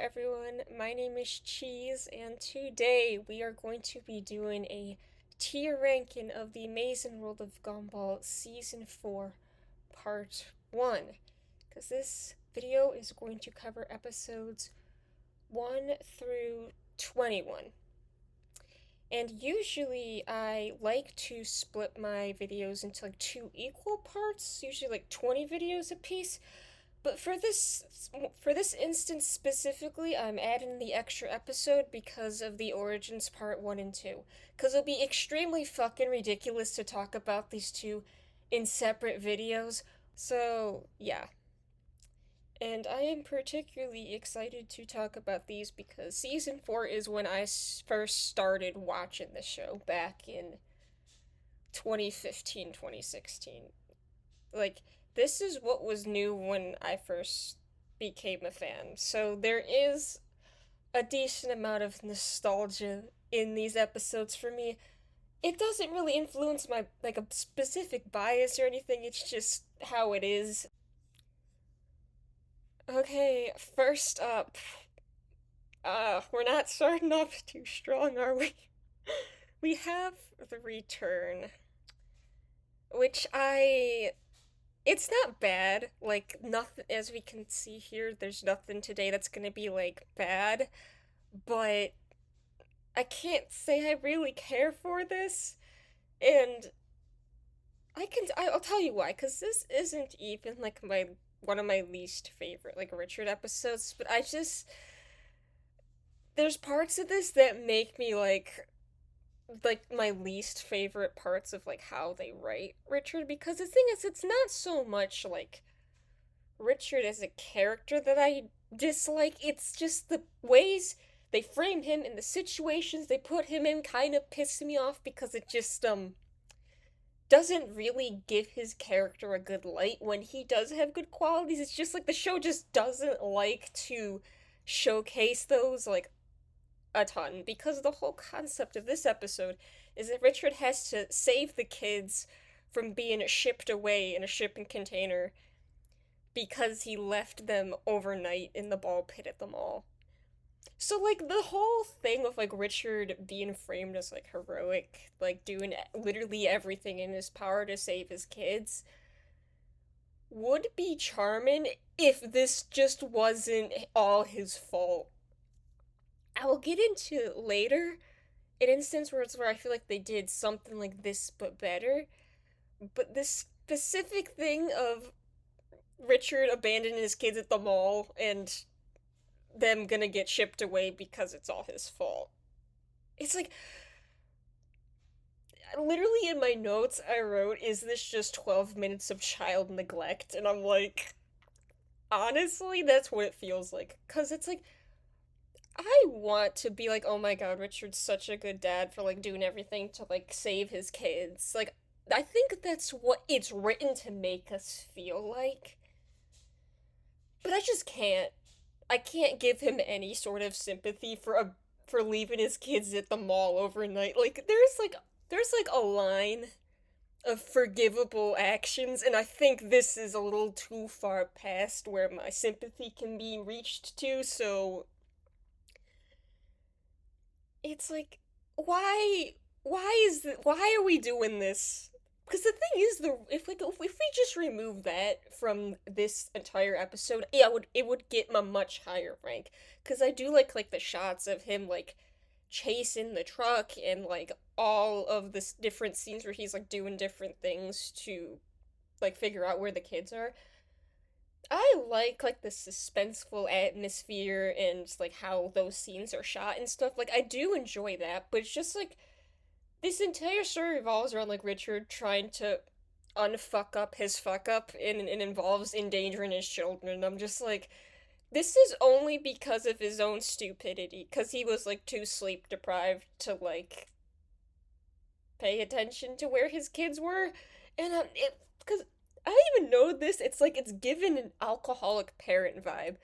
everyone. My name is Cheese, and today we are going to be doing a tier ranking of the Amazing World of Gumball Season 4, Part 1. Because this video is going to cover episodes 1 through 21. And usually I like to split my videos into like two equal parts, usually like 20 videos a piece. But for this instance specifically, I'm adding the extra episode because of the Origins Part 1 and 2. Because it'll be extremely fucking ridiculous to talk about these two in separate videos. So, yeah. And I am particularly excited to talk about these because Season 4 is when I first started watching the show back in 2015, 2016. Like, this is what was new when I first became a fan. So there is a decent amount of nostalgia in these episodes for me. It doesn't really influence my like a specific bias or anything. It's just how it is. Okay, first up, we're not starting off too strong, are we? We have the return, which it's not bad. Like, nothing, as we can see here, there's nothing today that's gonna be, like, bad. But I can't say I really care for this. And I'll tell you why, because this isn't even, like, one of my least favorite, like, Richard episodes. But there's parts of this that make me, like my least favorite parts of like how they write Richard, because the thing is it's not so much like Richard as a character that I dislike, it's just the ways they frame him and the situations they put him in kind of piss me off because it just doesn't really give his character a good light when he does have good qualities. It's just like the show just doesn't like to showcase those like a ton, because the whole concept of this episode is that Richard has to save the kids from being shipped away in a shipping container because he left them overnight in the ball pit at the mall. So, like, the whole thing of, like, Richard being framed as, like, heroic, like, doing literally everything in his power to save his kids, would be charming if this just wasn't all his fault. I will get into later an instance where I feel like they did something like this but better. But this specific thing of Richard abandoning his kids at the mall and them gonna get shipped away because it's all his fault. It's like, literally in my notes I wrote, is this just 12 minutes of child neglect? And I'm like, honestly, that's what it feels like. Because it's like, I want to be like, oh my god, Richard's such a good dad for like doing everything to like save his kids. Like, I think that's what it's written to make us feel like. But I just can't. I can't give him any sort of sympathy for leaving his kids at the mall overnight. Like, there's like a line of forgivable actions, and I think this is a little too far past where my sympathy can be reached to, so it's like, why are we doing this? Because the thing is, if we just remove that from this entire episode, yeah, it would get a much higher rank. Because I do like the shots of him like chasing the truck and like all of this different scenes where he's like doing different things to like figure out where the kids are. I like the suspenseful atmosphere and like how those scenes are shot and stuff. Like, I do enjoy that, but it's just like this entire story revolves around like Richard trying to unfuck up his fuck up, and it involves endangering his children. And I'm just like, this is only because of his own stupidity, because he was like too sleep deprived to like pay attention to where his kids were. And it because I don't even know this. It's like it's given an alcoholic parent vibe,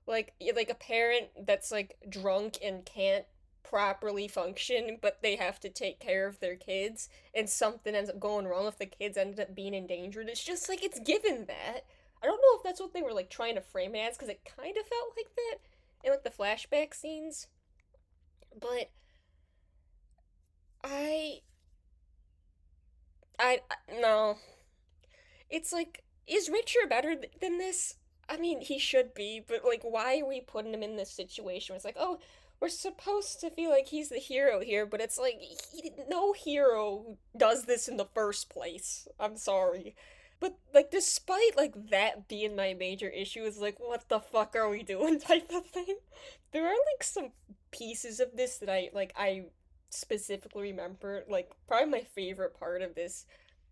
like a parent that's like drunk and can't properly function, but they have to take care of their kids, and something ends up going wrong if the kids ended up being endangered. It's just like it's given that. I don't know if that's what they were like trying to frame it as, because it kind of felt like that in like the flashback scenes, but I no. It's like, is Richard better than this? I mean, he should be, but like, why are we putting him in this situation where it's like, oh, we're supposed to feel like he's the hero here, but it's like, no hero does this in the first place. I'm sorry. But like, despite like that being my major issue, is like, what the fuck are we doing type of thing. There are like some pieces of this that I specifically remember. Like, probably my favorite part of this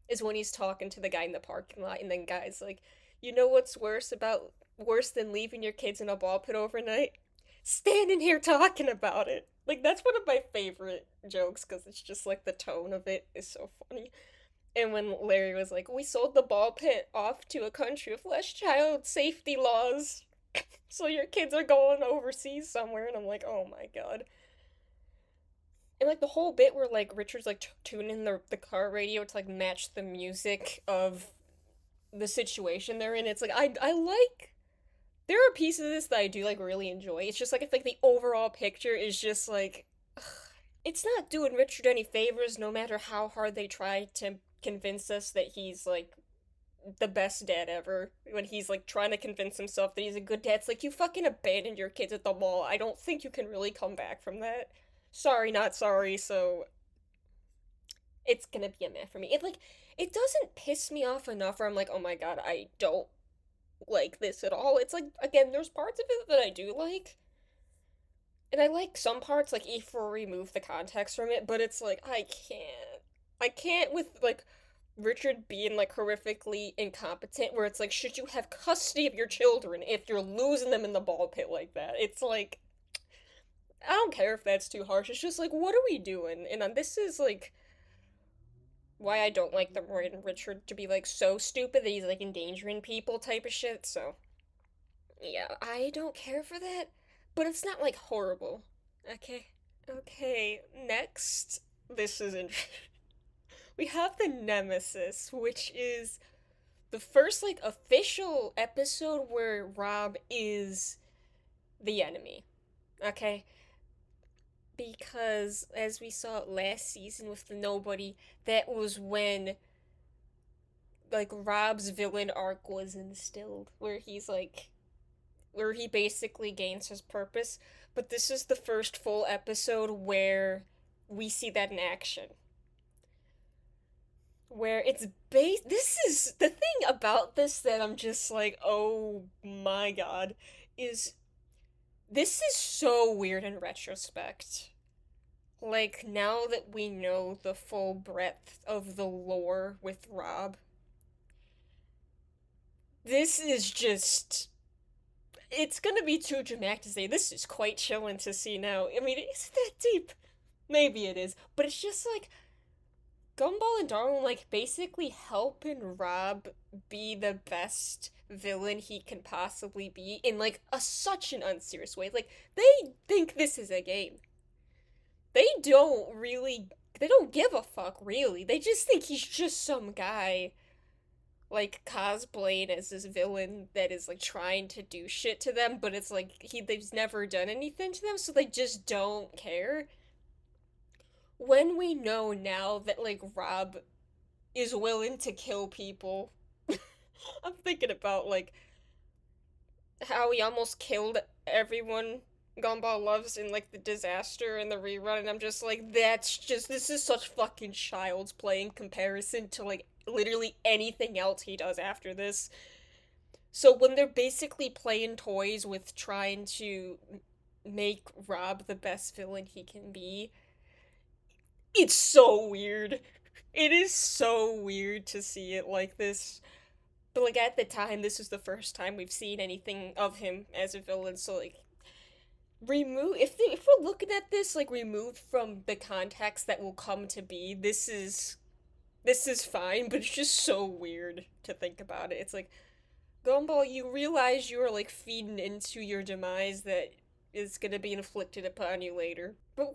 is when he's talking to the guy in the parking lot, and then guy's like, you know what's worse than leaving your kids in a ball pit overnight? Standing here talking about it. Like, that's one of my favorite jokes because it's just like the tone of it is so funny. And when Larry was like, we sold the ball pit off to a country with less child safety laws, so your kids are going overseas somewhere, and I'm like, oh my god. And like the whole bit where like Richard's like tuning the car radio to like match the music of the situation they're in. It's like I like, there are pieces of this that I do like really enjoy. It's just like if like the overall picture is just like ugh, it's not doing Richard any favors no matter how hard they try to convince us that he's like the best dad ever when he's like trying to convince himself that he's a good dad. It's like, you fucking abandoned your kids at the mall. I don't think you can really come back from that. Sorry, not sorry. So it's gonna be a meh for me. It like, it doesn't piss me off enough where I'm like, oh my god, I don't like this at all. It's like, again, there's parts of it that I do like, and I like some parts, like if we remove the context from it, but it's like I can't with like Richard being like horrifically incompetent, where it's like, should you have custody of your children if you're losing them in the ball pit like that? It's like, I don't care if that's too harsh. It's just like, what are we doing? And this is like why I don't like the Roy and Richard to be like so stupid that he's like endangering people type of shit. So yeah, I don't care for that, but it's not like horrible. Okay. Okay, next. This is interesting. We have the Nemesis, which is the first like official episode where Rob is the enemy. Okay? Because as we saw last season with the Nobody, that was when like Rob's villain arc was instilled, where he's like, where he basically gains his purpose. But this is the first full episode where we see that in action. Where it's based, this is the thing about this that I'm just like, oh my god, is this is so weird in retrospect. Like, now that we know the full breadth of the lore with Rob, this is just. It's gonna be too dramatic to say this is quite chilling to see now. I mean, is it that deep? Maybe it is, but it's just like Gumball and Darwin like basically helping Rob be the best villain he can possibly be in like a such an unserious way. Like, they think this is a game. They don't give a fuck really. They just think he's just some guy like cosplaying as this villain that is like trying to do shit to them, but it's like they've never done anything to them, so they just don't care. When we know now that like Rob is willing to kill people, I'm thinking about like how he almost killed everyone Gumball loves in like the disaster and the rerun, and I'm just like, this is such fucking child's play in comparison to like literally anything else he does after this. So when they're basically playing toys with trying to make Rob the best villain he can be, it's so weird. It is so weird to see it like this. But like at the time, this is the first time we've seen anything of him as a villain, so like remove if we're looking at this like removed from the context that will come to be, this is fine, but it's just so weird to think about it. It's like, Gumball, you realize you are like feeding into your demise that is gonna be inflicted upon you later. But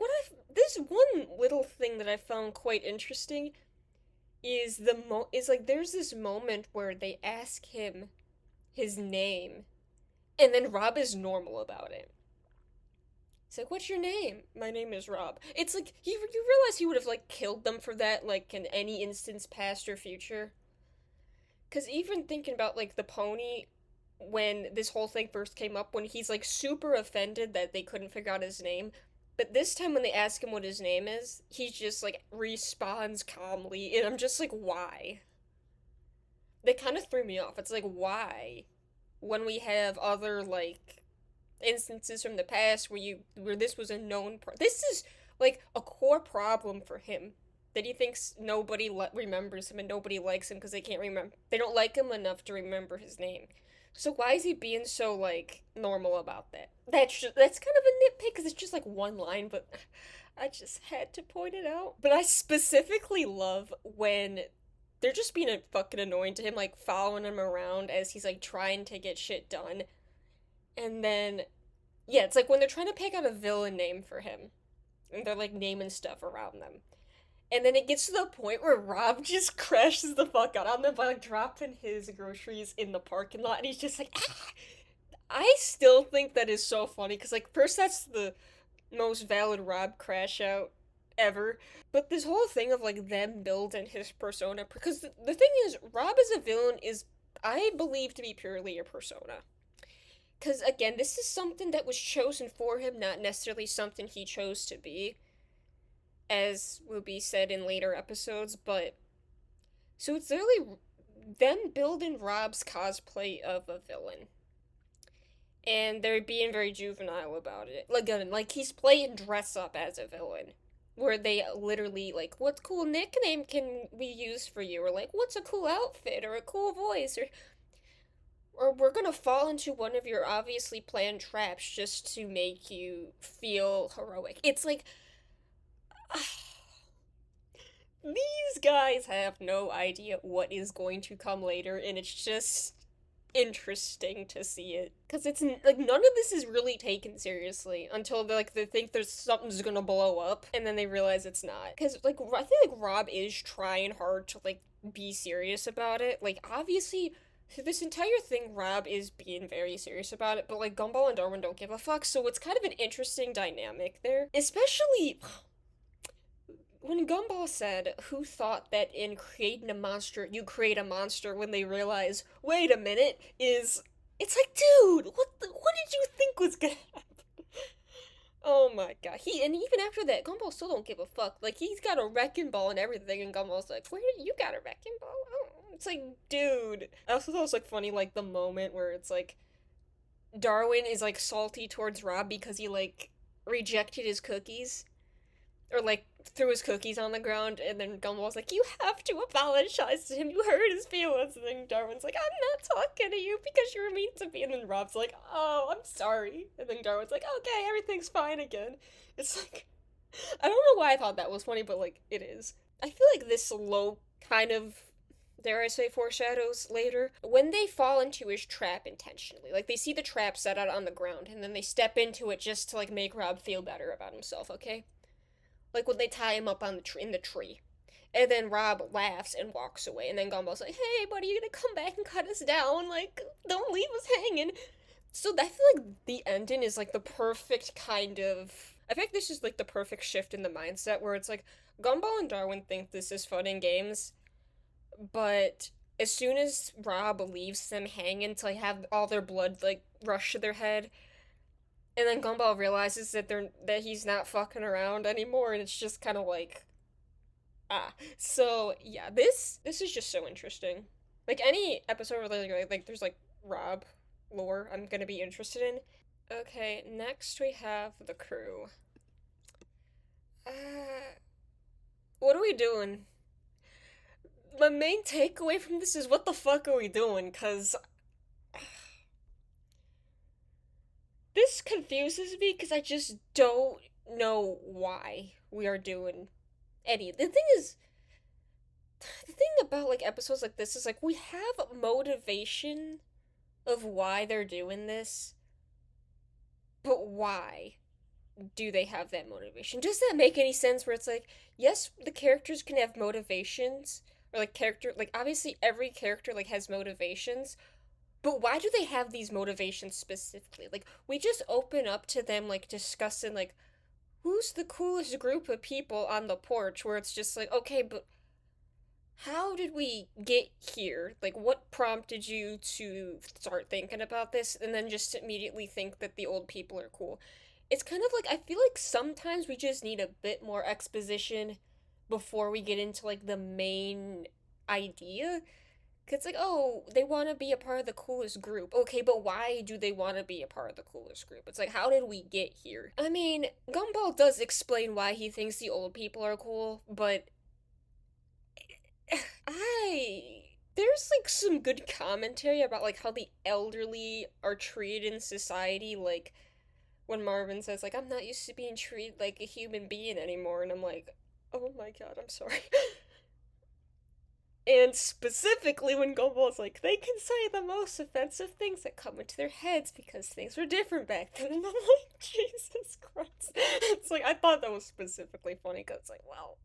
this one little thing that I found quite interesting is is like there's this moment where they ask him his name, and then Rob is normal about it. He's like, "What's your name?" "My name is Rob." It's like you realize he would have like killed them for that, like in any instance, past or future. Because even thinking about like the pony, when this whole thing first came up, when he's like super offended that they couldn't figure out his name, but this time when they ask him what his name is, he just like responds calmly, and I'm just like, why? They kind of threw me off. It's like, why? When we have other like instances from the past where this was a this is like a core problem for him, that he thinks nobody remembers him and nobody likes him because they don't like him enough to remember his name. So why is he being so like normal about that? That's kind of a nitpick because it's just like one line, but I just had to point it out. But I specifically love when they're just being fucking annoying to him, like following him around as he's like trying to get shit done. And then, yeah, it's like when they're trying to pick out a villain name for him, and they're like naming stuff around them. And then it gets to the point where Rob just crashes the fuck out on them by like dropping his groceries in the parking lot, and he's just like, ah! I still think that is so funny because like first that's the most valid Rob crash out ever, but this whole thing of like them building his persona, because the thing is, Rob as a villain is, I believe, to be purely a persona. Because again, this is something that was chosen for him, not necessarily something he chose to be, as will be said in later episodes. But so it's literally them building Rob's cosplay of a villain, and they're being very juvenile about it. Like he's playing dress up as a villain, where they literally like, "What cool nickname can we use for you?" Or like, "What's a cool outfit?" Or a cool voice? Or we're gonna fall into one of your obviously planned traps just to make you feel heroic. It's like, these guys have no idea what is going to come later, and it's just interesting to see it, because it's like none of this is really taken seriously until they think there's something's gonna blow up, and then they realize it's not. Because like I feel like Rob is trying hard to like be serious about it. Like obviously this entire thing, Rob is being very serious about it, but like Gumball and Darwin don't give a fuck, so it's kind of an interesting dynamic there. Especially when Gumball said, "Who thought that in creating a monster, you create a monster," when they realize, wait a minute, it's like, dude, what did you think was gonna happen? Oh my god. And even after that, Gumball still don't give a fuck. Like, he's got a wrecking ball and everything, and Gumball's like, "Where did you got a wrecking ball?" Oh. It's like, dude. I also thought it was like funny, like the moment where it's like Darwin is like salty towards Rob because he like rejected his cookies, or like threw his cookies on the ground, and then Gumball's like, "You have to apologize to him. You hurt his feelings." And then Darwin's like, "I'm not talking to you because you were mean to me." And then Rob's like, "Oh, I'm sorry." And then Darwin's like, "Okay, everything's fine again." It's like, I don't know why I thought that was funny, but like it is. I feel like this low kind of, dare I say, foreshadows later when they fall into his trap intentionally. Like they see the trap set out on the ground, and then they step into it just to like make Rob feel better about himself. Okay, like when they tie him up on in the tree, and then Rob laughs and walks away, and then Gumball's like, "Hey, buddy, you gonna come back and cut us down? Like, don't leave us hanging." So I feel like the ending is like the perfect kind of. I think this is like the perfect shift in the mindset where it's like Gumball and Darwin think this is fun and games, but as soon as Rob leaves them hanging to like have all their blood like rush to their head, and then Gumball realizes that he's not fucking around anymore, and it's just kind of like, ah. So yeah, this is just so interesting. Like any episode where like there's like Rob lore, I'm gonna be interested in. Okay, next we have the crew. Uh, what are we doing? My main takeaway from this is, what the fuck are we doing? Cause this confuses me because I just don't know why we are doing any. The thing about like episodes like this is like we have motivation of why they're doing this, but why do they have that motivation? Does that make any sense? Where it's like, yes, the characters can have motivations, or like obviously every character like has motivations, But why do they have these motivations specifically? Like, we just open up to them, like, discussing, like, who's the coolest group of people on the porch, where it's just like, okay, but how did we get here? Like, what prompted you to start thinking about this and then just immediately think that the old people are cool? It's kind of like, I feel like sometimes we just need a bit more exposition before we get into, like, the main idea. 'Cause it's like, oh, they want to be a part of the coolest group. Okay, but why do they want to be a part of the coolest group? It's like, how did we get here? I mean, Gumball does explain why he thinks the old people are cool, but I there's like some good commentary about like how the elderly are treated in society, like when Marvin says like I'm not used to being treated like a human being anymore, and I'm like, oh my god, I'm sorry. And specifically when Gumball's like, they can say the most offensive things that come into their heads because things were different back then. And I'm like, Jesus Christ. It's like, I thought that was specifically funny because it's like, well,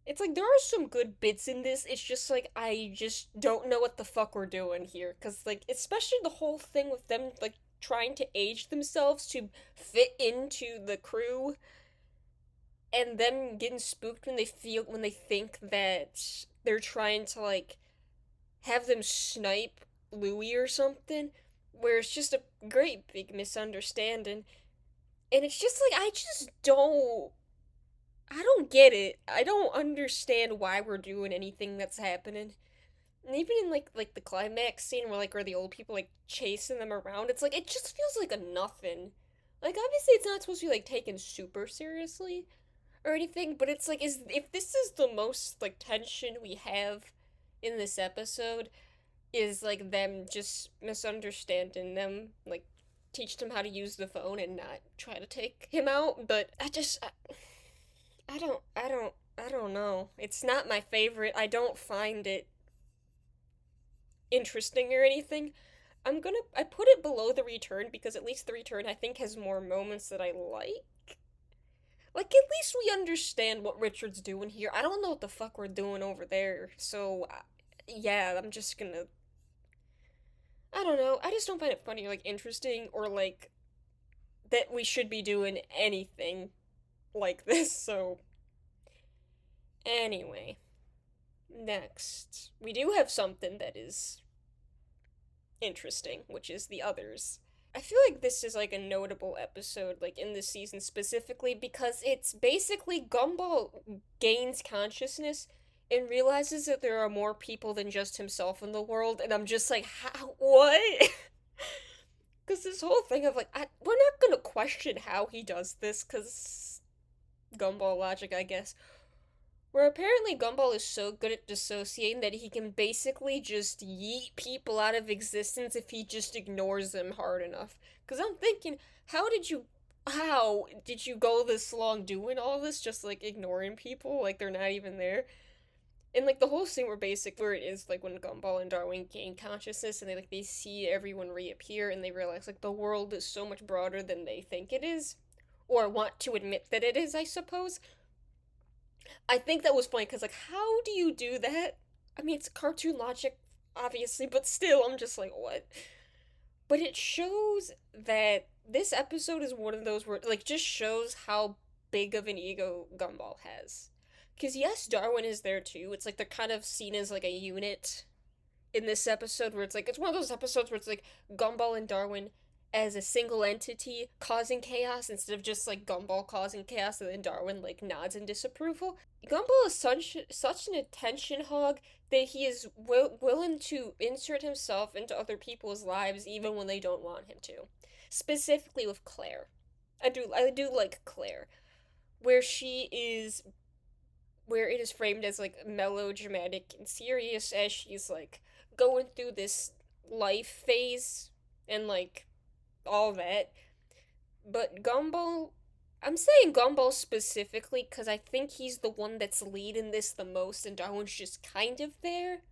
it's like there are some good bits in this. It's just like I just don't know what the fuck we're doing here. Cause like especially the whole thing with them like trying to age themselves to fit into the crew and them getting spooked when they think that they're trying to like have them snipe Louis or something. Where it's just a great big misunderstanding. And it's just like I don't get it. I don't understand why we're doing anything that's happening. And even in like the climax scene where the old people like chasing them around, it's like it just feels like a nothing. Like obviously it's not supposed to be like taken super seriously or anything, but it's like is if this is the most like tension we have in this episode is like them just misunderstanding them, like teach them how to use the phone and not try to take him out, but I don't know. It's not my favorite. I don't find it interesting or anything. I put it below the return because at least the return I think has more moments that I like. Like at least we understand what Richard's doing here. I don't know what the fuck we're doing over there. So yeah, I'm just gonna I don't know. I just don't find it funny or like interesting or like that we should be doing anything like this. So anyway, next, we do have something that is interesting, which is the others. I feel like this is like a notable episode, like in this season specifically, because it's basically Gumball gains consciousness and realizes that there are more people than just himself in the world, and I'm just like, how? What? Because this whole thing of like, we're not gonna question how he does this, because Gumball logic, I guess. Where apparently Gumball is so good at dissociating that he can basically just yeet people out of existence if he just ignores them hard enough. Because I'm thinking, how did you go this long doing all this, just like ignoring people, like they're not even there? And like the whole scene where it is like when Gumball and Darwin gain consciousness and they see everyone reappear and they realize like the world is so much broader than they think it is, or want to admit that it is, I suppose. I think that was funny because, like, how do you do that? I mean, it's cartoon logic, obviously, but still, I'm just like, what? But it shows that this episode is one of those where, like, just shows how big of an ego Gumball has. Because, yes, Darwin is there too. It's like they're kind of seen as, like, a unit in this episode where it's one of those episodes where it's like Gumball and Darwin as a single entity causing chaos instead of just like Gumball causing chaos and then Darwin like nods in disapproval. Gumball is such an attention hog that he is willing to insert himself into other people's lives even when they don't want him to. Specifically with Claire. I do like Claire, where she is where it is framed as like melodramatic and serious as she's like going through this life phase and like all that. But Gumball, I'm saying Gumball specifically because I think he's the one that's leading this the most, and Darwin's just kind of there.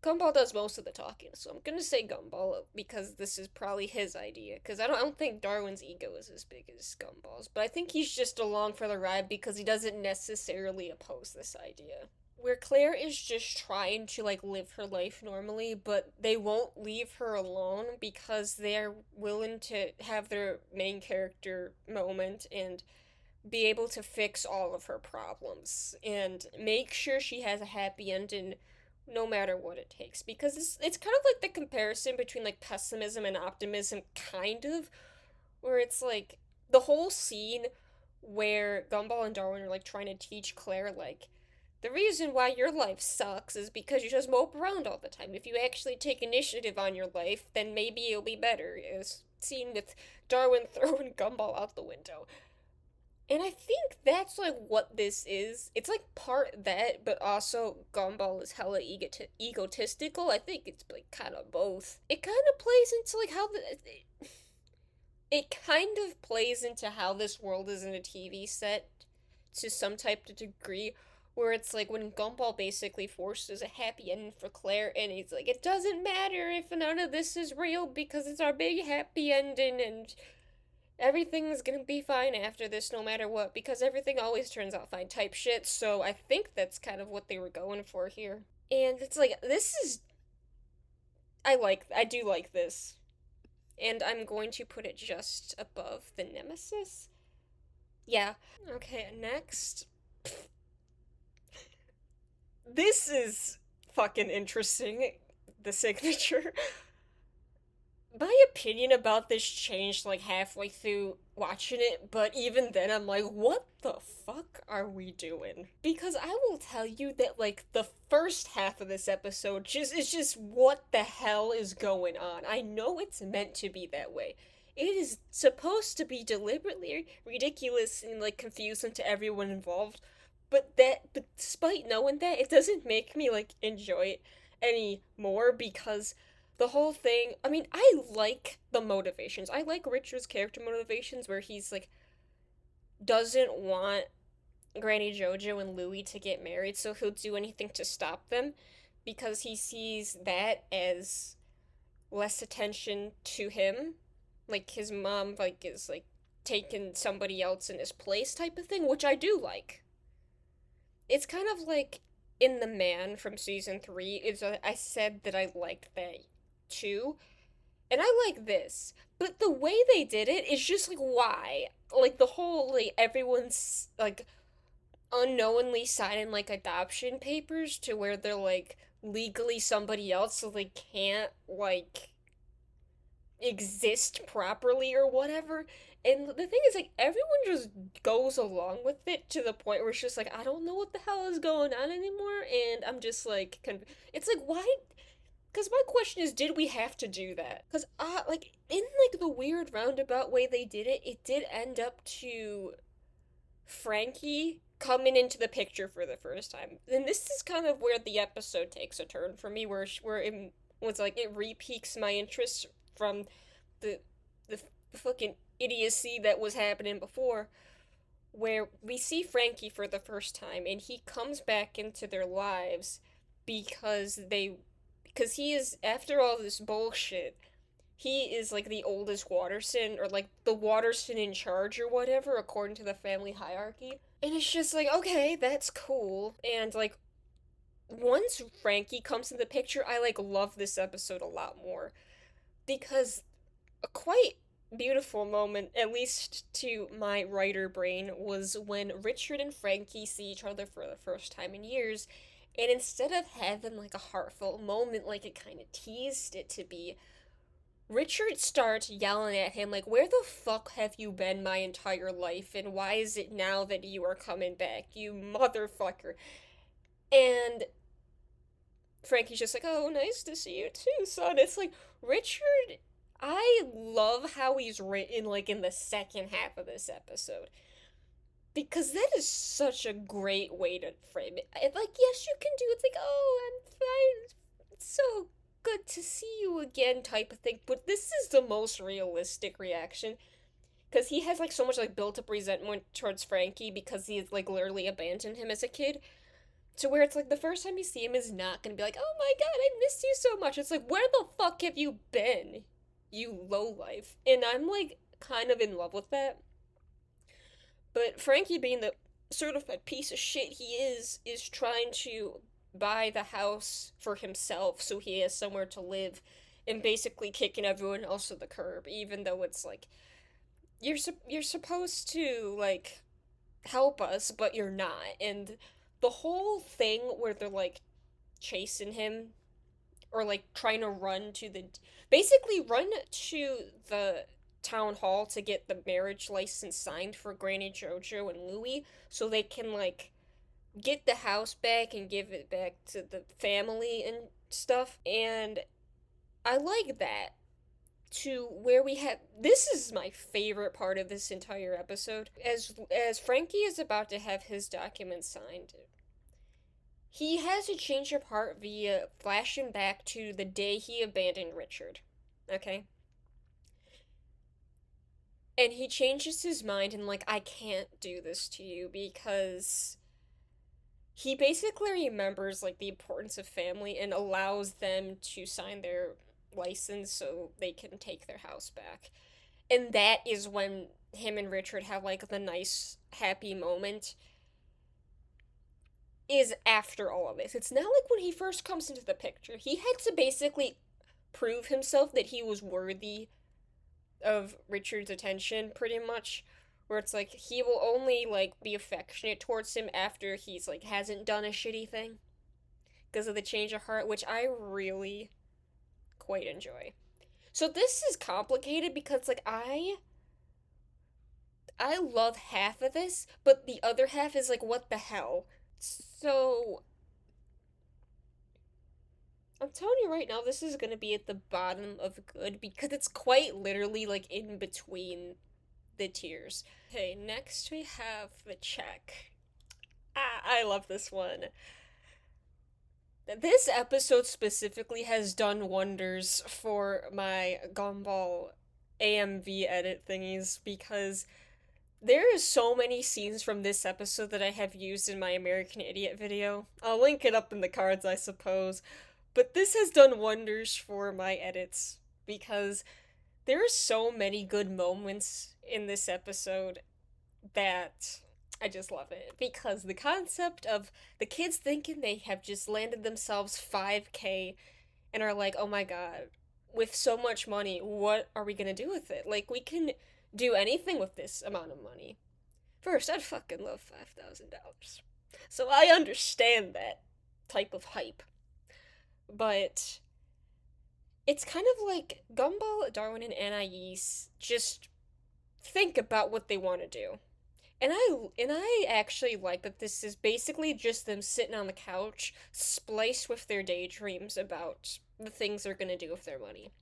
Gumball does most of the talking, so I'm gonna say Gumball because this is probably his idea. Because I don't think Darwin's ego is as big as Gumball's, but I think he's just along for the ride because he doesn't necessarily oppose this idea. where Claire is just trying to like live her life normally, but they won't leave her alone because they're willing to have their main character moment and be able to fix all of her problems and make sure she has a happy ending no matter what it takes, because it's kind of like the comparison between like pessimism and optimism, kind of, where it's like the whole scene where Gumball and Darwin are like trying to teach Claire like the reason why your life sucks is because you just mope around all the time. If you actually take initiative on your life, then maybe it'll be better. As seen with Darwin throwing Gumball out the window. And I think that's like what this is. It's like part that, but also Gumball is hella egotistical. I think it's like kind of both. It kind of plays into like how it kind of plays into how this world is in a TV set to some type of degree, where it's like when Gumball basically forces a happy ending for Claire, and he's like, it doesn't matter if none of this is real because it's our big happy ending, and everything's gonna be fine after this no matter what, because everything always turns out fine type shit. So I think that's kind of what they were going for here. And it's like, this is. I do like this. And I'm going to put it just above the Nemesis. Yeah. Okay, next. This is fucking interesting. The signature. My opinion about this changed like halfway through watching it, but even then I'm like, what the fuck are we doing? Because I will tell you that like the first half of this episode just is just what the hell is going on. I know it's meant to be that way. It is supposed to be deliberately ridiculous and like confusing to everyone involved, but despite knowing that, it doesn't make me like enjoy it anymore because the whole thing, I mean, I like the motivations. I like Richard's character motivations where he's like doesn't want Granny Jojo and Louie to get married, so he'll do anything to stop them because he sees that as less attention to him. Like his mom like is like taking somebody else in his place type of thing, which I do like. It's kind of like in The Man from season 3, I said that I liked that too. And I like this. But the way they did it is just like, why? Like the whole like everyone's like unknowingly signing like adoption papers to where they're like legally somebody else, so they can't like exist properly or whatever. And the thing is, like, everyone just goes along with it to the point where it's just like, I don't know what the hell is going on anymore, and I'm just like, it's like, why? Because my question is, did we have to do that? Because, like, in like the weird roundabout way they did it, it did end up to Frankie coming into the picture for the first time. And this is kind of where the episode takes a turn for me, where it was like it re-peaks my interest from the the fucking idiocy that was happening before, where we see Frankie for the first time and he comes back into their lives because he is, after all this bullshit, he is like the oldest Watterson, or like the Watterson in charge or whatever, according to the family hierarchy. And it's just like, okay, that's cool. And like once Frankie comes in the picture, I like love this episode a lot more because a quite beautiful moment, at least to my writer brain, was when Richard and Frankie see each other for the first time in years, and instead of having like a heartfelt moment like it kind of teased it to be, Richard starts yelling at him like, where the fuck have you been my entire life, and why is it now that you are coming back, you motherfucker? And Frankie's just like, oh, nice to see you too, son. It's like, Richard, I love how he's written, like, in the second half of this episode. Because that is such a great way to frame it. Like, yes, you can do it. It's like, oh, I'm fine. It's so good to see you again type of thing. But this is the most realistic reaction. Because he has, like, so much, like, built-up resentment towards Frankie because he has, like, literally abandoned him as a kid. To where it's like the first time you see him is not gonna be like, oh my god, I miss you so much. It's like, where the fuck have you been, you lowlife? And I'm like kind of in love with that. But Frankie being the certified piece of shit he is trying to buy the house for himself so he has somewhere to live and basically kicking everyone else to the curb, even though it's like you're supposed to like help us, but you're not. And the whole thing where they're like chasing him or like trying to run to the basically run to the town hall to get the marriage license signed for Granny Jojo and Louie so they can like get the house back and give it back to the family and stuff. And I like that to where we have this is my favorite part of this entire episode. As Frankie is about to have his documents signed, he has a change of heart via flashing back to the day he abandoned Richard. Okay? And he changes his mind and like I can't do this to you because he basically remembers like the importance of family and allows them to sign their license so they can take their house back. And that is when him and Richard have like the nice happy moment is after all of this. It's not like when he first comes into the picture. He had to basically prove himself that he was worthy of Richard's attention pretty much, where it's like he will only like be affectionate towards him after he's like hasn't done a shitty thing because of the change of heart, which I really quite enjoy. So this is complicated because like I love half of this, but the other half is like what the hell. So I'm telling you right now, this is gonna be at the bottom of good because it's quite literally like in between the tiers. Okay, next we have the check. I love this one. This episode specifically has done wonders for my Gumball AMV edit thingies because there is so many scenes from this episode that I have used in my American Idiot video. I'll link it up in the cards, I suppose. But this has done wonders for my edits because there are so many good moments in this episode that I just love it. Because the concept of the kids thinking they have just landed themselves 5K and are like, oh my god, with so much money, what are we gonna do with it? Like, we can do anything with this amount of money. First, I'd fucking love $5,000. So I understand that type of hype. But it's kind of like Gumball, Darwin, and Anais just think about what they want to do. And I actually like that this is basically just them sitting on the couch, spliced with their daydreams about the things they're gonna do with their money.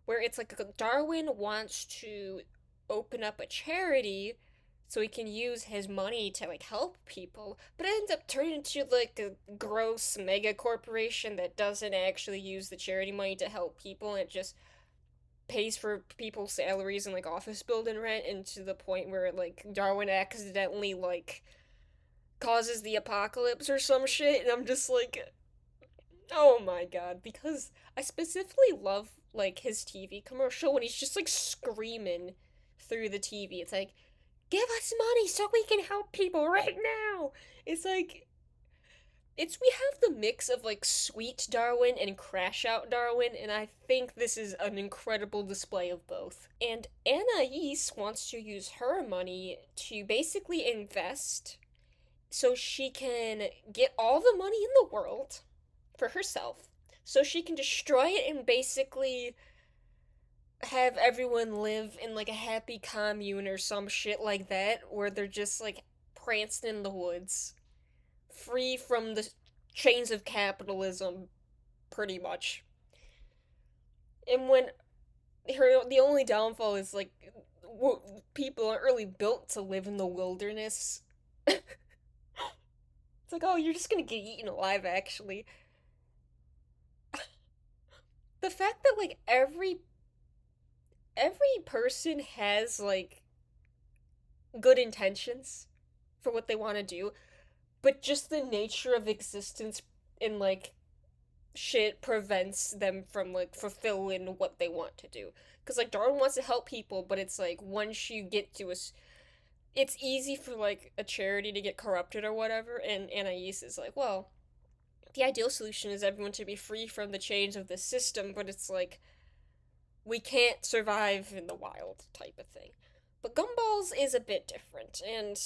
Where it's like Darwin wants to open up a charity so he can use his money to like help people, but it ends up turning into like a gross mega corporation that doesn't actually use the charity money to help people and it just pays for people's salaries and like office building rent, and to the point where like Darwin accidentally like causes the apocalypse or some shit, and I'm just like, oh my god, because I specifically love like his TV commercial when he's just like screaming through the TV. It's like, give us money so we can help people right now. It's like it's we have the mix of like sweet Darwin and crash out Darwin, and I think this is an incredible display of both. And Anais wants to use her money to basically invest so she can get all the money in the world for herself, so she can destroy it and basically have everyone live in like a happy commune or some shit like that, where they're just like prancing in the woods, free from the chains of capitalism, pretty much. And when the only downfall is like people aren't really built to live in the wilderness. It's like, oh, you're just gonna get eaten alive, actually. The fact that like every person has like good intentions for what they want to do, but just the nature of existence and like shit prevents them from like fulfilling what they want to do. Because like Darwin wants to help people, but it's like once you get to it's easy for like a charity to get corrupted or whatever, and Anais is like, well, the ideal solution is everyone to be free from the chains of the system, but it's like we can't survive in the wild type of thing. But Gumball's is a bit different, and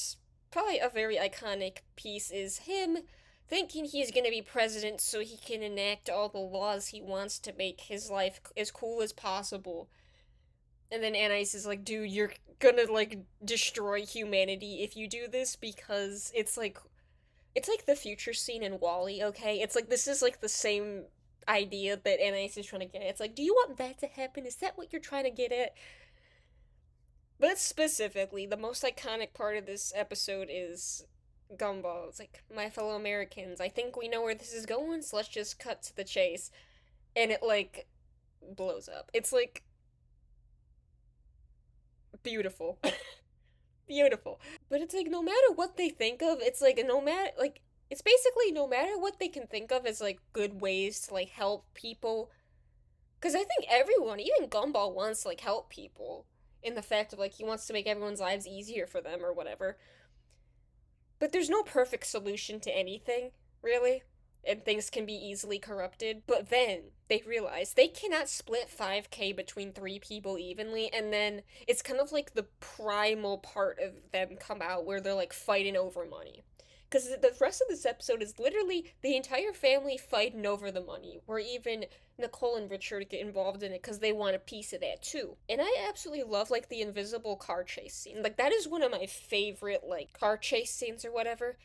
probably a very iconic piece is him thinking he's gonna be president so he can enact all the laws he wants to make his life as cool as possible. And then Anais is like, dude, you're gonna like destroy humanity if you do this because it's like the future scene in Wally, okay? It's like this is like the same idea that Anais is trying to get at. It's like, do you want that to happen? Is that what you're trying to get at? But specifically, the most iconic part of this episode is Gumball. It's like, my fellow Americans, I think we know where this is going, so let's just cut to the chase. And it, like, blows up. It's, like, beautiful. Beautiful. But it's like, no matter what they think of, it's like, no matter, like, it's basically no matter what they can think of as, like, good ways to, like, help people. Because I think everyone, even Gumball, wants to, like, help people. In the fact of, like, he wants to make everyone's lives easier for them or whatever. But there's no perfect solution to anything, really. And things can be easily corrupted. But then they realize they cannot split 5K between three people evenly, and then it's kind of like the primal part of them come out where they're like fighting over money. Because the rest of this episode is literally the entire family fighting over the money, where even Nicole and Richard get involved in it because they want a piece of that too. And I absolutely love like the invisible car chase scene. Like that is one of my favorite like car chase scenes or whatever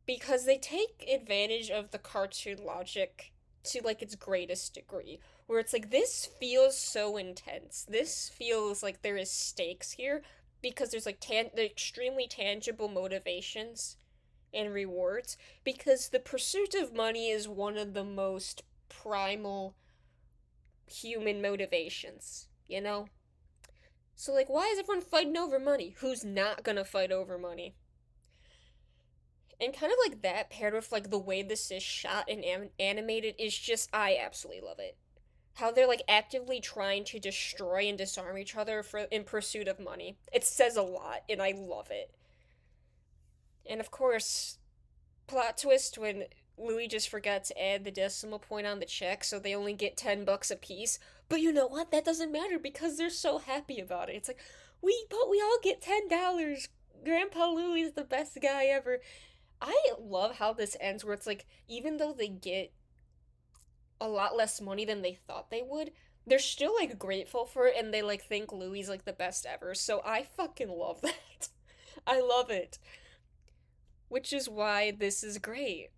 because they take advantage of the cartoon logic to like its greatest degree where it's like this feels so intense, this feels like there is stakes here because there's like the extremely tangible motivations and rewards because the pursuit of money is one of the most primal human motivations, you know. So like why is everyone fighting over money? Who's not gonna fight over money? And kind of like that paired with like the way this is shot and animated is just I absolutely love it. How they're like actively trying to destroy and disarm each other for in pursuit of money. It says a lot and I love it. And of course, plot twist when Louis just forgot to add the decimal point on the check so they only get $10 a piece. But you know what? That doesn't matter because they're so happy about it. It's like, we all get $10. Grandpa Louis is the best guy ever. I love how this ends where it's like even though they get a lot less money than they thought they would, they're still like grateful for it and they like think Louis is like the best ever. So I fucking love that. I love it. Which is why this is great.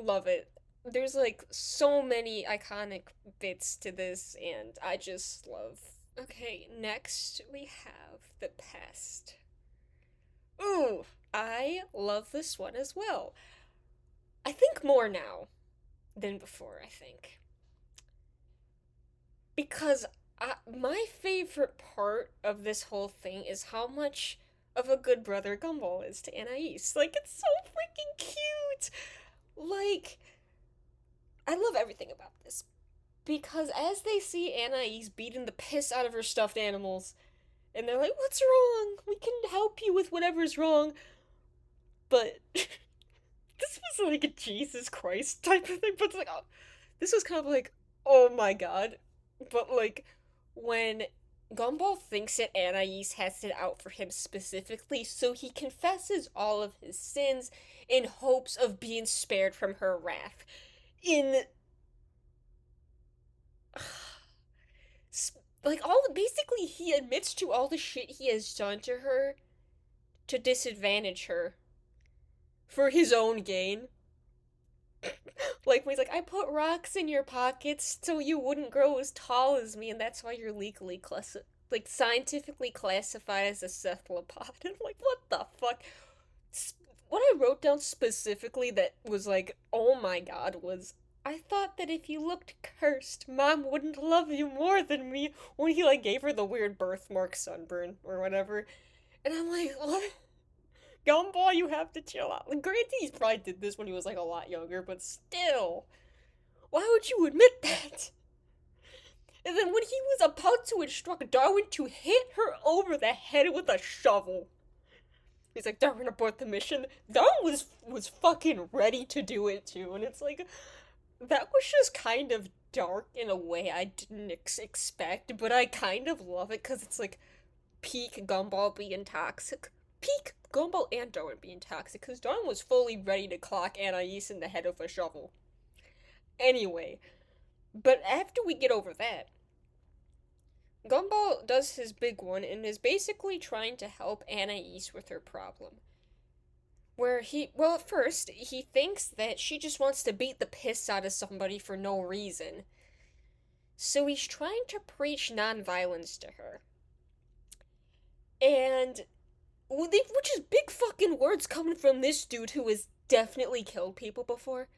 Love it. There's like so many iconic bits to this and I just love. Okay, next we have the pest. Ooh, I love this one as well. I think more now than before, I think. Because my favorite part of this whole thing is how much of a good brother Gumball is to Anais. Like, it's so freaking cute! Like, I love everything about this. Because as they see Anais beating the piss out of her stuffed animals, and they're like, what's wrong? We can help you with whatever's wrong. But this was like a Jesus Christ type of thing. But it's like, oh, this was kind of like, oh my god. But like, when Gumball thinks that Anais has it out for him specifically, so he confesses all of his sins in hopes of being spared from her wrath. In like all basically he admits to all the shit he has done to her to disadvantage her for his own gain. Like when he's like, I put rocks in your pockets so you wouldn't grow as tall as me, and that's why you're legally like scientifically classified as a cephalopod. And I'm like, what the fuck? What I wrote down specifically that was like, oh my god, was I thought that if you looked cursed, Mom wouldn't love you more than me when he like gave her the weird birthmark sunburn or whatever. And I'm like, what? Gumball, you have to chill out. Like, granted, he probably did this when he was like a lot younger, but still, why would you admit that? And then when he was about to instruct Darwin to hit her over the head with a shovel, he's like, Darwin, abort the mission. Darwin was fucking ready to do it too, and it's like that was just kind of dark in a way I didn't expect, but I kind of love it because it's like peak Gumball being toxic, peak Gumball and Darwin being toxic, because Darwin was fully ready to clock Anais in the head with a shovel. Anyway, but after we get over that, Gumball does his big one and is basically trying to help Anais with her problem. Where well, at first, he thinks that she just wants to beat the piss out of somebody for no reason. So he's trying to preach nonviolence to her. And, which is big fucking words coming from this dude who has definitely killed people before.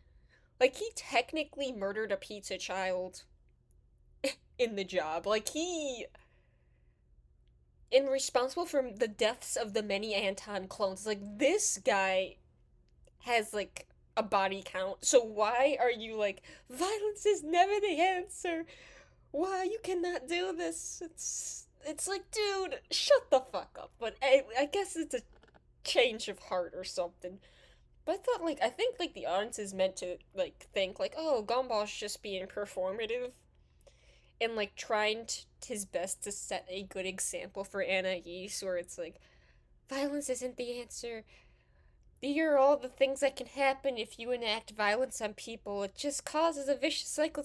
Like, he technically murdered a pizza child in the job. Like, he and responsible for the deaths of the many Anton clones. Like, this guy has, like, a body count. So why are you like, violence is never the answer? Why? You cannot do this. It's like, dude, shut the fuck up. But I guess it's a change of heart or something. But I thought, like, I think, like, the audience is meant to, like, think, like, oh, Gumball's just being performative and like trying his best to set a good example for Anais, where it's like, violence isn't the answer. Here are all the things that can happen if you enact violence on people. It just causes a vicious cycle.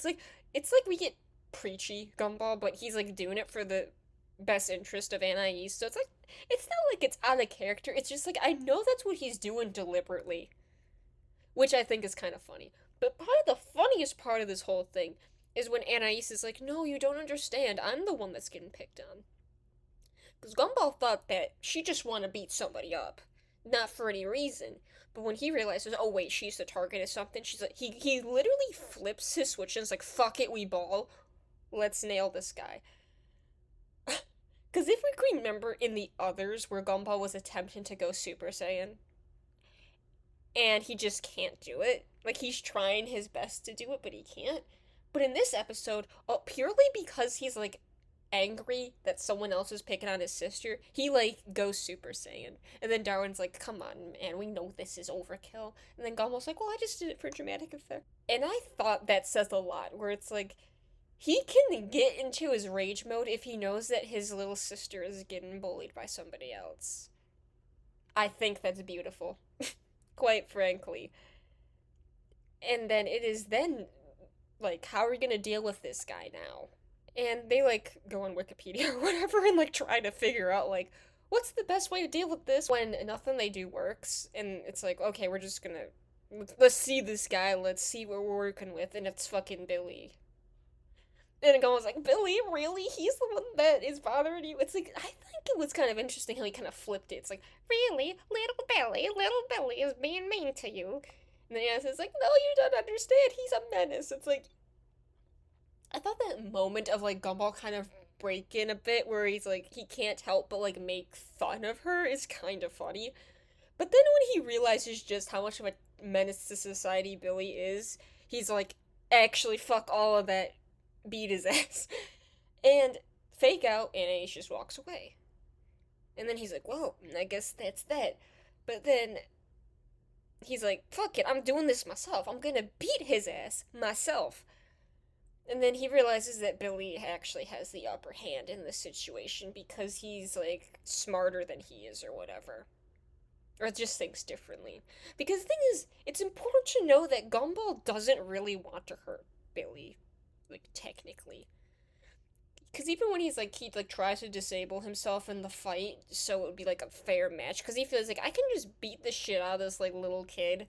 It's like we get preachy Gumball, but he's like doing it for the best interest of Anais. So it's like it's not like it's out of character. It's just like I know that's what he's doing deliberately, which I think is kind of funny. But probably the funniest part of this whole thing is when Anais is like, no, you don't understand. I'm the one that's getting picked on. Because Gumball thought that she just want to beat somebody up, not for any reason. But when he realizes, oh wait, she's the target of something, she's like, he literally flips his switch and is like, fuck it, we ball. Let's nail this guy. Because if we can remember in the others where Gumball was attempting to go Super Saiyan, and he just can't do it. Like, he's trying his best to do it, but he can't. But in this episode, purely because he's, like, angry that someone else is picking on his sister, he, like, goes Super Saiyan. And then Darwin's like, come on, man, we know this is overkill. And then Gumball's like, well, I just did it for dramatic effect. And I thought that says a lot, where it's like, he can get into his rage mode if he knows that his little sister is getting bullied by somebody else. I think that's beautiful. Quite frankly. And then it is then, like, how are we gonna deal with this guy now? And they, like, go on Wikipedia or whatever and, like, try to figure out, like, what's the best way to deal with this when nothing they do works? And it's like, okay, we're just gonna, let's see this guy, let's see what we're working with, and it's fucking Billy. And it goes like, Billy, really? He's the one that is bothering you? It's like, I think it was kind of interesting how he kind of flipped it. It's like, really? Little Billy is being mean to you. And then Yas is like, no, you don't understand. He's a menace. It's like, I thought that moment of, like, Gumball kind of breaking a bit where he's like, he can't help but, like, make fun of her is kind of funny. But then when he realizes just how much of a menace to society Billy is, he's like, actually, fuck all of that. Beat his ass. And fake out, and Ace just walks away. And then he's like, well, I guess that's that. But then he's like, fuck it, I'm doing this myself. I'm gonna beat his ass myself. And then he realizes that Billy actually has the upper hand in this situation because he's, like, smarter than he is or whatever. Or just thinks differently. Because the thing is, it's important to know that Gumball doesn't really want to hurt Billy. Like, technically. Because even when he's, like, he, like, tries to disable himself in the fight so it would be, like, a fair match, because he feels like, I can just beat the shit out of this, like, little kid,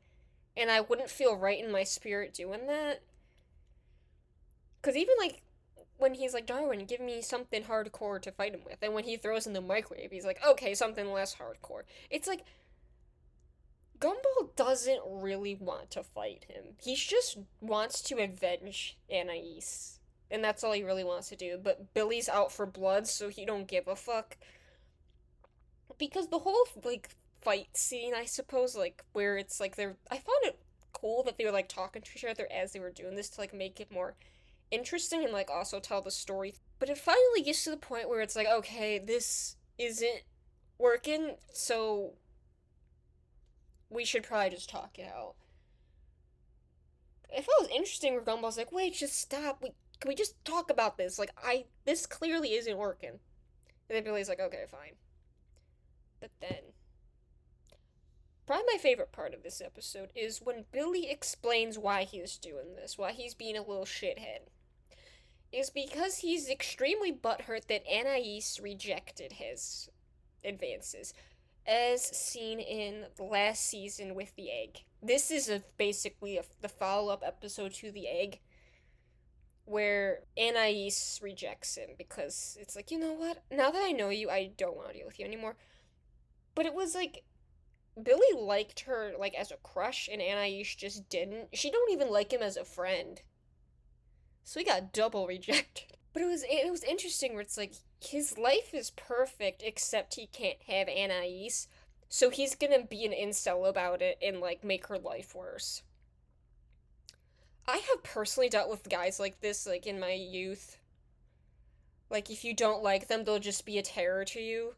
and I wouldn't feel right in my spirit doing that. Because even, like, when he's like, Darwin, give me something hardcore to fight him with, and when he throws in the microwave, he's like, okay, something less hardcore. It's like, Gumball doesn't really want to fight him. He just wants to avenge Anais. And that's all he really wants to do. But Billy's out for blood, so he don't give a fuck. Because the whole, like, fight scene, I suppose, like, where it's, like, I found it cool that they were, like, talking to each other as they were doing this to, like, make it more interesting and like also tell the story. But it finally gets to the point where it's like, okay, this isn't working, so we should probably just talk it out. It felt interesting where Gumball's like, wait, just stop. Can we just talk about this? Like, this clearly isn't working. And then Billy's like, okay, fine. But then, probably my favorite part of this episode is when Billy explains why he's doing this, why he's being a little shithead. Is because he's extremely butthurt that Anais rejected his advances, as seen in the last season with the egg. This is basically the follow up episode to the egg, where Anais rejects him because it's like, you know what? Now that I know you, I don't want to deal with you anymore. But it was like Billy liked her like as a crush, and Anais just didn't. She don't even like him as a friend. So he got double rejected. But it was interesting where it's like his life is perfect except he can't have Anais. So he's gonna be an incel about it and like make her life worse. I have personally dealt with guys like this like in my youth. Like if you don't like them, they'll just be a terror to you.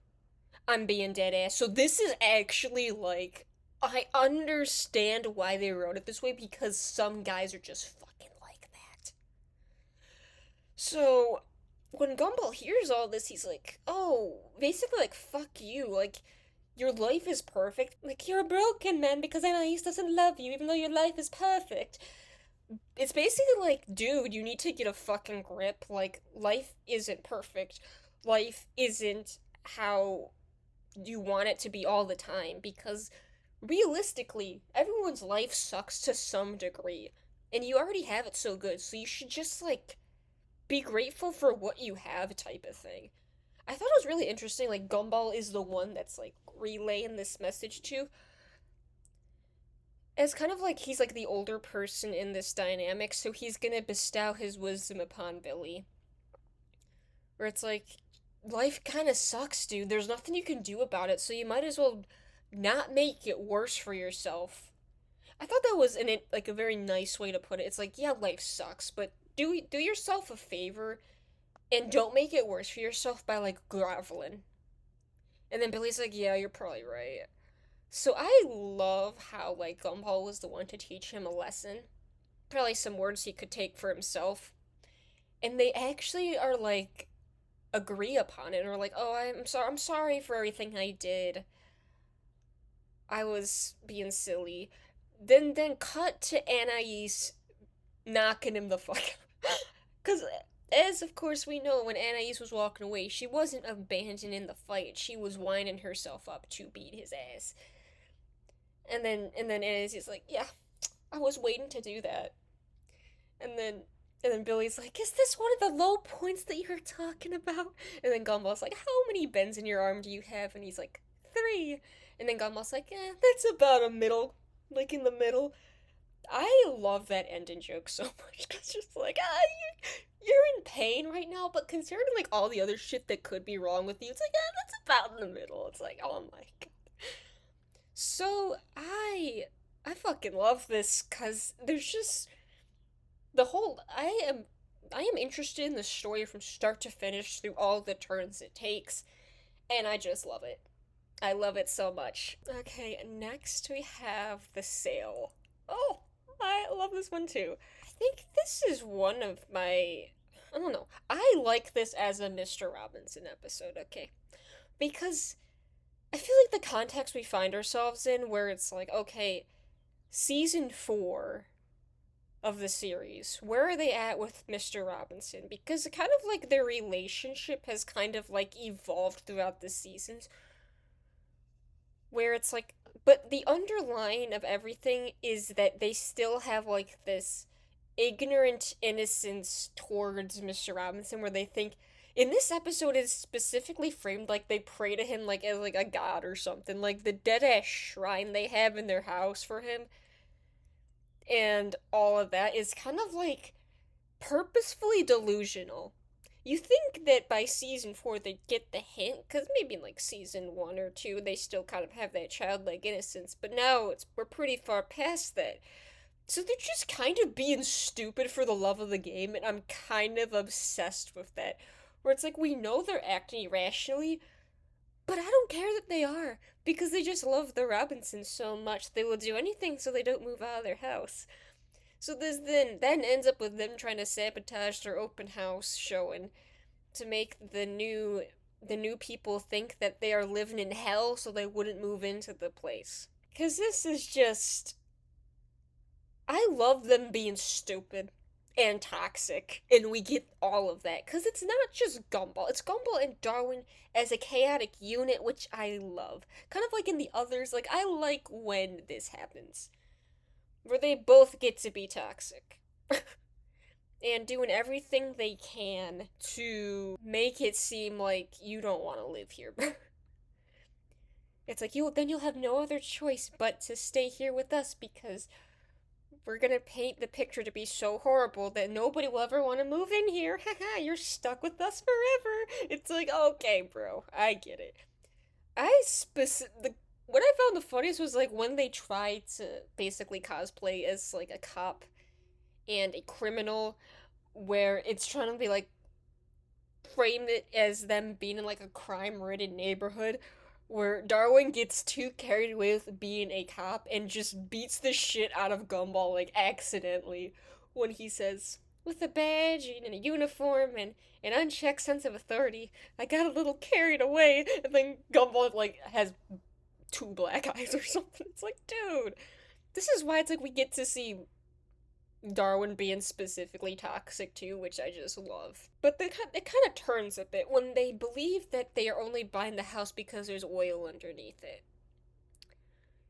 I'm being dead ass. So this is actually like I understand why they wrote it this way because some guys are just fucking like that. So when Gumball hears all this, he's like, oh, basically like fuck you. Like your life is perfect. Like you're a broken man because Anais doesn't love you even though your life is perfect. It's basically like, dude, you need to get a fucking grip. Like life isn't perfect. Life isn't how you want it to be all the time because realistically, everyone's life sucks to some degree. And you already have it so good, so you should just like be grateful for what you have type of thing. I thought it was really interesting, like Gumball is the one that's like relaying this message to. As kind of like he's like the older person in this dynamic, so he's gonna bestow his wisdom upon Billy. Where it's like, life kind of sucks, dude. There's nothing you can do about it, so you might as well not make it worse for yourself. I thought that was like a very nice way to put it. It's like, yeah, life sucks, but do yourself a favor and don't make it worse for yourself by like groveling. And then Billy's like, yeah, you're probably right. So I love how like Gumball was the one to teach him a lesson. Probably some words he could take for himself. And they actually are like agree upon it and are like, "Oh, I'm sorry for everything I did. I was being silly." Then cut to Anais knocking him the fuck out. Cuz as of course we know, when Anais was walking away, she wasn't abandoning the fight. She was winding herself up to beat his ass. And then Anais is like, "Yeah, I was waiting to do that." And then Billy's like, "Is this one of the low points that you're talking about?" And then Gumball's like, "How many bends in your arm do you have?" And he's like, "3." And then Gumball's like, that's about a middle, like in the middle. I love that ending joke so much because just like, you're in pain right now, but considering like all the other shit that could be wrong with you, it's like, that's about in the middle. It's like, oh my god. So I fucking love this because there's just the whole I am interested in the story from start to finish through all the turns it takes, and I just love it. I love it so much. Okay, next we have the sale. Oh, I love this one too. I think this is one of my I don't know. I like this as a Mr. Robinson episode, okay? Because I feel like the context we find ourselves in where it's like, okay, season 4 of the series. Where are they at with Mr. Robinson? Because kind of like their relationship has kind of like evolved throughout the seasons. Where it's like, but the underline of everything is that they still have like this ignorant innocence towards Mr. Robinson where they think in this episode is specifically framed like they pray to him like as like a god or something. Like the dead ass shrine they have in their house for him and all of that is kind of like purposefully delusional. You think that by season 4 they'd get the hint, because maybe in like season 1 or 2 they still kind of have that childlike innocence, but now we're pretty far past that. So they're just kind of being stupid for the love of the game, and I'm kind of obsessed with that. Where it's like, we know they're acting irrationally, but I don't care that they are, because they just love the Robinsons so much they will do anything so they don't move out of their house. So this then ends up with them trying to sabotage their open house showing to make the new people think that they are living in hell so they wouldn't move into the place. Cause this is just I love them being stupid and toxic, and we get all of that because it's not just Gumball. It's Gumball and Darwin as a chaotic unit, which I love. Kind of like in the others, like I like when this happens, where they both get to be toxic. And doing everything they can to make it seem like you don't want to live here. It's like you'll have no other choice but to stay here with us because we're gonna paint the picture to be so horrible that nobody will ever want to move in here. Haha, you're stuck with us forever. It's like, okay, bro, I get it. What I found the funniest was like when they tried to basically cosplay as like a cop and a criminal, where it's trying to be like frame it as them being in like a crime-ridden neighborhood where Darwin gets too carried away with being a cop and just beats the shit out of Gumball like accidentally when he says, "With a badge and a uniform and an unchecked sense of authority, I got a little carried away," and then Gumball like has two black eyes or something. It's like, dude, this is why it's like we get to see Darwin being specifically toxic too, which I just love. But it kind of turns a bit when they believe that they are only buying the house because there's oil underneath it.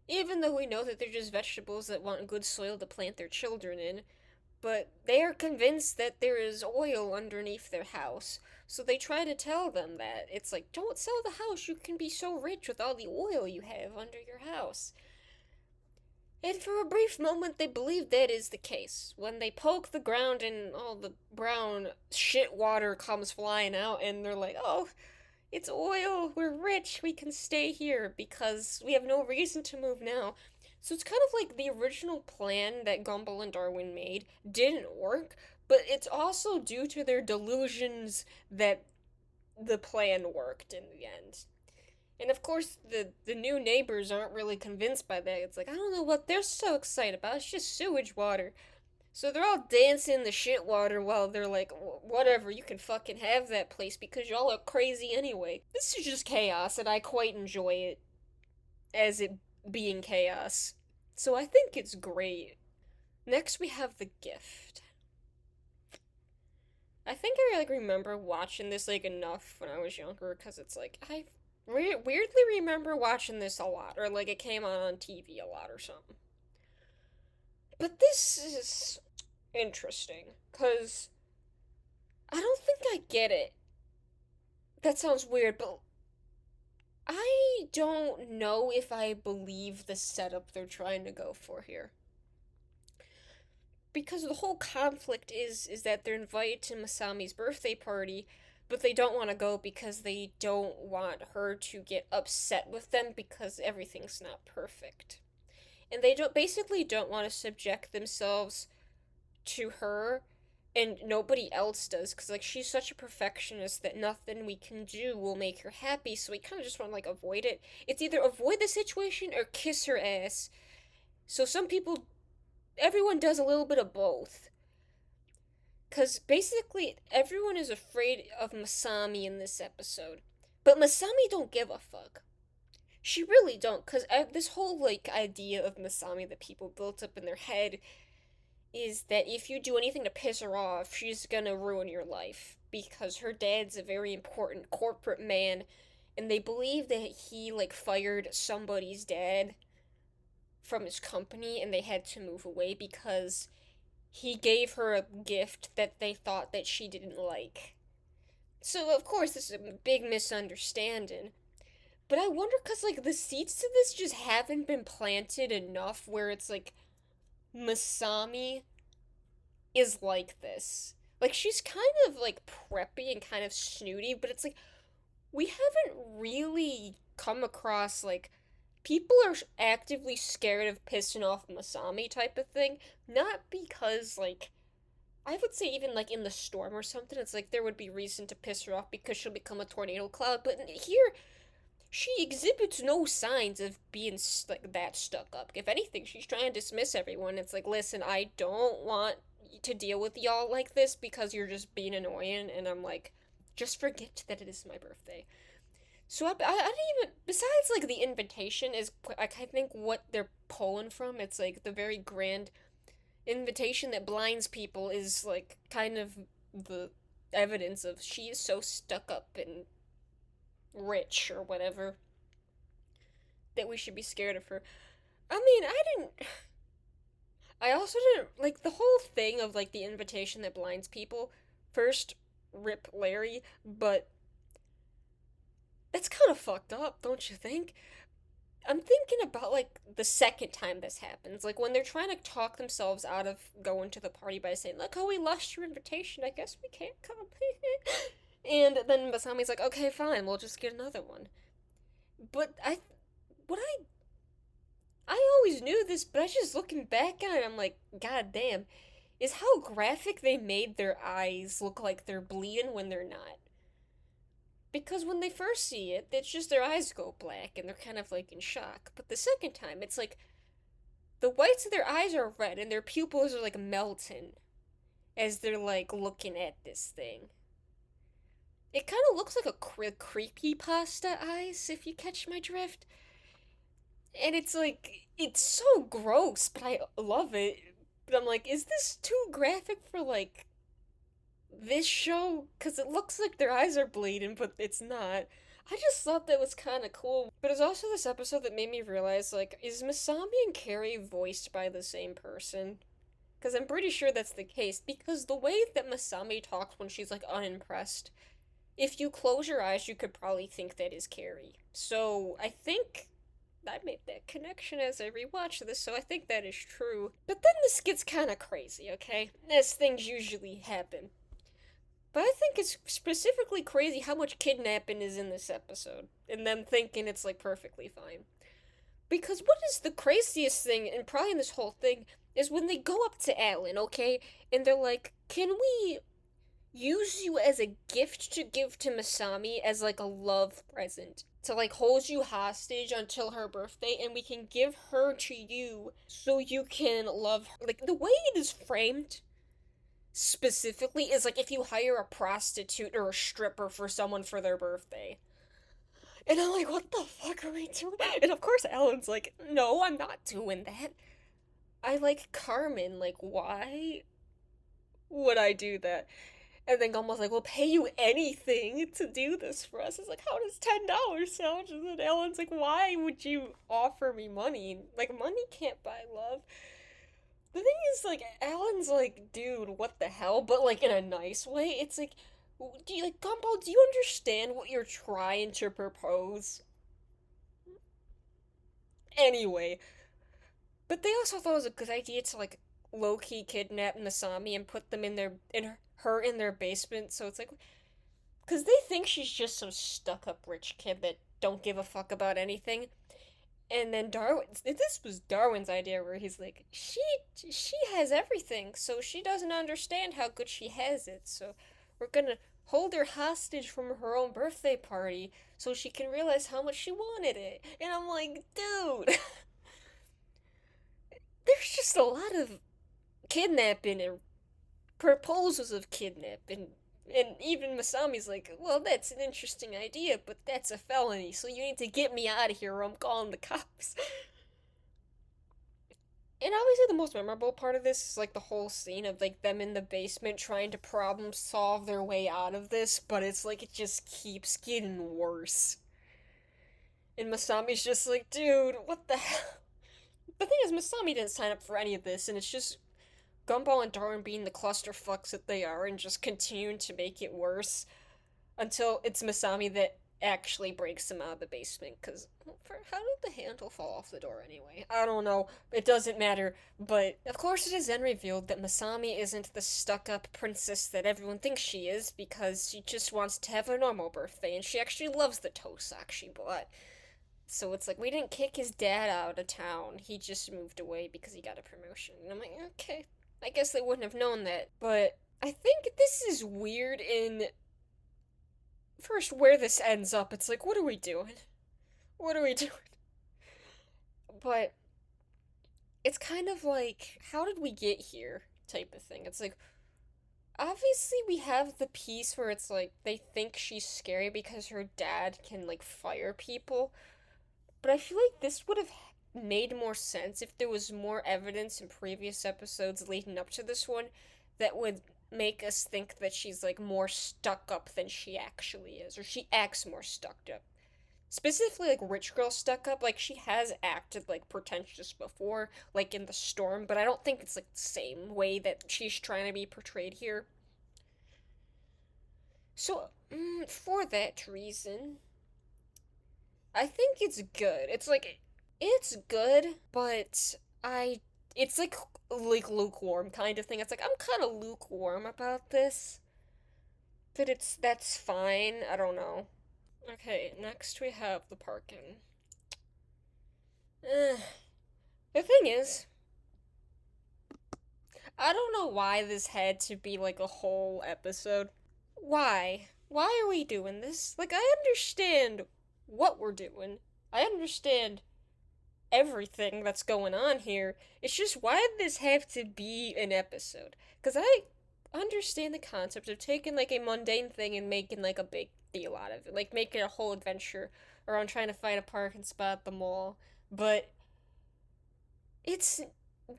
Even though we know that they're just vegetables that want good soil to plant their children in, but they are convinced that there is oil underneath their house. So they try to tell them that. It's like, don't sell the house, you can be so rich with all the oil you have under your house. And for a brief moment, they believe that is the case. When they poke the ground and all the brown shit water comes flying out, and they're like, oh, it's oil, we're rich, we can stay here because we have no reason to move now. So it's kind of like the original plan that Gumball and Darwin made didn't work, but it's also due to their delusions that the plan worked in the end. And of course, the new neighbors aren't really convinced by that. It's like, I don't know what they're so excited about. It's just sewage water. So they're all dancing in the shit water while they're like, whatever, you can fucking have that place because y'all are crazy anyway. This is just chaos, and I quite enjoy it as it being chaos. So I think it's great. Next, we have The Gift. I think I like remember watching this like enough when I was younger because it's like I weirdly remember watching this a lot, or like it came on TV a lot or something. But this is interesting because I don't think I get it. That sounds weird, but I don't know if I believe the setup they're trying to go for here. Because the whole conflict is that they're invited to Masami's birthday party, but they don't want to go because they don't want her to get upset with them because everything's not perfect. And they don't want to subject themselves to her, and nobody else does because like she's such a perfectionist that nothing we can do will make her happy, so we kind of just want to like avoid it. It's either avoid the situation or kiss her ass. So some people, everyone does a little bit of both. Because basically, everyone is afraid of Masami in this episode. But Masami don't give a fuck. She really don't, because this whole, like, idea of Masami that people built up in their head is that if you do anything to piss her off, she's gonna ruin your life. Because her dad's a very important corporate man, and they believe that he, like, fired somebody's dad from his company, and they had to move away because he gave her a gift that they thought that she didn't like. So, of course, this is a big misunderstanding. But I wonder because, like, the seeds to this just haven't been planted enough where it's like Masami is like this. Like, she's kind of, like, preppy and kind of snooty, but it's like we haven't really come across, like, people are actively scared of pissing off Masami type of thing, not because, like, I would say even, like, in the storm or something, it's like there would be reason to piss her off because she'll become a tornado cloud, but here, she exhibits no signs of being, like, that stuck up. If anything, she's trying to dismiss everyone. It's like, listen, I don't want to deal with y'all like this because you're just being annoying, and I'm like, just forget that it is my birthday. So I didn't even, besides like the invitation is like I think what they're pulling from, it's like the very grand invitation that blinds people is like kind of the evidence of she is so stuck up and rich or whatever that we should be scared of her. I mean, I also didn't like the whole thing of like the invitation that blinds people. First, rip Larry, but that's kind of fucked up, don't you think? I'm thinking about like the second time this happens, like when they're trying to talk themselves out of going to the party by saying, "Look how we lost your invitation. I guess we can't come." And then Masami's like, "Okay, fine. We'll just get another one." But what I always knew this, but I just looking back at it, I'm like, God damn, is how graphic they made their eyes look like they're bleeding when they're not. Because when they first see it, it's just their eyes go black and they're kind of like in shock. But the second time, it's like the whites of their eyes are red and their pupils are like melting as they're like looking at this thing. It kind of looks like a creepy pasta eyes, if you catch my drift. And it's like, it's so gross, but I love it. But I'm like, is this too graphic for like this show? Because it looks like their eyes are bleeding, but it's not. I just thought that was kind of cool. But it's also this episode that made me realize, like, is Masami and Carrie voiced by the same person? Because I'm pretty sure that's the case. Because the way that Masami talks when she's, like, unimpressed, if you close your eyes, you could probably think that is Carrie. So I think I made that connection as I rewatched this, so I think that is true. But then this gets kind of crazy, okay? As things usually happen. But I think it's specifically crazy how much kidnapping is in this episode, and them thinking it's like perfectly fine. Because what is the craziest thing, and probably in this whole thing, is when they go up to Alan, okay, and they're like, "Can we use you as a gift to give to Masami as like a love present?" To like hold you hostage until her birthday, and we can give her to you so you can love her. Like, the way it is framed specifically is like if you hire a prostitute or a stripper for someone for their birthday. And I'm like, what the fuck are we doing? And of course, Alan's like, no, I'm not doing that. I like Carmen. Like, why would I do that? And then Gumball's like, we'll pay you anything to do this for us. It's like, how does $10 sound? And then Alan's like, why would you offer me money? Like, money can't buy love. The thing is, like, Alan's like, dude, what the hell? But, like, in a nice way. It's like, do you, like, Gumball, do you understand what you're trying to propose? Anyway, but they also thought it was a good idea to, like, low-key kidnap Masami and put them her in their basement, so it's like, because they think she's just some stuck-up rich kid that don't give a fuck about anything. And then Darwin, this was Darwin's idea, where he's like, she has everything, so she doesn't understand how good she has it. So we're gonna hold her hostage from her own birthday party so she can realize how much she wanted it. And I'm like, dude, there's just a lot of kidnapping and proposals of kidnapping. And even Masami's like, well, that's an interesting idea, but that's a felony, so you need to get me out of here or I'm calling the cops. And obviously the most memorable part of this is like the whole scene of like them in the basement trying to problem solve their way out of this, but it's like it just keeps getting worse. And Masami's just like, dude, what the hell? The thing is, Masami didn't sign up for any of this, and it's just Gumball and Darwin being the clusterfucks that they are and just continuing to make it worse until it's Masami that actually breaks them out of the basement. Because how did the handle fall off the door anyway? I don't know. It doesn't matter. But of course, it is then revealed that Masami isn't the stuck-up princess that everyone thinks she is, because she just wants to have a normal birthday, and she actually loves the toe sock she bought. So it's like we didn't kick his dad out of town. He just moved away because he got a promotion. And I'm like, okay, I guess they wouldn't have known that. But I think this is weird in first where this ends up. It's like, what are we doing? What are we doing? But it's kind of like, how did we get here type of thing. It's like, obviously we have the piece where it's like they think she's scary because her dad can like fire people. But I feel like this would have made more sense if there was more evidence in previous episodes leading up to this one that would make us think that she's like more stuck up than she actually is, or she acts more stuck up. Specifically, like rich girl stuck up, like she has acted like pretentious before, like in The Storm, but I don't think it's like the same way that she's trying to be portrayed here. So, for that reason, I think it's good. It's like it's good, but I it's like lukewarm kind of thing. It's like I'm kind of lukewarm about this, but that's fine. I don't know. Okay, next we have the parking. Eh, the thing is, I don't know why this had to be like a whole episode. Why? Why are we doing this? Like I understand what we're doing. I understand everything that's going on here. It's just why did this have to be an episode? Because I understand the concept of taking like a mundane thing and making like a big deal out of it, like making a whole adventure around trying to find a parking spot at the mall. But it's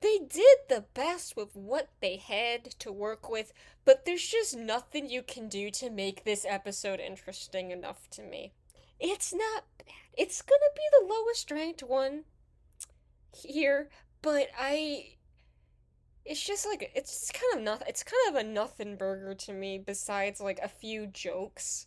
they did the best with what they had to work with, but there's just nothing you can do to make this episode interesting enough to me. It's not bad. It's gonna be the lowest ranked one here, but I it's just like it's kind of nothing. It's kind of a nothing burger to me besides like a few jokes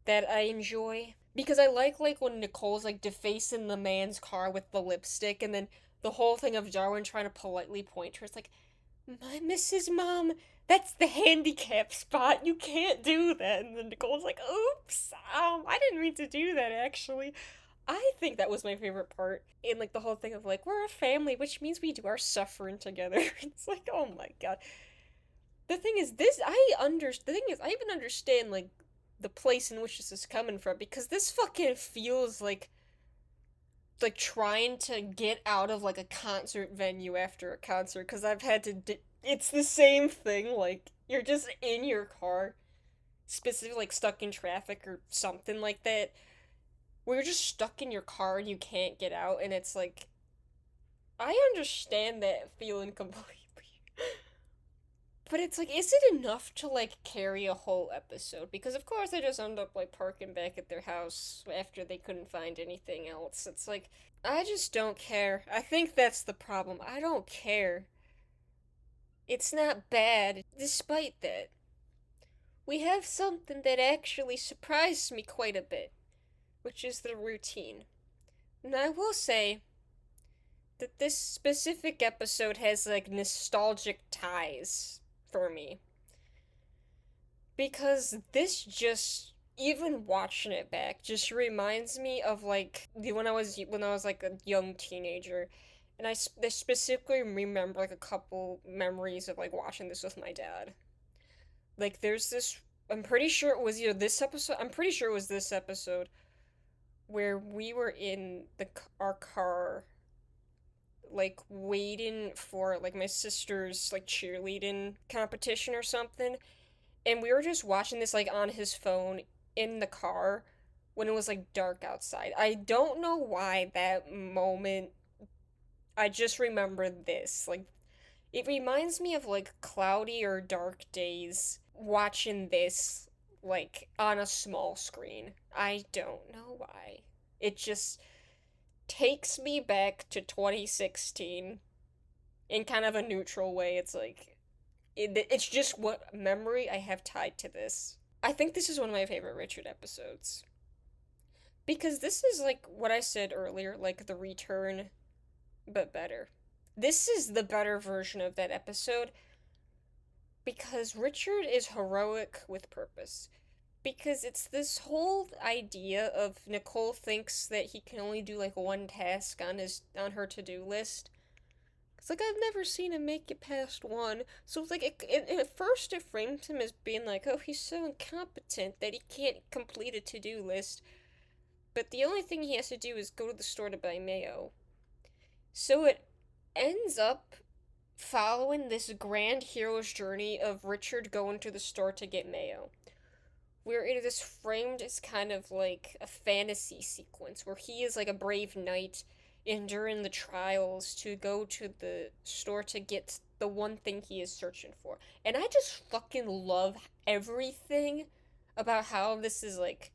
that I enjoy because I like when Nicole's like defacing the man's car with the lipstick and then the whole thing of Darwin trying to politely point to her. It's like, "My Mrs. Mom, that's the handicap spot. You can't do that." And then Nicole's like, "Oops, I didn't mean to do that actually." I think that was my favorite part in like the whole thing of like we're a family, which means we do our suffering together. It's like, oh my god. The thing is, The thing is, I even understand like the place in which this is coming from because this fucking feels like trying to get out of like a concert venue after a concert because I've had to. It's the same thing. Like you're just in your car, specifically like stuck in traffic or something like that where you're just stuck in your car and you can't get out, and it's like, I understand that feeling completely. But it's like, is it enough to like carry a whole episode? Because of course they just end up like parking back at their house after they couldn't find anything else. It's like, I just don't care. I think that's the problem. I don't care. It's not bad, despite that. We have something that actually surprised me quite a bit, which is the routine. And I will say, that this specific episode has like nostalgic ties for me because this just even watching it back just reminds me of like when I was like a young teenager and I specifically remember like a couple memories of like watching this with my dad. Like there's this I'm pretty sure it was either this episode I'm pretty sure it was this episode where we were in our car like waiting for like my sister's like cheerleading competition or something, and we were just watching this like on his phone in the car when it was like dark outside. I don't know why that moment, I just remember this. Like it reminds me of like cloudy or dark days watching this like on a small screen. I don't know why. It just takes me back to 2016 in kind of a neutral way. It's like it's just what memory I have tied to this. I think this is one of my favorite Richard episodes because this is like what I said earlier, like the return but better. This is the better version of that episode because Richard is heroic with purpose. because it's this whole idea of Nicole thinks that he can only do like one task on her to-do list. It's like I've never seen him make it past one. So it's like at first it framed him as being like, oh, he's so incompetent that he can't complete a to-do list. But the only thing he has to do is go to the store to buy mayo. So it ends up following this grand hero's journey of Richard going to the store to get mayo, where it is framed as kind of like a fantasy sequence where he is like a brave knight enduring the trials to go to the store to get the one thing he is searching for. And I just fucking love everything about how this is like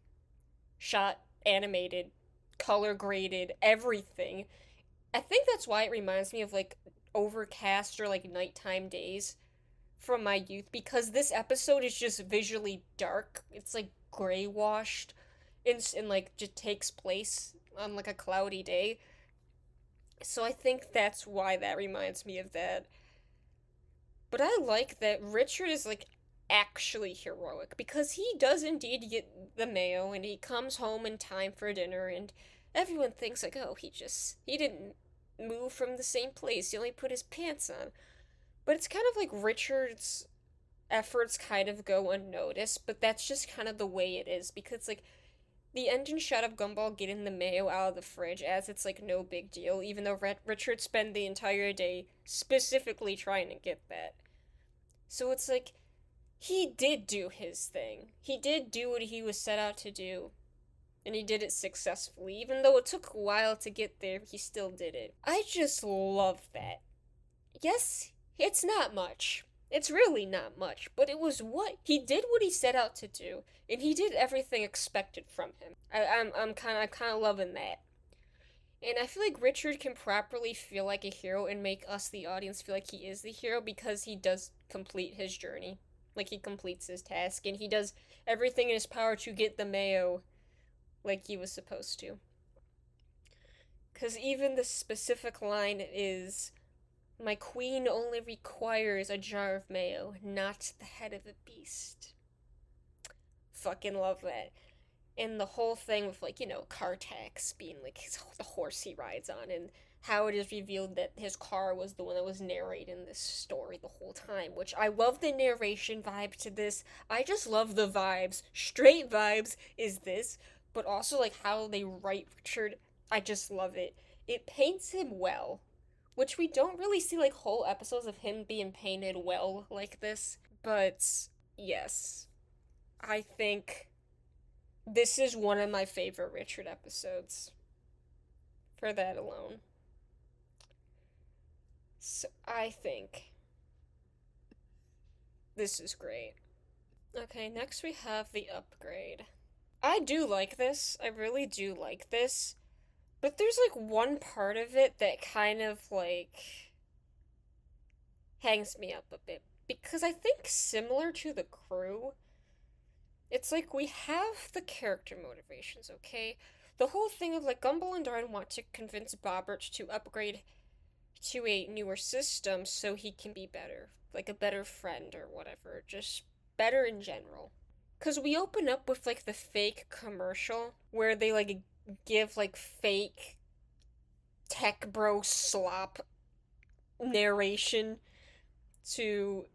shot, animated, color graded, everything. I think that's why it reminds me of like overcast or like nighttime days from my youth, because this episode is just visually dark. It's like gray washed and like just takes place on like a cloudy day. So I think that's why that reminds me of that. But I like that Richard is like actually heroic because he does indeed get the mayo and he comes home in time for dinner, and everyone thinks like, oh, he didn't move from the same place. He only put his pants on. But it's kind of like Richard's efforts kind of go unnoticed, but that's just kind of the way it is because like the ending shot of Gumball getting the mayo out of the fridge as it's like no big deal, even though Richard spent the entire day specifically trying to get that. So it's like he did do his thing. He did do what he was set out to do. And he did it successfully. Even though it took a while to get there, he still did it. I just love that. Yes, it's not much. It's really not much, but it was what he did what he set out to do, and he did everything expected from him. I'm kind of loving that. And I feel like Richard can properly feel like a hero and make us, the audience, feel like he is the hero because he does complete his journey. Like, he completes his task, and he does everything in his power to get the mayo like he was supposed to. Because even the specific line is, my queen only requires a jar of mayo, not the head of a beast. Fucking love that. And the whole thing with, like, Cartax being, like, the horse he rides on, and how it is revealed that his car was the one that was narrating this story the whole time, which I love the narration vibe to this. I just love the vibes. Straight vibes is this, but also, like, how they write Richard. I just love it. It paints him well, which we don't really see, like, whole episodes of him being painted well like this. But, yes, I think this is one of my favorite Richard episodes. For that alone. So, I think this is great. Okay, next we have the upgrade. I do like this. I really do like this. But there's, like, one part of it that kind of, like, hangs me up a bit. Because I think, similar to the crew, it's like we have the character motivations, okay? The whole thing of, like, Gumball and Darn want to convince Bobbert to upgrade to a newer system so he can be better. Like, a better friend or whatever. Just better in general. Because we open up with, like, the fake commercial where they, like, give, like, fake tech bro slop narration to,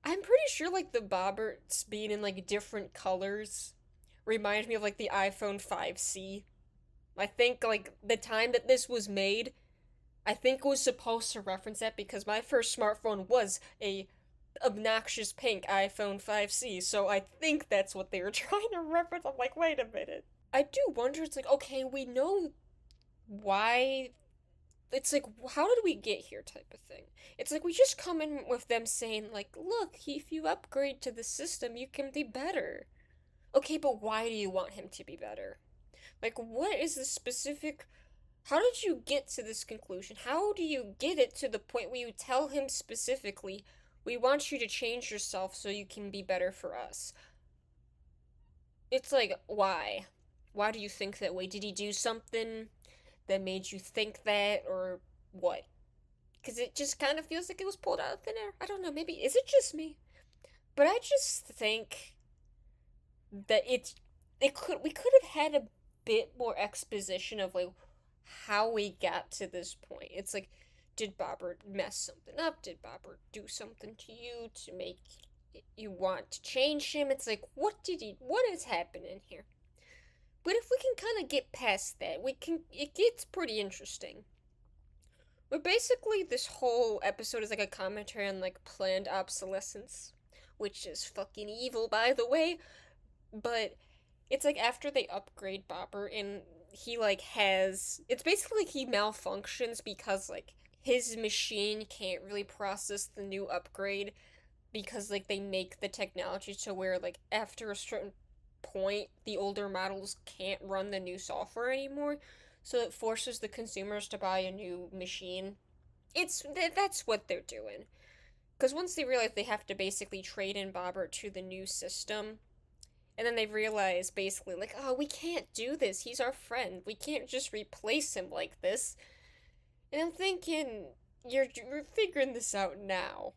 I'm pretty sure, like, the Bobberts being in, like, different colors reminds me of, like, the iPhone 5C. I think, like, the time that this was made, I think was supposed to reference that because my first smartphone was a obnoxious pink iPhone 5C, so I think that's what they were trying to reference. I'm like, wait a minute. I do wonder, it's like, okay, we know why. It's like, how did we get here type of thing. It's like we just come in with them saying, like, look, if you upgrade to the system, you can be better. Okay, but why do you want him to be better? Like, what is the specific. How did you get to this conclusion? How do you get it to the point where you tell him specifically, we want you to change yourself so you can be better for us? It's like, why? Why do you think that way? Did he do something that made you think that, or what? Because it just kind of feels like it was pulled out of thin air. I don't know, maybe, is it just me? But I just think that it could we could have had a bit more exposition of like how we got to this point. It's like, did Bobber mess something up? Did Bobber do something to you to make you want to change him? It's like, what is happening here? But if we can kind of get past that, we can, it gets pretty interesting. But basically, this whole episode is like a commentary on like planned obsolescence, which is fucking evil, by the way. But it's like after they upgrade Bopper, and he like has, it's basically like he malfunctions because like his machine can't really process the new upgrade because like they make the technology to where like after a certain point the older models can't run the new software anymore, so it forces the consumers to buy a new machine. That's what they're doing, because once they realize they have to basically trade in Bobber to the new system, and then they realize basically like, oh, we can't do this, he's our friend, we can't just replace him like this. And I'm thinking, you're figuring this out now,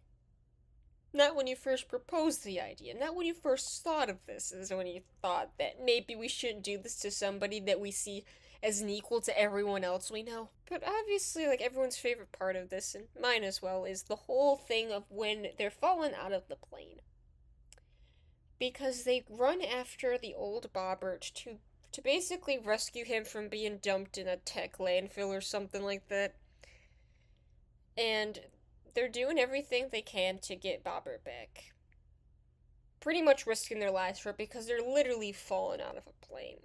not when you first proposed the idea, not when you first thought of this, is when you thought that maybe we shouldn't do this to somebody that we see as an equal to everyone else we know. But obviously, like, everyone's favorite part of this, and mine as well, is the whole thing of when they're falling out of the plane. Because they run after the old Bobbert to basically rescue him from being dumped in a tech landfill or something like that. And they're doing everything they can to get Bobber back. Pretty much risking their lives for it because they're literally falling out of a plane.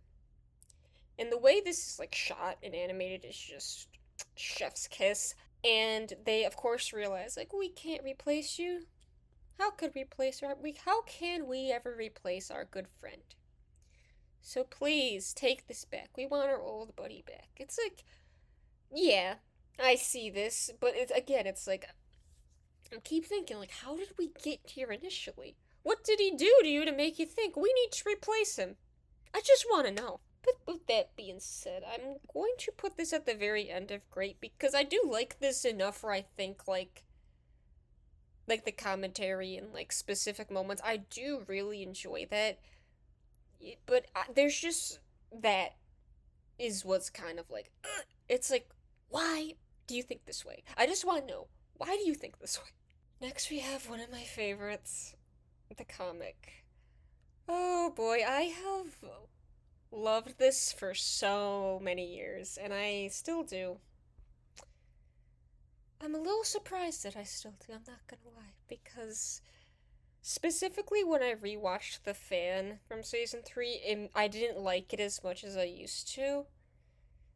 And the way this is like shot and animated is just chef's kiss. And they of course realize like, we can't replace you. How could we replace our how can we ever replace our good friend? So please take this back. We want our old buddy back. It's like, yeah, I see this, but it's again, it's like I keep thinking, like, how did we get here initially? What did he do to you to make you think we need to replace him? I just want to know. But with that being said, I'm going to put this at the very end of Great because I do like this enough where I think, like the commentary and, like, specific moments, I do really enjoy that. But there's just that is what's kind of like, it's like, why do you think this way? I just want to know, why do you think this way? Next, we have one of my favorites, the comic. Oh boy, I have loved this for so many years, and I still do. I'm a little surprised that I still do, I'm not gonna lie, because specifically when I rewatched The Fan from season 3, I didn't like it as much as I used to.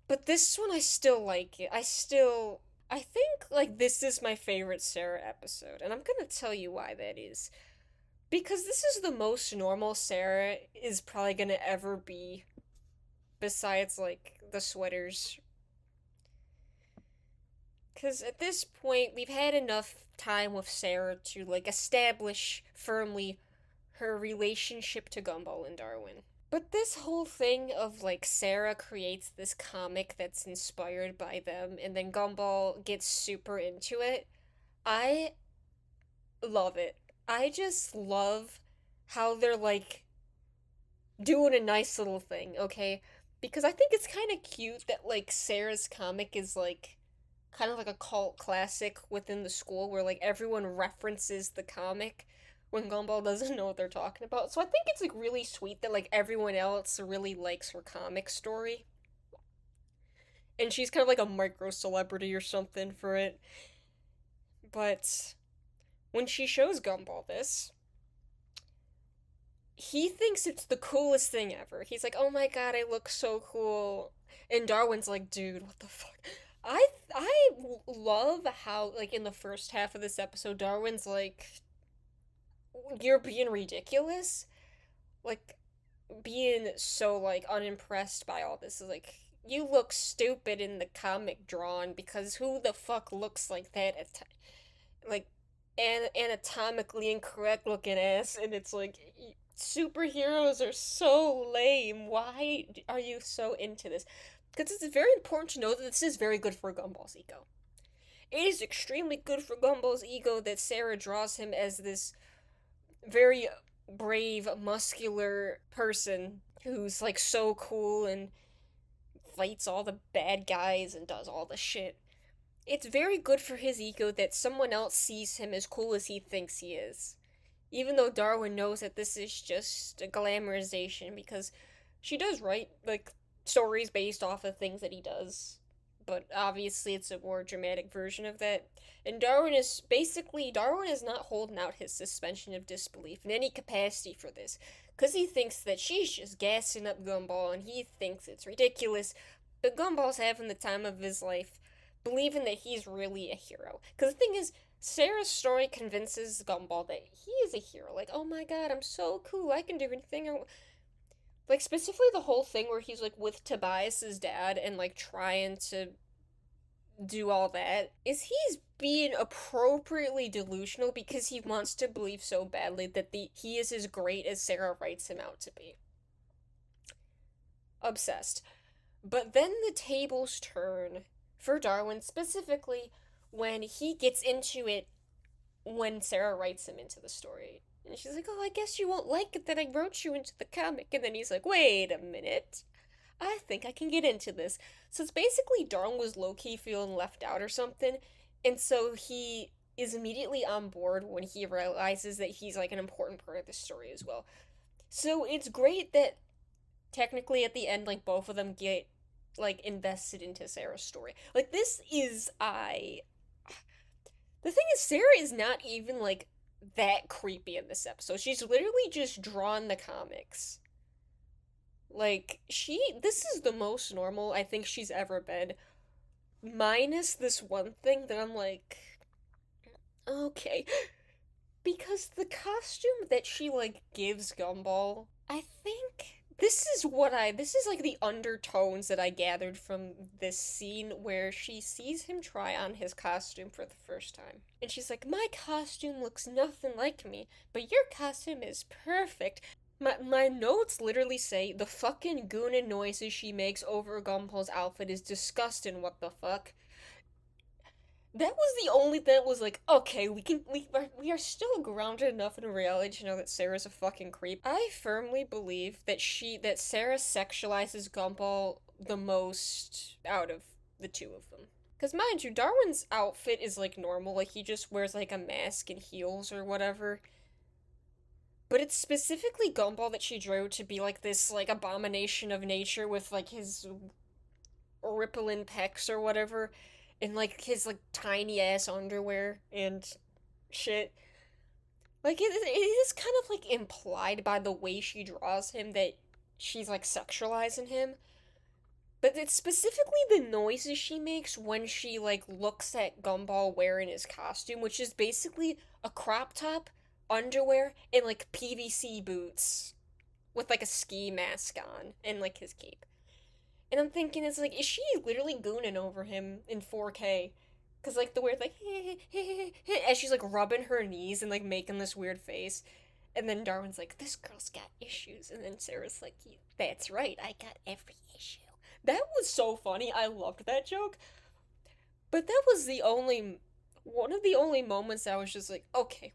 But this one, I still like it. I think, like, this is my favorite Sarah episode, and I'm gonna tell you why that is. Because this is the most normal Sarah is probably gonna ever be, besides, like, the sweaters. Because at this point, we've had enough time with Sarah to, like, establish firmly her relationship to Gumball and Darwin. But this whole thing of like Sarah creates this comic that's inspired by them and then Gumball gets super into it, I love it. I just love how they're like doing a nice little thing, okay? Because I think it's kind of cute that like Sarah's comic is like kind of like a cult classic within the school where like everyone references the comic when Gumball doesn't know what they're talking about. So I think it's like really sweet that like everyone else really likes her comic story. And she's kind of like a micro celebrity or something for it. But when she shows Gumball this, he thinks it's the coolest thing ever. He's like, "Oh my god, I look so cool." And Darwin's like, "Dude, what the fuck?" I love how like in the first half of this episode Darwin's like, "You're being ridiculous." Like being so like unimpressed by all this is like, you look stupid in the comic drawn because who the fuck looks like that like anatomically incorrect looking ass, and it's like superheroes are so lame. Why are you so into this? Because it's very important to know that this is very good for Gumball's ego. It is extremely good for Gumball's ego that Sarah draws him as this very brave, muscular person who's like so cool and fights all the bad guys and does all the shit. It's very good for his ego that someone else sees him as cool as he thinks he is. Even though Darwin knows that this is just a glamorization because she does write like stories based off of things that he does. But obviously it's a more dramatic version of that. And Darwin is not holding out his suspension of disbelief in any capacity for this. Because he thinks that she's just gassing up Gumball and he thinks it's ridiculous. But Gumball's having the time of his life, believing that he's really a hero. Because the thing is, Sarah's story convinces Gumball that he is a hero. Like, oh my god, I'm so cool. I can do anything I want. Like, specifically the whole thing where he's, like, with Tobias's dad and, like, trying to do all that is he's being appropriately delusional because he wants to believe so badly that he is as great as Sarah writes him out to be. Obsessed. But then the tables turn for Darwin, specifically when he gets into it when Sarah writes him into the story. And she's like, oh, I guess you won't like it that I wrote you into the comic. And then he's like, wait a minute. I think I can get into this. So it's basically Darwin was low key feeling left out or something. And so he is immediately on board when he realizes that he's like an important part of the story as well. So it's great that technically at the end, like both of them get like invested into Sarah's story. Like this is I the thing is, Sarah is not even like that creepy in this episode. She's literally just drawn the comics. Like, this is the most normal I think she's ever been. Minus this one thing that I'm like, okay. Because the costume that she, like, gives Gumball, I think this is like the undertones that I gathered from this scene where she sees him try on his costume for the first time. And she's like, my costume looks nothing like me, but your costume is perfect. My notes literally say the fucking goonin noises she makes over Gumball's outfit is disgusting, what the fuck. That was the only thing that was like, okay, we are still grounded enough in reality to know that Sarah's a fucking creep. I firmly believe that Sarah sexualizes Gumball the most out of the two of them. Because mind you, Darwin's outfit is like normal, like he just wears like a mask and heels or whatever. But it's specifically Gumball that she drew to be like this like abomination of nature with like his rippling pecs or whatever, and like his like tiny ass underwear and shit. Like it is kind of like implied by the way she draws him that she's like sexualizing him. But it's specifically the noises she makes when she like looks at Gumball wearing his costume, which is basically a crop top, underwear, and like PVC boots with like a ski mask on and like his cape. And I'm thinking, it's like, is she literally gooning over him in 4K? Because, like, the weird, like, as she's, like, rubbing her knees and, like, making this weird face. And then Darwin's like, this girl's got issues. And then Sarah's like, that's right, I got every issue. That was so funny. I loved that joke. But that was one of the only moments I was just like, okay,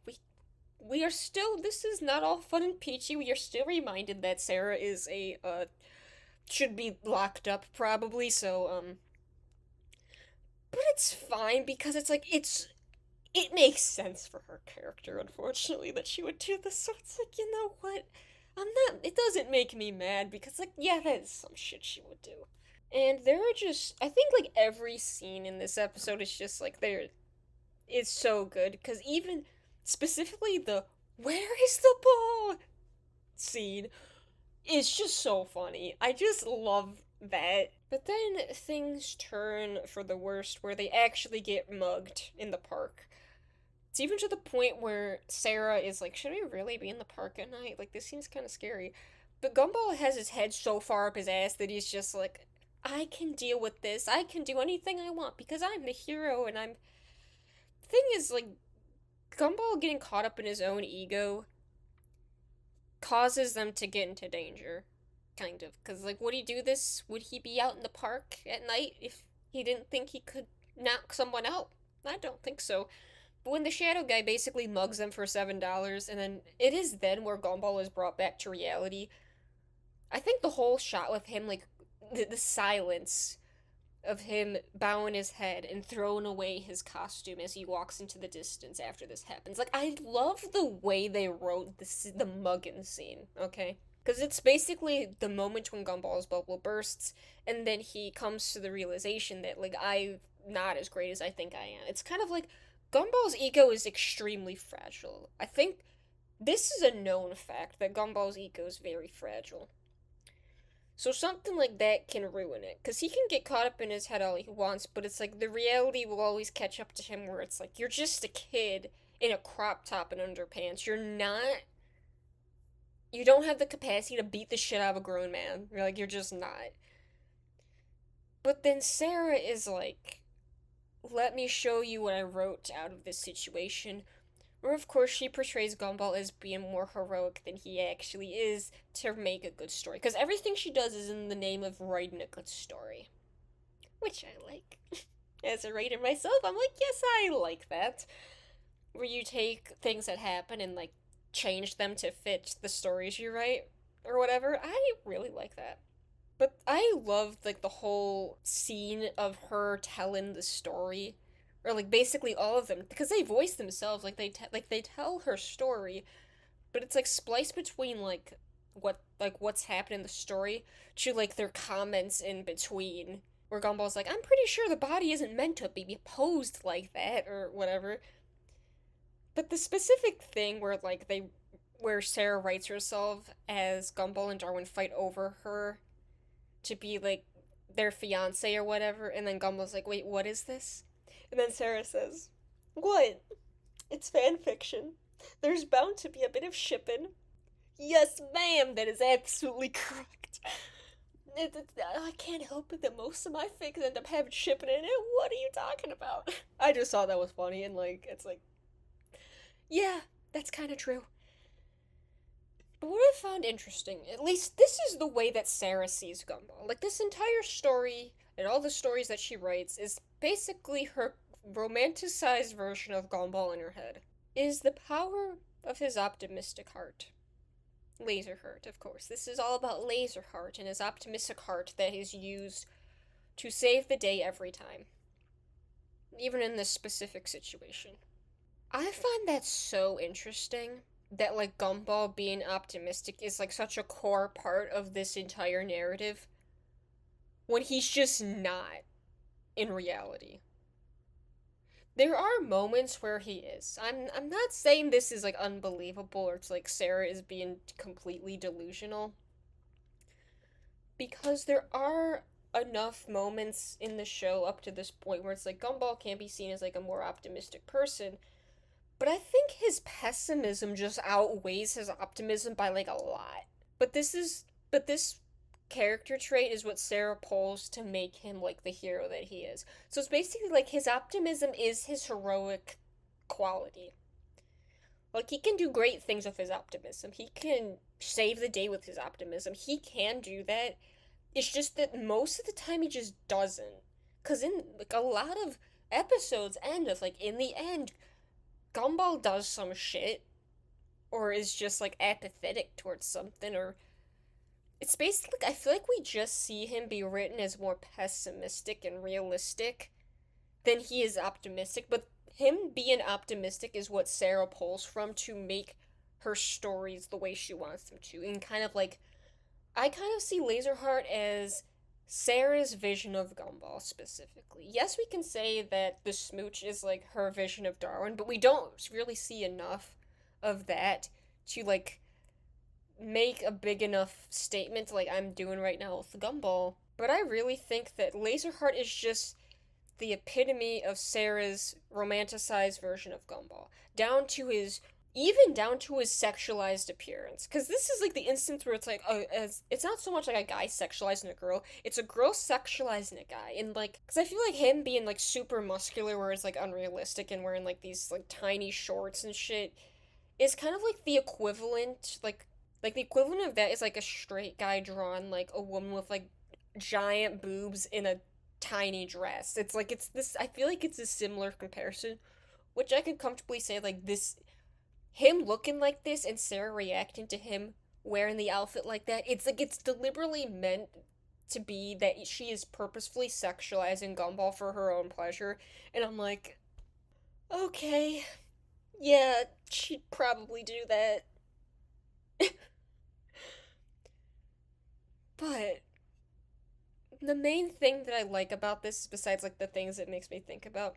we are still, this is not all fun and peachy. We are still reminded that Sarah is should be locked up probably, so but it's fine because it's like it makes sense for her character, unfortunately, that she would do this. So it's like, you know what, it doesn't make me mad because like, yeah, that is some shit she would do. And there are just, I think like every scene in this episode is just like there is so good because even specifically the where is the ball scene is just so funny. I just love that. But then things turn for the worst where they actually get mugged in the park. It's even to the point where Sarah is like, should we really be in the park at night? Like, this seems kind of scary. But Gumball has his head so far up his ass that he's just like, I can deal with this. I can do anything I want because I'm the hero and I'm. The thing is, like, Gumball getting caught up in his own ego causes them to get into danger. Kind of. Because, like, would he do this? Would he be out in the park at night if he didn't think he could knock someone out? I don't think so. But when the shadow guy basically mugs them for $7, and then it is then where Gumball is brought back to reality. I think the whole shot with him, like the silence of him bowing his head and throwing away his costume as he walks into the distance after this happens. Like, I love the way they wrote the muggin scene, okay? Because it's basically the moment when Gumball's bubble bursts, and then he comes to the realization that, like, I'm not as great as I think I am. It's kind of like Gumball's ego is extremely fragile. I think this is a known fact that Gumball's ego is very fragile. So something like that can ruin it. Because he can get caught up in his head all he wants, but it's like the reality will always catch up to him where it's like, you're just a kid in a crop top and underpants. You're not. You don't have the capacity to beat the shit out of a grown man. You're like, you're just not. But then Sarah is like, let me show you what I wrote out of this situation. Or, of course, she portrays Gumball as being more heroic than he actually is to make a good story. Because everything she does is in the name of writing a good story. Which I like. As a writer myself, I'm like, yes, I like that. Where you take things that happen and, like, change them to fit the stories you write, or whatever. I really like that. But I loved, like, the whole scene of her telling the story, or like basically all of them, because they voice themselves, like they tell her story, but it's like spliced between what's happened in the story to like their comments in between, where Gumball's like, I'm pretty sure the body isn't meant to be posed like that or whatever. But the specific thing where Sarah writes herself as Gumball and Darwin fight over her to be like their fiance or whatever, and then Gumball's like, wait, what is this? And then Sarah says, what? It's fan fiction. There's bound to be a bit of shipping. Yes, ma'am, that is absolutely correct. I can't help it that most of my fics end up having shipping in it. What are you talking about? I just thought that was funny, and like, it's like, yeah, that's kind of true. But what I found interesting, at least this is the way that Sarah sees Gumball. Like, this entire story and all the stories that she writes is basically her romanticized version of Gumball in her head. Is the power of his optimistic heart. Laserheart, of course. This is all about Laserheart and his optimistic heart that is used to save the day every time. Even in this specific situation. I find that so interesting that like Gumball being optimistic is like such a core part of this entire narrative when he's just not in reality. There are moments where he is. I'm not saying this is like unbelievable or it's like Sarah is being completely delusional, because there are enough moments in the show up to this point where it's like Gumball can be seen as like a more optimistic person, but I think his pessimism just outweighs his optimism by like a lot. But this character trait is what Sarah pulls to make him like the hero that he is. So it's basically like his optimism is his heroic quality. Like, he can do great things with his optimism. He can save the day with his optimism. He can do that. It's just that most of the time he just doesn't. Cause in like a lot of episodes end of like in the end, Gumball does some shit or is just like apathetic towards something, or it's basically, I feel like we just see him be written as more pessimistic and realistic than he is optimistic, but him being optimistic is what Sarah pulls from to make her stories the way she wants them to. And kind of like, I kind of see Laserheart as Sarah's vision of Gumball specifically. Yes, we can say that the smooch is like her vision of Darwin, but we don't really see enough of that to like make a big enough statement like I'm doing right now with Gumball. But I really think that Laserheart is just the epitome of Sarah's romanticized version of Gumball, down to his sexualized appearance. Because this is like the instance where it's like, oh, it's not so much like a guy sexualizing a girl, it's a girl sexualizing a guy. And like, because I feel like him being like super muscular, where it's like unrealistic, and wearing like these like tiny shorts and shit, is kind of like the equivalent, like the equivalent of that is like a straight guy drawing like a woman with like giant boobs in a tiny dress. It's like, it's this, I feel like it's a similar comparison. which I could comfortably say, like, this, him looking like this and Sarah reacting to him wearing the outfit like that, it's like it's deliberately meant to be that she is purposefully sexualizing Gumball for her own pleasure. And I'm like, okay, yeah, she'd probably do that. But the main thing that I like about this, besides like the things it makes me think about,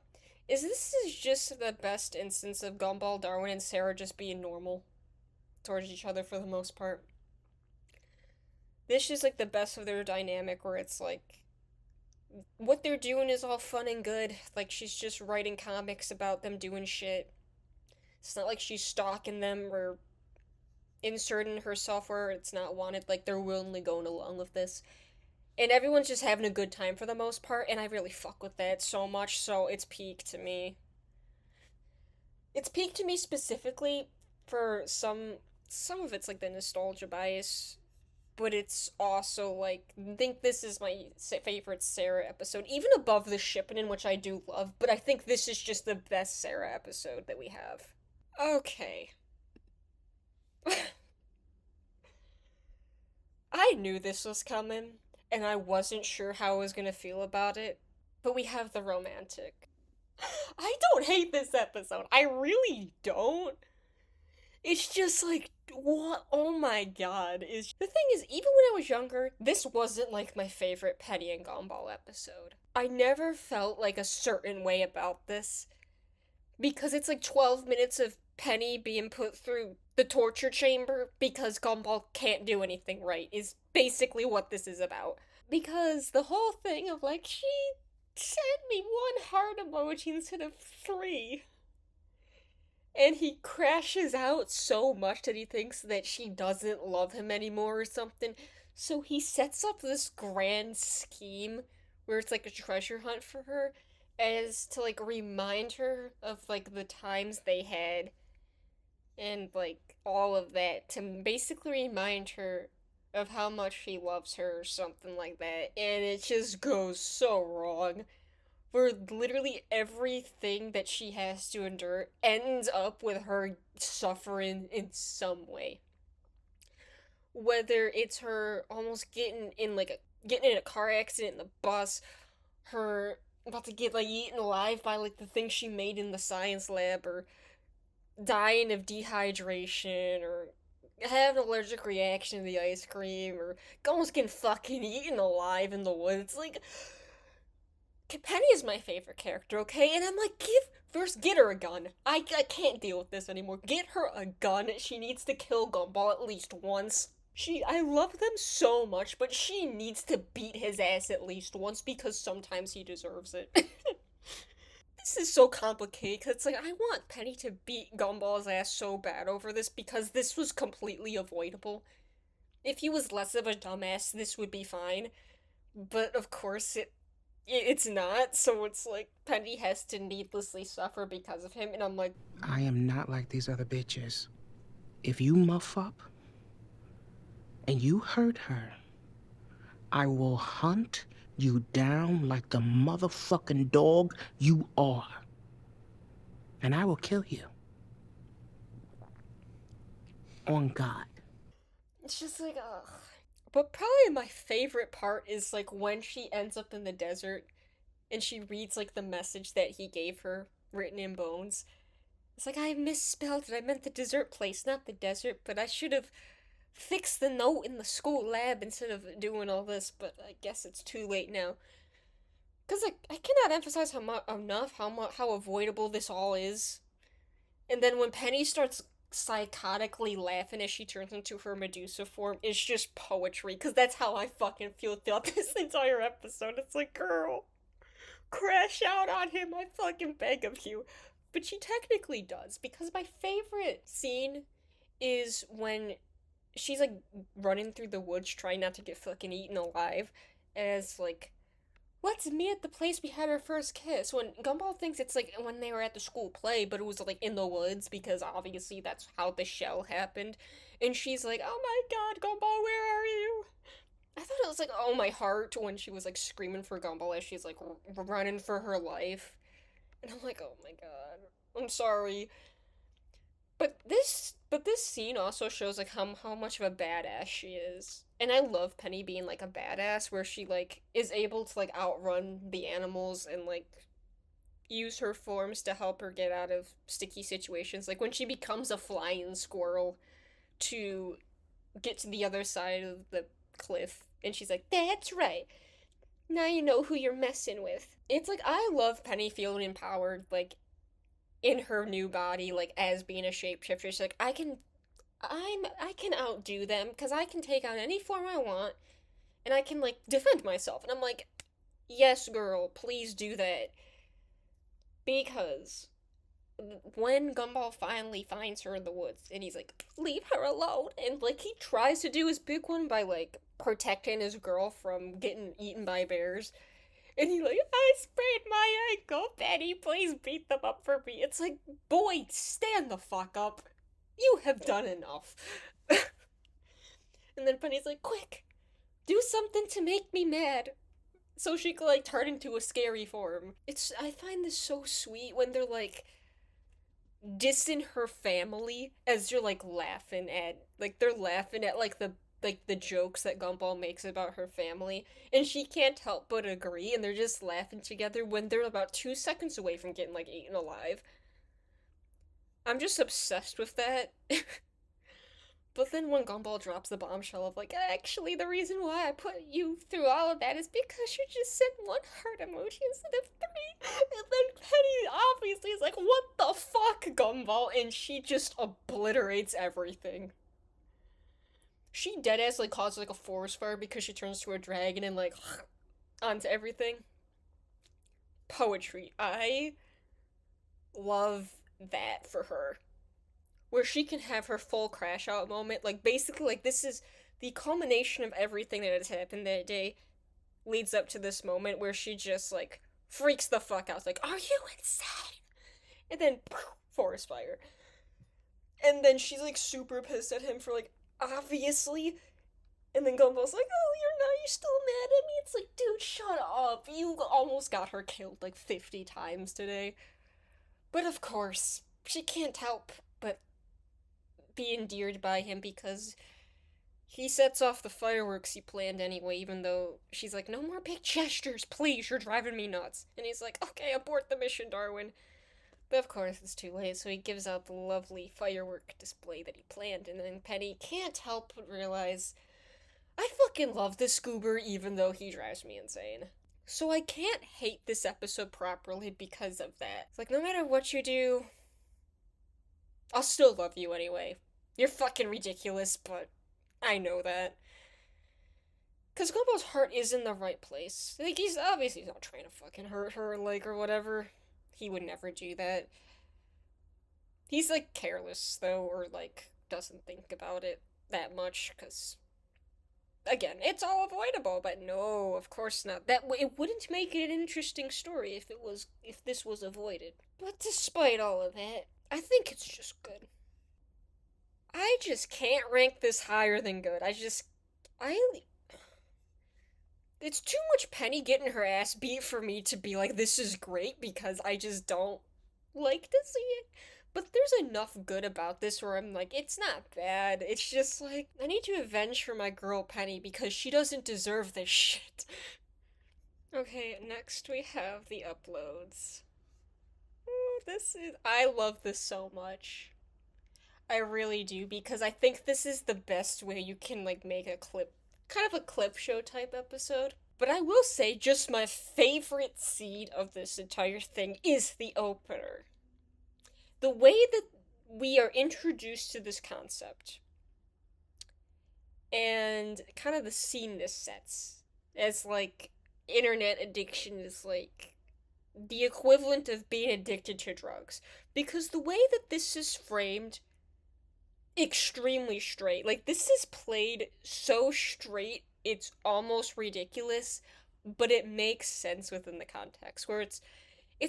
is this is just the best instance of Gumball, Darwin, and Sarah just being normal towards each other for the most part. This is like the best of their dynamic where it's like what they're doing is all fun and good. Like she's just writing comics about them doing shit. It's not like she's stalking them or inserting herself where it's not wanted. Like they're willingly going along with this. And everyone's just having a good time for the most part, and I really fuck with that so much, so it's peak to me. It's peak to me specifically for some of it's like the nostalgia bias, but it's also like I think this is my favorite Sarah episode, even above the Shippuden, which I do love. But I think this is just the best Sarah episode that we have. Okay, I knew this was coming, and I wasn't sure how I was gonna feel about it. But we have the romantic. I don't hate this episode. I really don't. It's just like what? Oh my god! Is the thing is, even when I was younger, this wasn't like my favorite Penny and Gumball episode. I never felt like a certain way about this because it's like 12 minutes of Penny being put through the torture chamber because Gumball can't do anything right is basically what this is about. Because the whole thing of like she sent me one heart emoji instead of three. And he crashes out so much that he thinks that she doesn't love him anymore or something. So he sets up this grand scheme where it's like a treasure hunt for her as to like remind her of like the times they had and like all of that to basically remind her of how much he loves her or something like that. And it just goes so wrong where literally everything that she has to endure ends up with her suffering in some way. Whether it's her almost getting in a car accident in the bus, her about to get like eaten alive by like the thing she made in the science lab, or dying of dehydration, or having an allergic reaction to the ice cream, or almost getting fucking eaten alive in the woods. Like, Penny is my favorite character, okay? And I'm like, get her a gun. I can't deal with this anymore. Get her a gun. She needs to kill Gumball at least once. I love them so much, but she needs to beat his ass at least once because sometimes he deserves it. This is so complicated because it's like I want Penny to beat Gumball's ass so bad over this because this was completely avoidable. If he was less of a dumbass, this would be fine. But of course, it's not, so it's like Penny has to needlessly suffer because of him, and I'm like, I am not like these other bitches. If you muff up and you hurt her, I will hunt you down like the motherfucking dog you are. And I will kill you. On God. it's just like, ugh. But probably my favorite part is like when she ends up in the desert and she reads like the message that he gave her written in bones. It's like I misspelled it. I meant the dessert place, not the desert, but I should have fixed the note in the school lab instead of doing all this, but I guess it's too late now. Because I cannot emphasize how avoidable this all is. And then when Penny starts psychotically laughing as she turns into her Medusa form, it's just poetry. Because that's how I fucking feel throughout this entire episode. It's like, girl, crash out on him, I fucking beg of you. But she technically does, because my favorite scene is when she's like running through the woods trying not to get fucking eaten alive as like let's meet at the place we had our first kiss. When Gumball thinks it's like when they were at the school play, but it was like in the woods because obviously that's how the shell happened. And she's like, "Oh my god, Gumball, where are you?" I thought it was like, "Oh my heart," when she was like screaming for Gumball as she's like running for her life. And I'm like, "Oh my god." I'm sorry. But this scene also shows like how much of a badass she is. And I love Penny being like a badass where she like is able to like outrun the animals and like use her forms to help her get out of sticky situations. Like when she becomes a flying squirrel to get to the other side of the cliff and she's like, "That's right. Now you know who you're messing with." It's like I love Penny feeling empowered like in her new body like as being a shapeshifter. She's like, I can outdo them because I can take on any form I want and I can like defend myself. And I'm like, yes, girl, please do that. Because when Gumball finally finds her in the woods and he's like, leave her alone, and like he tries to do his big one by like protecting his girl from getting eaten by bears. And he like, I sprained my ankle, Betty, please beat them up for me. It's like, boy, stand the fuck up. You have done enough. And then Penny's like, quick, do something to make me mad. So she could like turn into a scary form. It's I find this so sweet when they're like dissing her family as they're laughing at like the jokes that Gumball makes about her family, and she can't help but agree, and they're just laughing together when they're about 2 seconds away from getting like eaten alive. I'm just obsessed with that. But then when Gumball drops the bombshell of like, actually, the reason why I put you through all of that is because you just sent one heart emoji instead of three. And then Penny obviously is like, what the fuck, Gumball? And she just obliterates everything. She deadass like causes like a forest fire because she turns to a dragon and like onto everything. Poetry. I love that for her. Where she can have her full crash out moment. Like basically like this is the culmination of everything that has happened that day leads up to this moment where she just like freaks the fuck out. It's like, are you insane? And then poof, forest fire. And then she's like super pissed at him for like obviously. And then Gumball's like, oh, you still mad at me? It's like, dude, shut up. You almost got her killed like 50 times today. But of course, she can't help but be endeared by him because he sets off the fireworks he planned anyway, even though she's like, no more big gestures, please, you're driving me nuts. And he's like, okay, abort the mission, Darwin. But of course, it's too late, so he gives out the lovely firework display that he planned, and then Penny can't help but realize, I fucking love this Scoober even though he drives me insane. So I can't hate this episode properly because of that. It's like, no matter what you do, I'll still love you anyway. You're fucking ridiculous, but I know that. Because Gumball's heart is in the right place. Like, he's obviously not trying to fucking hurt her, like, or whatever. He would never do that. He's, like, careless, though, or, like, doesn't think about it that much, because, again, it's all avoidable, but no, of course not. It wouldn't make it an interesting story if this was avoided. But despite all of that, I think it's just good. I just can't rank this higher than good. I it's too much Penny getting her ass beat for me to be like, this is great, because I just don't like to see it. But there's enough good about this where I'm like, it's not bad. It's just like, I need to avenge for my girl Penny because she doesn't deserve this shit. Okay, next we have the uploads. Ooh, I love this so much. I really do, because I think this is the best way you can like make a clip, kind of a clip show type episode. But I will say, just my favorite scene of this entire thing is the opener. The way that we are introduced to this concept and kind of the scene this sets as like internet addiction is like the equivalent of being addicted to drugs. Because the way that this is framed extremely straight. Like this is played so straight, it's almost ridiculous, but it makes sense within the context where it's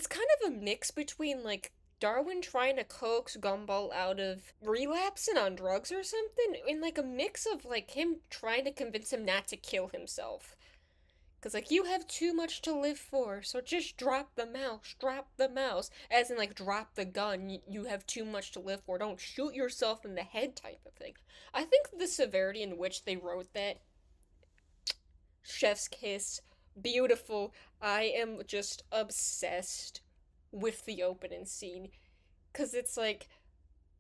kind of a mix between like Darwin trying to coax Gumball out of relapsing on drugs or something, and like a mix of like him trying to convince him not to kill himself. Cause like you have too much to live for, so just drop the mouse. As in like drop the gun, you have too much to live for, don't shoot yourself in the head type of thing. I think the severity in which they wrote that, chef's kiss, beautiful. I am just obsessed with the opening scene. Cause it's like,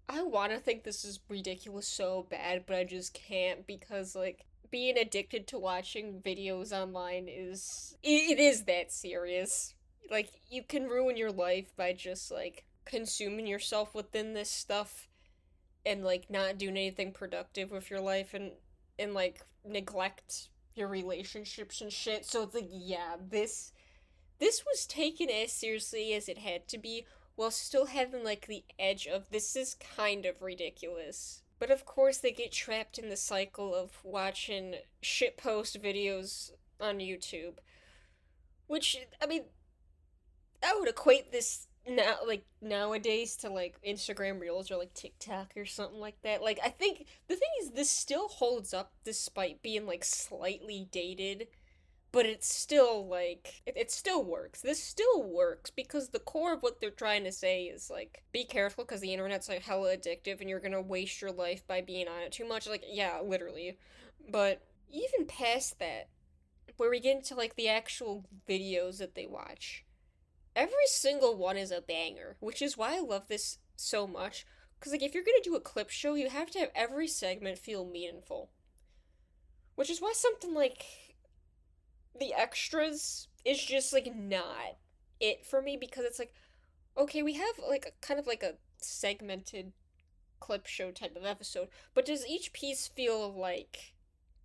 I wanna think this is ridiculous so bad, but I just can't because like being addicted to watching videos online it is that serious. Like you can ruin your life by just like consuming yourself within this stuff and like not doing anything productive with your life and like neglect your relationships and shit. So it's like yeah, this was taken as seriously as it had to be while still having like the edge of this is kind of ridiculous. But of course, they get trapped in the cycle of watching shitpost videos on YouTube, which I mean, I would equate this now like nowadays to like Instagram Reels or like TikTok or something like that. Like I think the thing is this still holds up despite being like slightly dated, but it's still like it still works. This still works because the core of what they're trying to say is like be careful because the internet's like hella addictive and you're gonna waste your life by being on it too much. Like yeah, literally. But even past that, where we get into like the actual videos that they watch, every single one is a banger, which is why I love this so much. Because like if you're gonna do a clip show, you have to have every segment feel meaningful. Which is why something like the extras is just like not it for me because it's like okay, we have like a kind of like a segmented clip show type of episode, but does each piece feel like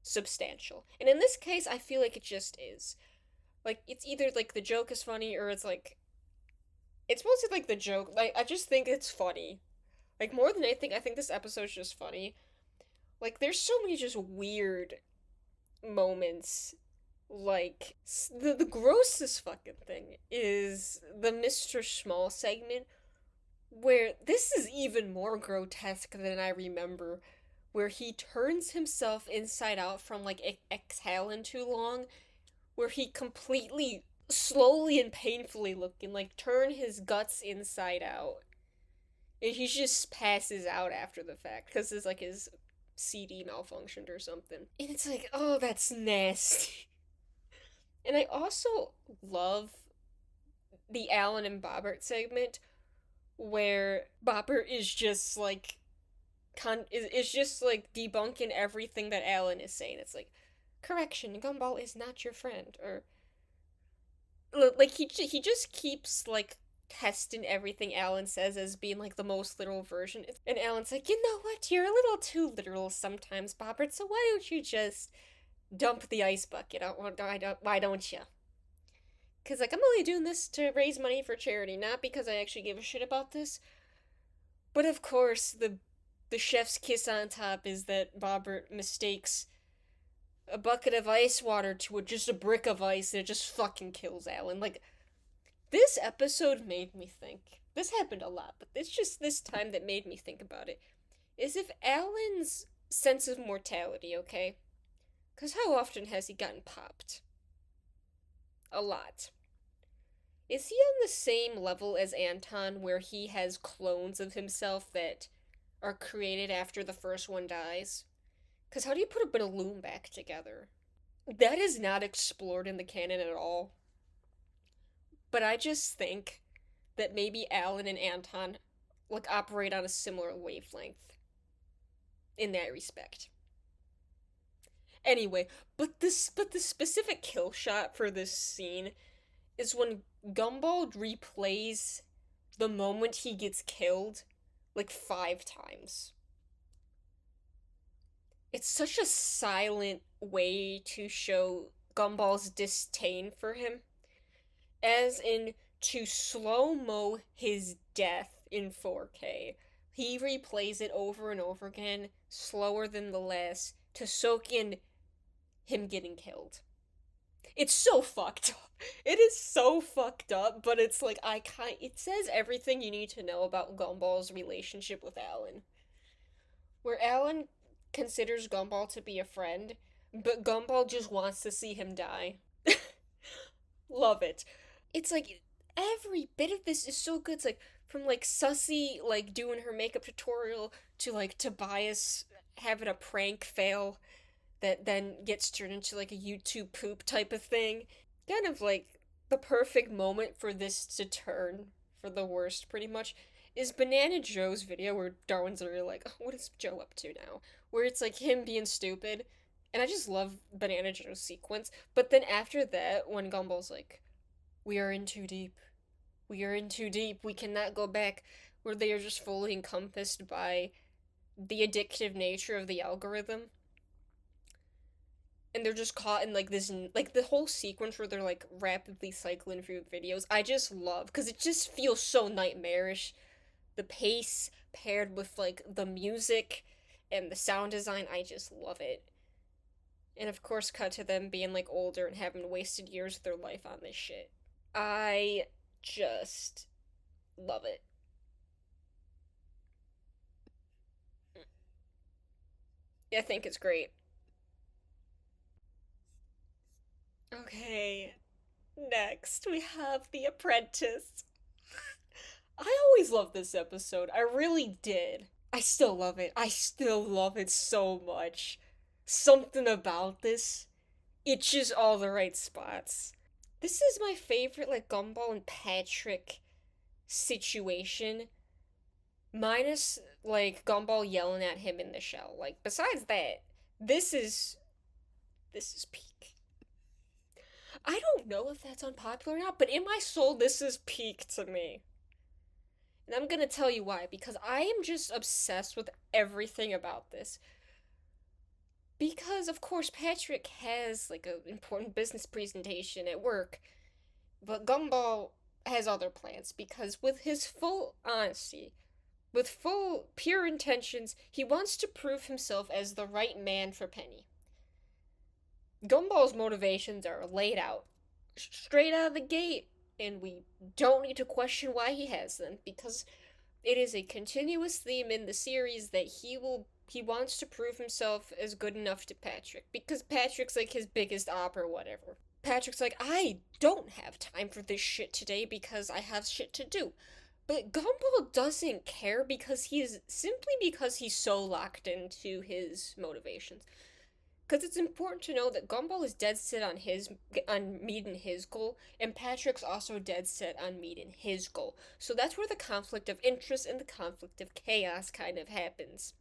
substantial? And in this case, I feel like it just is. Like it's either like the joke is funny or it's mostly like the joke. Like I just think it's funny. Like more than anything, I think this episode's just funny. Like there's so many just weird moments. Like the grossest fucking thing is the Mr. Small segment where this is even more grotesque than I remember, where he turns himself inside out from like exhaling too long, where he completely slowly and painfully looking like turn his guts inside out. And he just passes out after the fact because his like his CD malfunctioned or something. And it's like, oh, that's nasty. And I also love the Alan and Bobbert segment where Bobbert is just like is just like debunking everything that Alan is saying. It's like, correction, Gumball is not your friend, or like he just keeps like testing everything Alan says as being like the most literal version. And Alan's like, you know what? You're a little too literal sometimes, Bobbert. So why don't you just dump the ice bucket? Why don't you? Because like I'm only doing this to raise money for charity, not because I actually give a shit about this. But of course, the chef's kiss on top is that Bobbert mistakes a bucket of ice water to just a brick of ice and it just fucking kills Alan. Like, this episode made me think. This happened a lot, but it's just this time that made me think about it. Is if Alan's sense of mortality, okay? Because how often has he gotten popped? A lot. Is he on the same level as Anton where he has clones of himself that are created after the first one dies? Because how do you put a balloon back together? That is not explored in the canon at all. But I just think that maybe Alan and Anton like operate on a similar wavelength in that respect. Anyway, but the specific kill shot for this scene is when Gumball replays the moment he gets killed like 5 times. It's such a silent way to show Gumball's disdain for him, as in to slow mo his death in 4K. He replays it over and over again, slower than the last, to soak in him getting killed. It's so fucked up. It is so fucked up, but it's like it says everything you need to know about Gumball's relationship with Alan. Where Alan considers Gumball to be a friend, but Gumball just wants to see him die. Love it. It's like every bit of this is so good. It's like from like Sussy like doing her makeup tutorial to like Tobias having a prank fail that then gets turned into like a YouTube poop type of thing. Kind of like the perfect moment for this to turn for the worst, pretty much, is Banana Joe's video where Darwin's literally like, oh, what is Joe up to now? Where it's like him being stupid. And I just love Banana Joe's sequence. But then after that, when Gumball's like, we are in too deep. We are in too deep. We cannot go back. Where they are just fully encompassed by the addictive nature of the algorithm, and they're just caught in like this, like the whole sequence where they're like rapidly cycling through videos. I just love because it just feels so nightmarish. The pace paired with like the music and the sound design, I just love it. And of course, cut to them being like older and having wasted years of their life on this shit. I just love it. I think it's great. Okay, next we have The Apprentice. I always loved this episode. I really did. I still love it. I still love it so much. Something about this itches all the right spots. This is my favorite, like, Gumball and Patrick situation. Minus, like, Gumball yelling at him in the shell. Like, besides that, this is. This is peak. I don't know if that's unpopular or not, but in my soul, this is peak to me. And I'm gonna tell you why, because I am just obsessed with everything about this. Because, of course, Patrick has, like, an important business presentation at work, but Gumball has other plans, because with his full honesty, with full, pure intentions, he wants to prove himself as the right man for Penny. Gumball's motivations are laid out straight out of the gate, and we don't need to question why he has them, because it is a continuous theme in the series that he wants to prove himself as good enough to Patrick, because Patrick's like his biggest op or whatever. Patrick's like, I don't have time for this shit today because I have shit to do. But Gumball doesn't care because he's so locked into his motivations. Because it's important to know that Gumball is dead set on meeting his goal, and Patrick's also dead set on meeting his goal. So that's where the conflict of interest and the conflict of chaos kind of happens.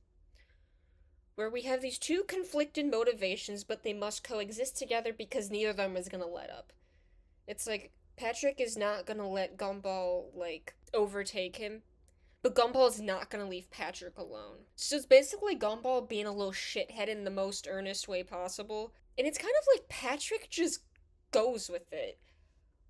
Where we have these two conflicted motivations, but they must coexist together because neither of them is gonna let up. It's like Patrick is not gonna let Gumball like overtake him, but Gumball is not gonna leave Patrick alone. So it's basically Gumball being a little shithead in the most earnest way possible. And it's kind of like Patrick just goes with it.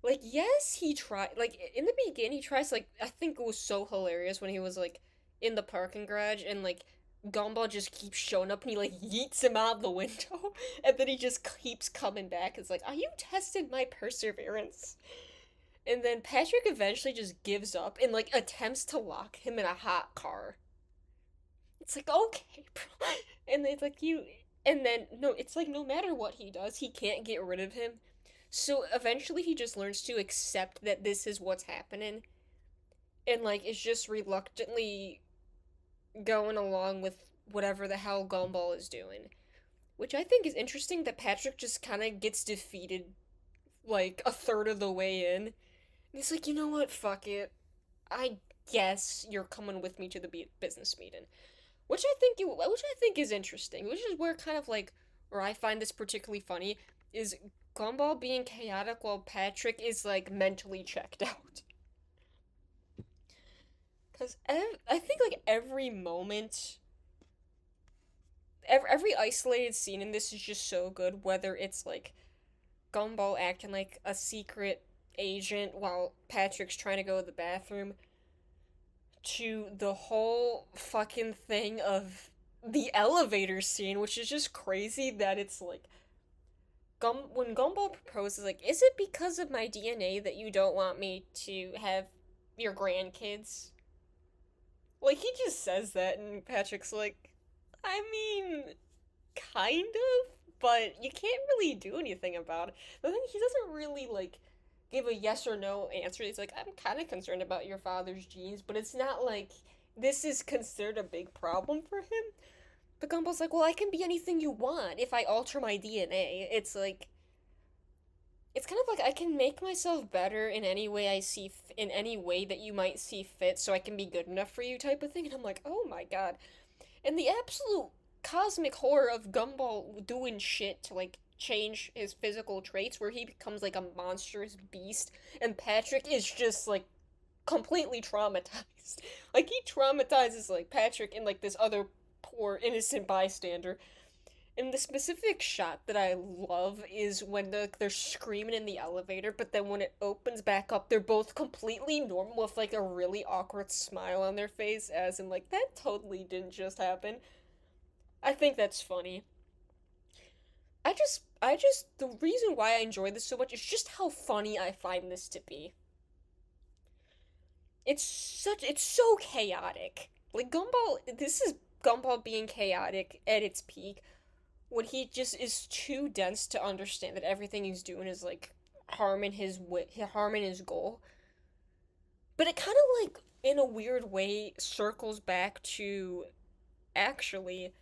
Like, yes, he tried. Like, in the beginning, he tries, like, I think it was so hilarious when he was, like, in the parking garage and, like, Gumball just keeps showing up and he, like, yeets him out the window. And then he just keeps coming back. It's like, are you testing my perseverance? And then Patrick eventually just gives up and like attempts to lock him in a hot car. It's like, okay, bro. And it's like you and then no, it's like no matter what he does, he can't get rid of him. So eventually he just learns to accept that this is what's happening and like is just reluctantly going along with whatever the hell Gumball is doing. Which I think is interesting that Patrick just kind of gets defeated like a third of the way in. He's like, you know what? Fuck it. I guess you're coming with me to the business meeting, which I think is interesting. Which is where kind of like, or I find this particularly funny, is Gumball being chaotic while Patrick is like mentally checked out. Because I think like every moment, every isolated scene in this is just so good. Whether it's like Gumball acting like a secret agent while Patrick's trying to go to the bathroom, to the whole fucking thing of the elevator scene, which is just crazy that it's like when Gumball proposes, like, is it because of my DNA that you don't want me to have your grandkids? Like he just says that, and Patrick's like, I mean, kind of, but you can't really do anything about it. The thing, he doesn't really, like, give a yes or no answer. He's like, I'm kind of concerned about your father's genes, but it's not like this is considered a big problem for him. But Gumball's like, well, I can be anything you want if I alter my DNA. It's like, it's kind of like I can make myself better in any way in any way that you might see fit, so I can be good enough for you, type of thing. And I'm like, oh my god. And the absolute cosmic horror of Gumball doing shit to like change his physical traits, where he becomes like a monstrous beast, and Patrick is just like completely traumatized. Like he traumatizes like Patrick and like this other poor innocent bystander. And the specific shot that I love is when they're screaming in the elevator, but then when it opens back up, they're both completely normal with like a really awkward smile on their face, as in like that totally didn't just happen. I think that's funny. The reason why I enjoy this so much is just how funny I find this to be. It's so chaotic. Like Gumball, this is Gumball being chaotic at its peak when he just is too dense to understand that everything he's doing is like harming his goal. But it kind of like in a weird way circles back to actually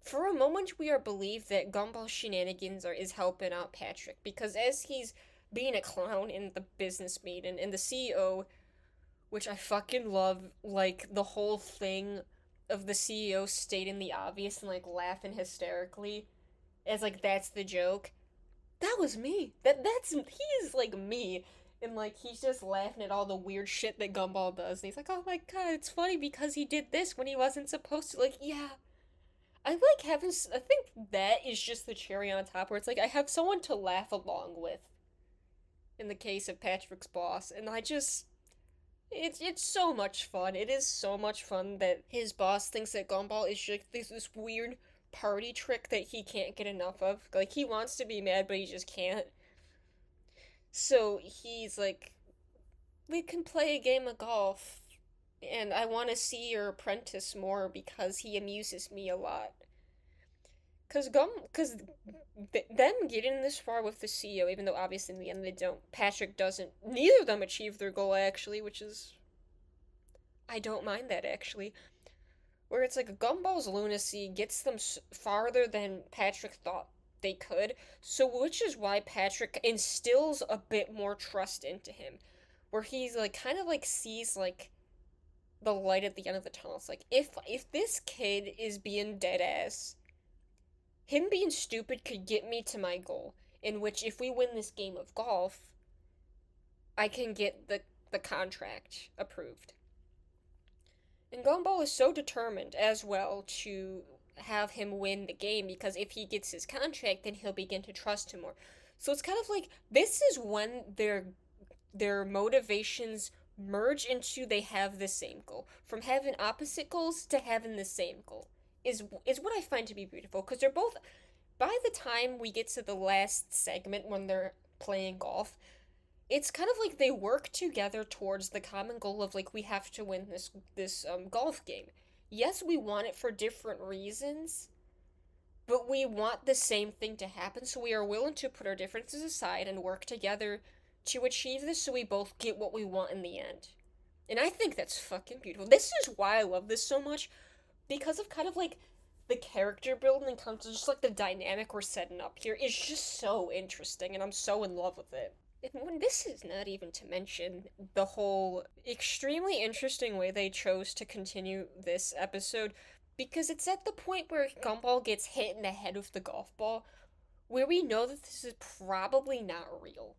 for a moment we are believed that Gumball shenanigans is helping out Patrick because as he's being a clown in the business meeting and the CEO, which I fucking love, like the whole thing of the CEO stating the obvious and like laughing hysterically as like that's the joke. That was me. He is like me. And like he's just laughing at all the weird shit that Gumball does. And he's like, "Oh my god, it's funny because he did this when he wasn't supposed to." Like, yeah. I like having I think that is just the cherry on top where it's like I have someone to laugh along with in the case of Patrick's boss. And I just it's so much fun. It is so much fun that his boss thinks that Gumball is just this weird party trick that he can't get enough of. Like he wants to be mad, but he just can't. So he's like, "We can play a game of golf, and I want to see your apprentice more because he amuses me a lot." Them getting this far with the CEO, even though obviously in the end they don't. Patrick doesn't. Neither of them achieve their goal actually, which is I don't mind that actually. Where it's like Gumball's lunacy gets them farther than Patrick thought they could. So, which is why Patrick instills a bit more trust into him, where he's like kind of like sees like the light at the end of the tunnel. It's like if this kid is being dead ass, him being stupid could get me to my goal. In which, if we win this game of golf, I can get the contract approved. And Gumball is so determined as well to have him win the game because if he gets his contract, then he'll begin to trust him more. So it's kind of like this is when their motivations merge into they have the same goal. From having opposite goals to having the same goal is what I find to be beautiful because they're both by the time we get to the last segment when they're playing golf, it's kind of like they work together towards the common goal of like we have to win this golf game. Yes, we want it for different reasons, but we want the same thing to happen, so we are willing to put our differences aside and work together to achieve this so we both get what we want in the end. And I think that's fucking beautiful. This is why I love this so much because of kind of like the character building and comes to just like the dynamic we're setting up here is just so interesting and I'm so in love with it. And when this is not even to mention the whole extremely interesting way they chose to continue this episode because it's at the point where Gumball gets hit in the head with the golf ball where we know that this is probably not real.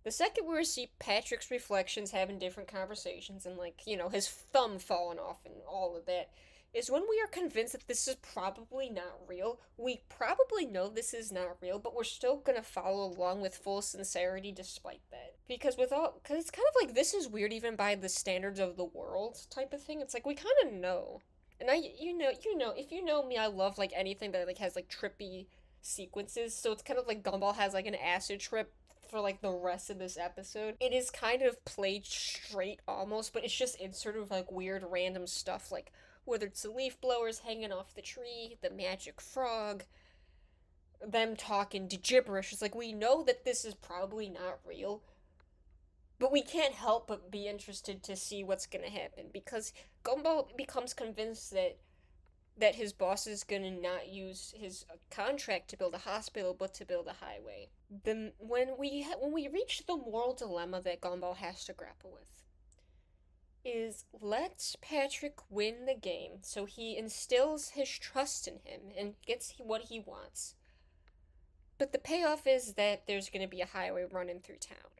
The second we see Patrick's reflections having different conversations and like, his thumb falling off and all of that is when we are convinced that this is probably not real. We probably know this is not real, but we're still gonna follow along with full sincerity despite that. Because it's kind of like this is weird even by the standards of the world type of thing. It's like we kind of know, and if you know me, I love like anything that like has like trippy sequences. So it's kind of like Gumball has like an acid trip for like the rest of this episode. It is kind of played straight almost, but it's just inserted with like weird random stuff like whether it's the leaf blowers hanging off the tree, the magic frog, them talking gibberish. It's like, we know that this is probably not real, but we can't help but be interested to see what's gonna happen because Gumball becomes convinced that his boss is gonna not use his contract to build a hospital, but to build a highway. Then when we reach the moral dilemma that Gumball has to grapple with, is let Patrick win the game so he instills his trust in him and gets what he wants. But the payoff is that there's going to be a highway running through town.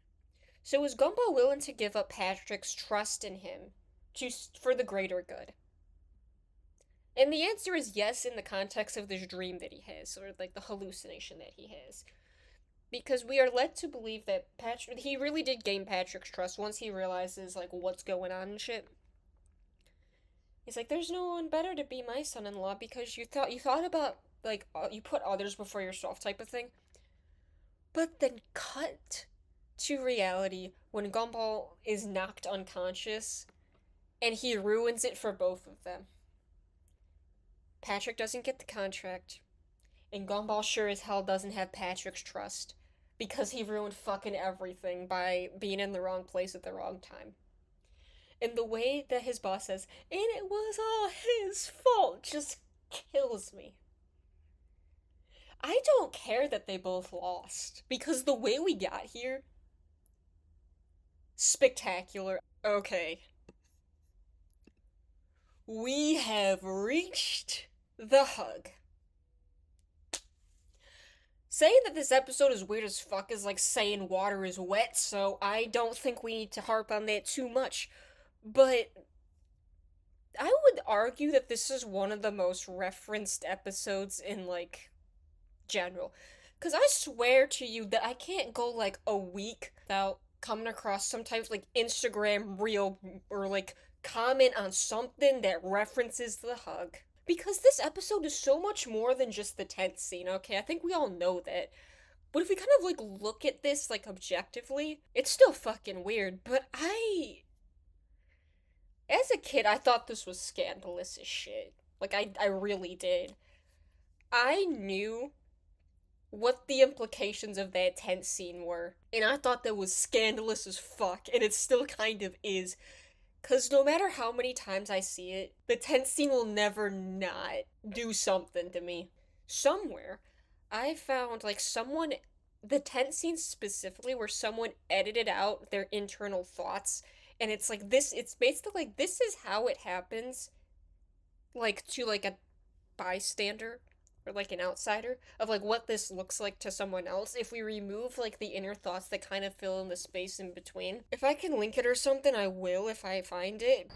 So is Gumball willing to give up Patrick's trust in him for the greater good? And the answer is yes in the context of this dream that he has, or like the hallucination that he has. Because we are led to believe that he really did gain Patrick's trust once he realizes like what's going on and shit. He's like, there's no one better to be my son-in-law because you thought about like you put others before yourself type of thing. But then cut to reality when Gumball is knocked unconscious and he ruins it for both of them. Patrick doesn't get the contract, and Gumball sure as hell doesn't have Patrick's trust because he ruined fucking everything by being in the wrong place at the wrong time. And the way that his boss says, and it was all his fault, just kills me. I don't care that they both lost, because the way we got here, spectacular. Okay. We have reached the hug. Saying that this episode is weird as fuck is like saying water is wet, so I don't think we need to harp on that too much. But I would argue that this is one of the most referenced episodes in, like, general. Because I swear to you that I can't go, like, a week without coming across some type of, like, Instagram reel or, like, comment on something that references the hug. Because this episode is so much more than just the tent scene, okay? I think we all know that. But if we kind of, like, look at this, like, objectively, it's still fucking weird. But as a kid, I thought this was scandalous as shit. Like, I really did. I knew what the implications of that tent scene were, and I thought that was scandalous as fuck, and it still kind of is. Because no matter how many times I see it, the tent scene will never not do something to me. Somewhere, I found, like, the tent scene specifically, where someone edited out their internal thoughts, and it's like this, it's basically like, this is how it happens, like, to, like, a bystander, or, like, an outsider, of, like, what this looks like to someone else, if we remove, like, the inner thoughts that kind of fill in the space in between. If I can link it or something, I will if I find it.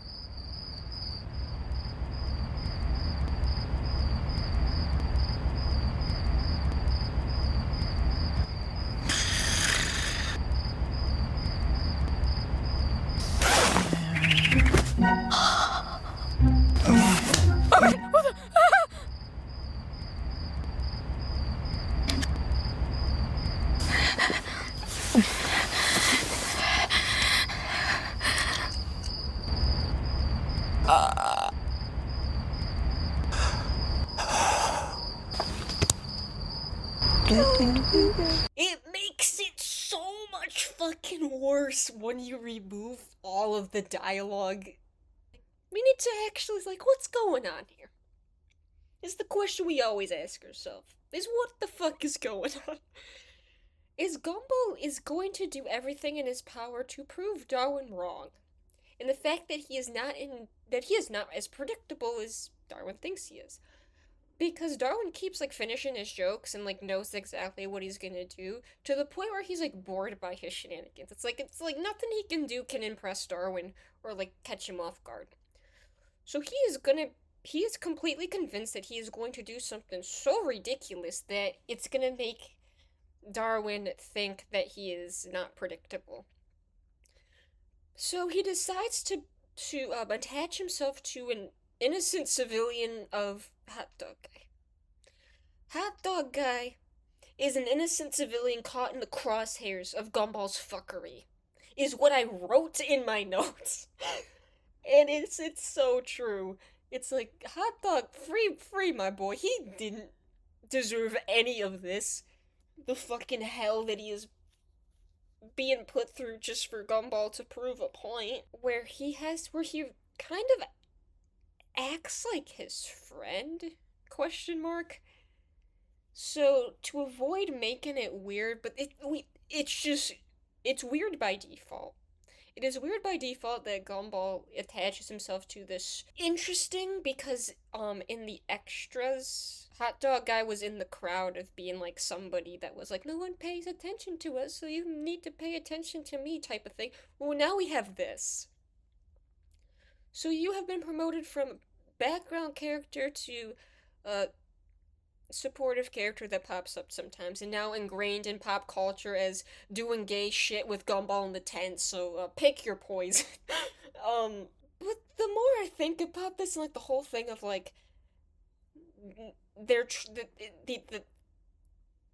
It makes it so much fucking worse when you remove all of the dialogue. We need to actually, like, what's going on here? Is the question we always ask ourselves. Is what the fuck is going on? Is Gumball is going to do everything in his power to prove Darwin wrong. And the fact that he is not as predictable as Darwin thinks he is. Because Darwin keeps, like, finishing his jokes and, like, knows exactly what he's gonna do, to the point where he's, like, bored by his shenanigans. It's like nothing he can do can impress Darwin or, like, catch him off guard. So he is completely convinced that he is going to do something so ridiculous that it's gonna make Darwin think that he is not predictable. So he decides to attach himself to an innocent civilian of Hot Dog Guy. Hot Dog Guy is an innocent civilian caught in the crosshairs of Gumball's fuckery, is what I wrote in my notes. And it's so true. It's like, Hot Dog, free my boy. He didn't deserve any of this. The fucking hell that he is being put through just for Gumball to prove a point. Where he kind of acts like his friend? Question mark. So to avoid making it weird, but it's weird by default. It is weird by default that Gumball attaches himself to this. Interesting because in the extras, Hot Dog Guy was in the crowd of being like somebody that was like, no one pays attention to us, so you need to pay attention to me type of thing. Well, now we have this. So you have been promoted from background character to uh supportive character that pops up sometimes, and now ingrained in pop culture as doing gay shit with Gumball in the tent. So pick your poison. But the more I think about this, and like the whole thing of like they're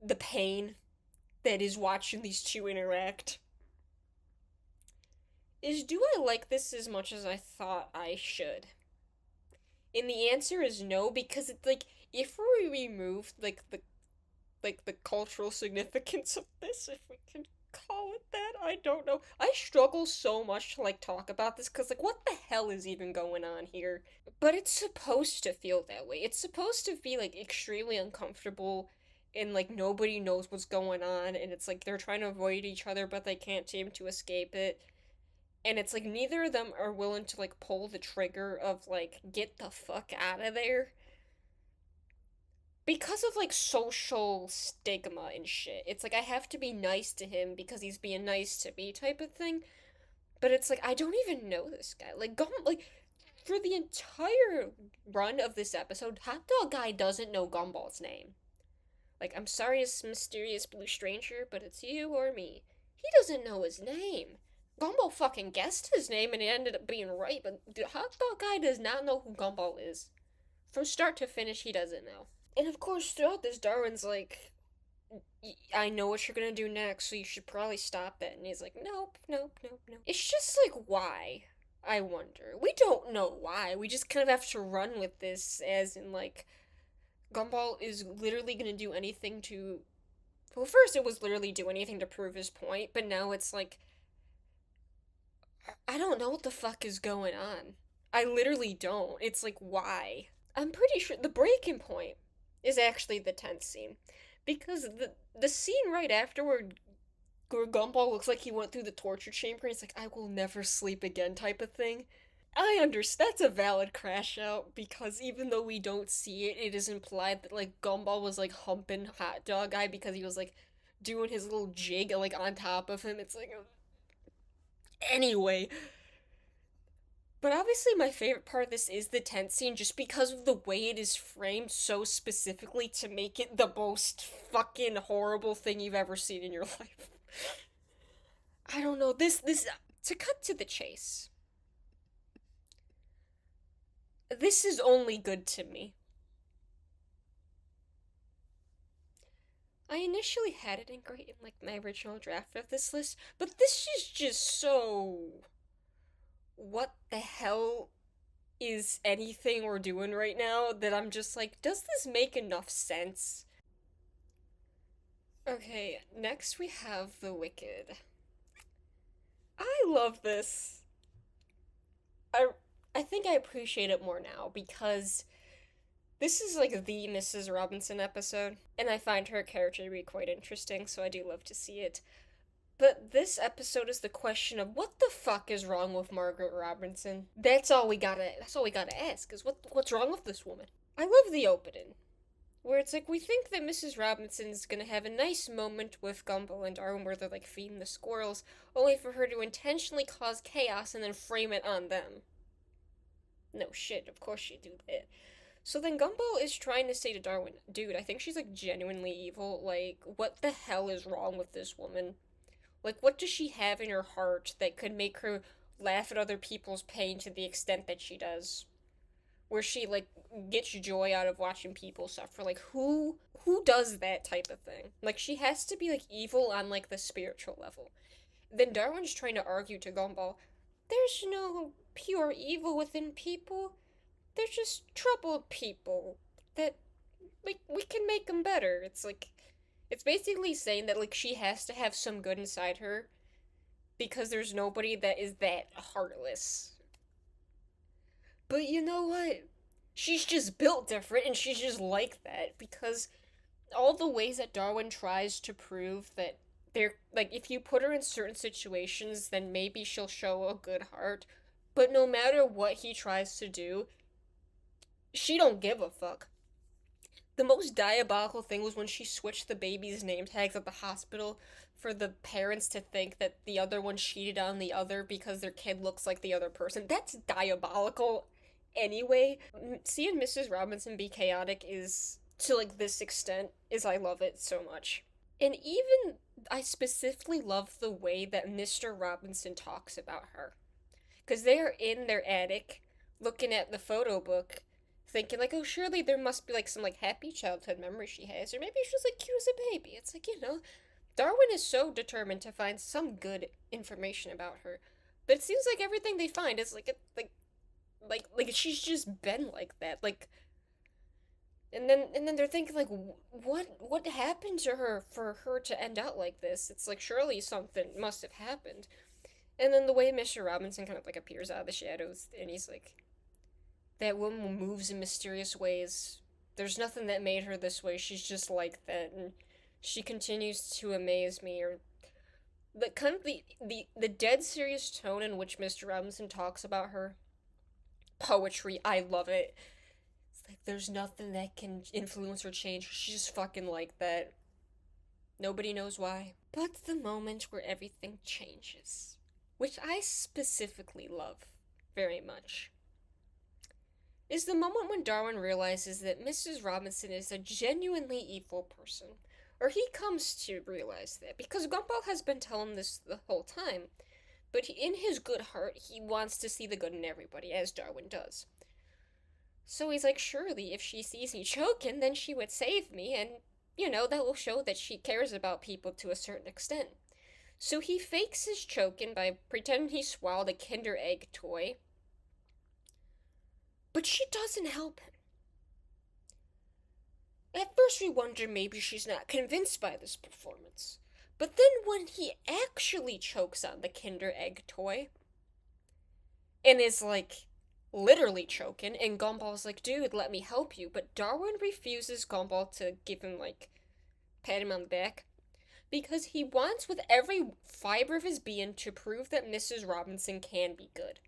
the pain that is watching these two interact is, do I like this as much as I thought I should? And the answer is no, because it's like if we removed like the cultural significance of this, if we can call it that. I don't know. I struggle so much to like talk about this because like what the hell is even going on here? But it's supposed to feel that way. It's supposed to be like extremely uncomfortable and like nobody knows what's going on and it's like they're trying to avoid each other but they can't seem to escape it. And it's like neither of them are willing to like pull the trigger of like get the fuck out of there because of like social stigma and shit. It's like I have to be nice to him because he's being nice to me type of thing. But it's like I don't even know this guy. Like for the entire run of this episode, Hot Dog Guy doesn't know Gumball's name. Like I'm sorry, it's mysterious blue stranger, but it's you or me. He doesn't know his name. Gumball fucking guessed his name and it ended up being right, but the Hot Dog Guy does not know who Gumball is. From start to finish, he doesn't know. And of course, throughout this, Darwin's like, I know what you're gonna do next, so you should probably stop it. And he's like, nope, nope, nope, nope. It's just like, why? I wonder. We don't know why. We just kind of have to run with this, as in, like, Gumball is literally gonna do anything to. Well, first it was literally do anything to prove his point, but now it's like, I don't know what the fuck is going on. I literally don't. It's like, why? I'm pretty sure the breaking point is actually the tenth scene. Because the scene right afterward where Gumball looks like he went through the torture chamber and he's like, I will never sleep again type of thing. I understand that's a valid crash out because even though we don't see it, it is implied that like Gumball was like humping Hot Dog Guy because he was like doing his little jig like on top of him. It's like anyway, but obviously, my favorite part of this is the tent scene just because of the way it is framed so specifically to make it the most fucking horrible thing you've ever seen in your life. I don't know. To cut to the chase, this is only good to me. I initially had it in like my original draft of this list, but this is just so. What the hell is anything we're doing right now that I'm just like, does this make enough sense? Okay, next we have The Wicked. I love this. I I think I appreciate it more now because this is like the Mrs. Robinson episode, and I find her character to be quite interesting, so I do love to see it. But this episode is the question of what the fuck is wrong with Margaret Robinson? That's all we gotta ask is what's wrong with this woman? I love the opening where it's like we think that Mrs. Robinson's gonna have a nice moment with Gumball and Darwin where they're like feeding the squirrels, only for her to intentionally cause chaos and then frame it on them. No shit, of course she'd do that. So then Gumball is trying to say to Darwin, dude, I think she's like genuinely evil. Like, what the hell is wrong with this woman? Like, what does she have in her heart that could make her laugh at other people's pain to the extent that she does? Where she like gets joy out of watching people suffer. Like who does that type of thing? Like she has to be like evil on like the spiritual level. Then Darwin's trying to argue to Gumball, there's no pure evil within people. They're just troubled people that like we can make them better. It's like it's basically saying that like she has to have some good inside her because there's nobody that is that heartless. But you know what? She's just built different and she's just like that because all the ways that Darwin tries to prove that they're like if you put her in certain situations then maybe she'll show a good heart, but no matter what he tries to do, she don't give a fuck. The most diabolical thing was when she switched the baby's name tags at the hospital for the parents to think that the other one cheated on the other because their kid looks like the other person. That's diabolical anyway. Seeing Mrs. Robinson be chaotic is to like this extent is I love it so much. And even I specifically love the way that Mr. Robinson talks about her. Because they are in their attic looking at the photo book thinking like, oh, surely there must be like some like happy childhood memory she has, or maybe she's like cute as a baby. It's like, Darwin is so determined to find some good information about her, but it seems like everything they find is like like she's just been like that. Like, and then they're thinking like, what happened to her for her to end out like this? It's like surely something must have happened. And then the way Mr. Robinson kind of like appears out of the shadows, and he's like, that woman moves in mysterious ways. There's nothing that made her this way. She's just like that, and she continues to amaze me. Or the kind of the dead serious tone in which Mr. Robinson talks about her poetry. I love it. It's like there's nothing that can influence or change her. She's just fucking like that. Nobody knows why. But the moment where everything changes, which I specifically love very much, is the moment when Darwin realizes that Mrs. Robinson is a genuinely evil person. Or he comes to realize that, because Gumball has been telling this the whole time, but in his good heart, he wants to see the good in everybody, as Darwin does. So he's like, surely if she sees me choking, then she would save me, and, that will show that she cares about people to a certain extent. So he fakes his choking by pretending he swallowed a Kinder Egg toy, but she doesn't help him. At first, we wonder maybe she's not convinced by this performance. But then, when he actually chokes on the Kinder Egg toy and is like literally choking, and Gumball's like, dude, let me help you. But Darwin refuses Gumball to give him, like, pat him on the back because he wants with every fiber of his being to prove that Mrs. Robinson can be good.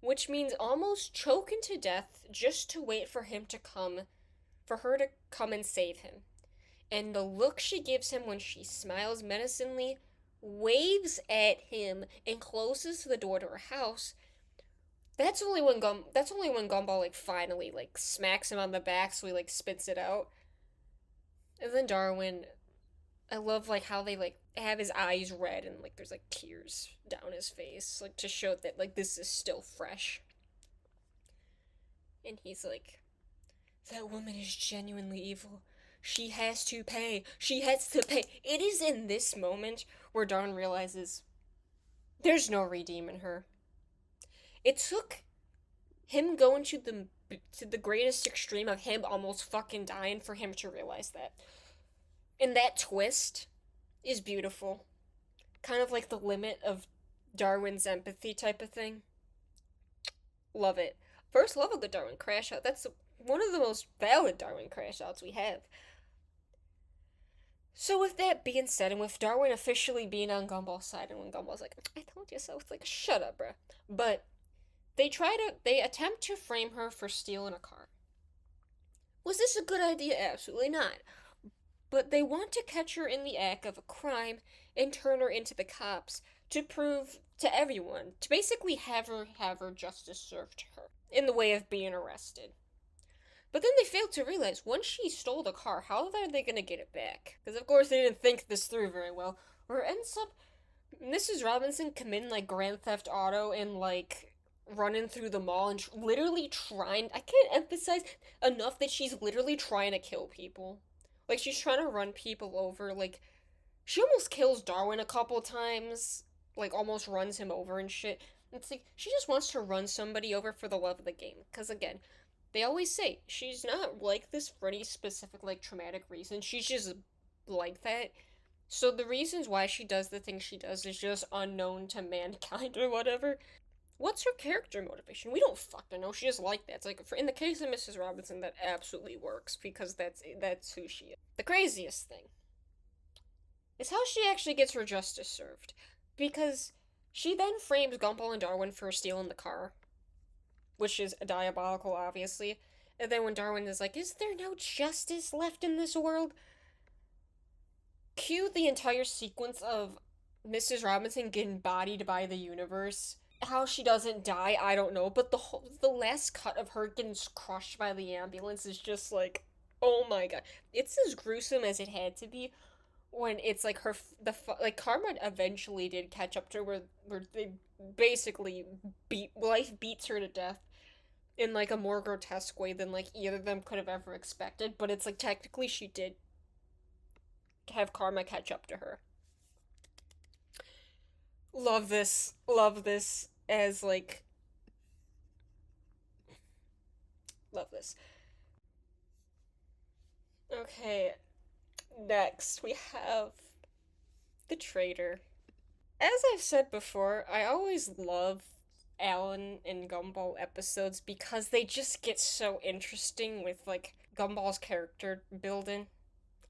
Which means almost choking to death just to wait for her to come and save him. And the look she gives him when she smiles menacingly, waves at him, and closes the door to her house. That's only when Gumball like finally like smacks him on the back so he like spits it out. And then Darwin, I love like how they like have his eyes red and like there's like tears down his face like to show that like this is still fresh. And he's like, that woman is genuinely evil. She has to pay. She has to pay. It is in this moment where Darn realizes there's no redeeming her. It took him going to the greatest extreme of him almost fucking dying for him to realize that. And that twist is beautiful. Kind of like the limit of Darwin's empathy type of thing. Love it. First, love a good Darwin crash out. That's one of the most valid Darwin crash outs we have. So with that being said, and with Darwin officially being on Gumball's side, and when Gumball's like, I told you so, it's like, shut up, bruh. But they attempt to frame her for stealing a car. Was this a good idea? Absolutely not. But they want to catch her in the act of a crime and turn her into the cops to prove to everyone, to basically have her justice served to her in the way of being arrested. But then they failed to realize once she stole the car, how are they going to get it back? Because of course they didn't think this through very well. Where it ends up Mrs. Robinson committing like Grand Theft Auto and like running through the mall and literally trying. I can't emphasize enough that she's literally trying to kill people. Like she's trying to run people over. Like she almost kills Darwin a couple times. Like almost runs him over and shit. It's like she just wants to run somebody over for the love of the game. Because again, They always say she's not like this for any specific, like, traumatic reason. She's just like that. So the reasons why she does the things she does is just unknown to mankind or whatever. What's her character motivation? We don't fucking know. She just like that. It's like in the case of Mrs. Robinson, that absolutely works because that's who she is. The craziest thing is how she actually gets her justice served, because she then frames Gumball and Darwin for stealing the car, which is diabolical, obviously. And then when Darwin is like, "Is there no justice left in this world?" Cue the entire sequence of Mrs. Robinson getting bodied by the universe. How she doesn't die, I don't know, but the last cut of her getting crushed by the ambulance is just like, oh my god, it's as gruesome as it had to be. When it's like like karma eventually did catch up to her, where they basically beats her to death in like a more grotesque way than like either of them could have ever expected. But it's like technically she did have karma catch up to her. Love this as like love this. Okay, next we have the traitor. As I've said before, I always love Alan and Gumball episodes because they just get so interesting with like Gumball's character building.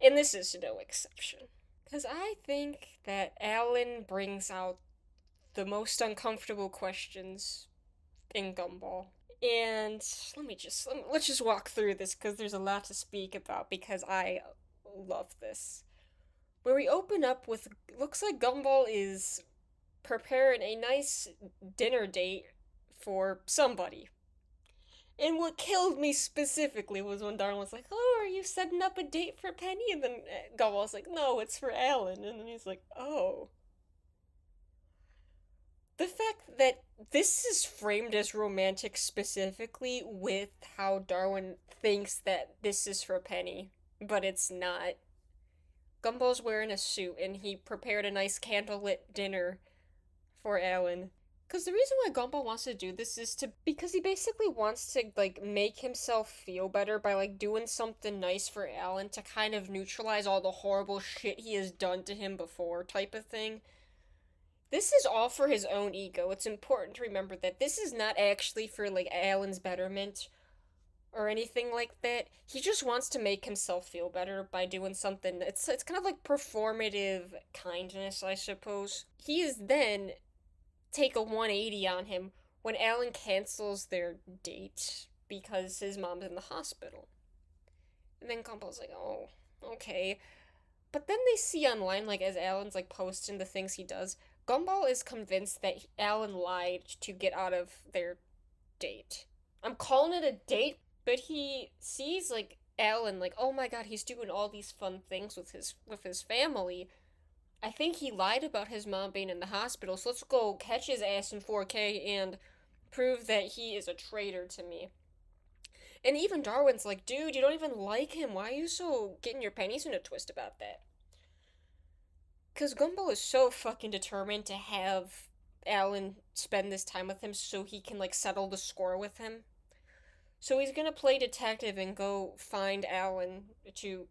And this is no exception. Because I think that Alan brings out the most uncomfortable questions in Gumball. And let's just walk through this because there's a lot to speak about because I love this. Where we open up with looks like Gumball is preparing a nice dinner date for somebody. And what killed me specifically was when Darwin was like, "Oh, are you setting up a date for Penny?" And then Gumball was like, "No, it's for Alan." And then he's like, "Oh." The fact that this is framed as romantic specifically with how Darwin thinks that this is for Penny, but it's not. Gumball's wearing a suit and he prepared a nice candlelit dinner for Alan. Because the reason why Gumball wants to do this is to because he basically wants to like make himself feel better by like doing something nice for Alan to kind of neutralize all the horrible shit he has done to him before type of thing. This is all for his own ego. It's important to remember that this is not actually for like Alan's betterment or anything like that. He just wants to make himself feel better by doing something. It's kind of like performative kindness, I suppose. He is then take a 180 on him when Alan cancels their date because his mom's in the hospital. And then Gumball's like, "Oh, okay." But then they see online, like, as Alan's, like, posting the things he does, Gumball is convinced that Alan lied to get out of their date. I'm calling it a date, but he sees, like, Alan, like, oh my god, he's doing all these fun things with his family. I think he lied about his mom being in the hospital, so let's go catch his ass in 4K and prove that he is a traitor to me. And even Darwin's like, "Dude, you don't even like him. Why are you so getting your panties in a twist about that?" Because Gumball is so fucking determined to have Alan spend this time with him so he can, like, settle the score with him. So he's gonna play detective and go find Alan to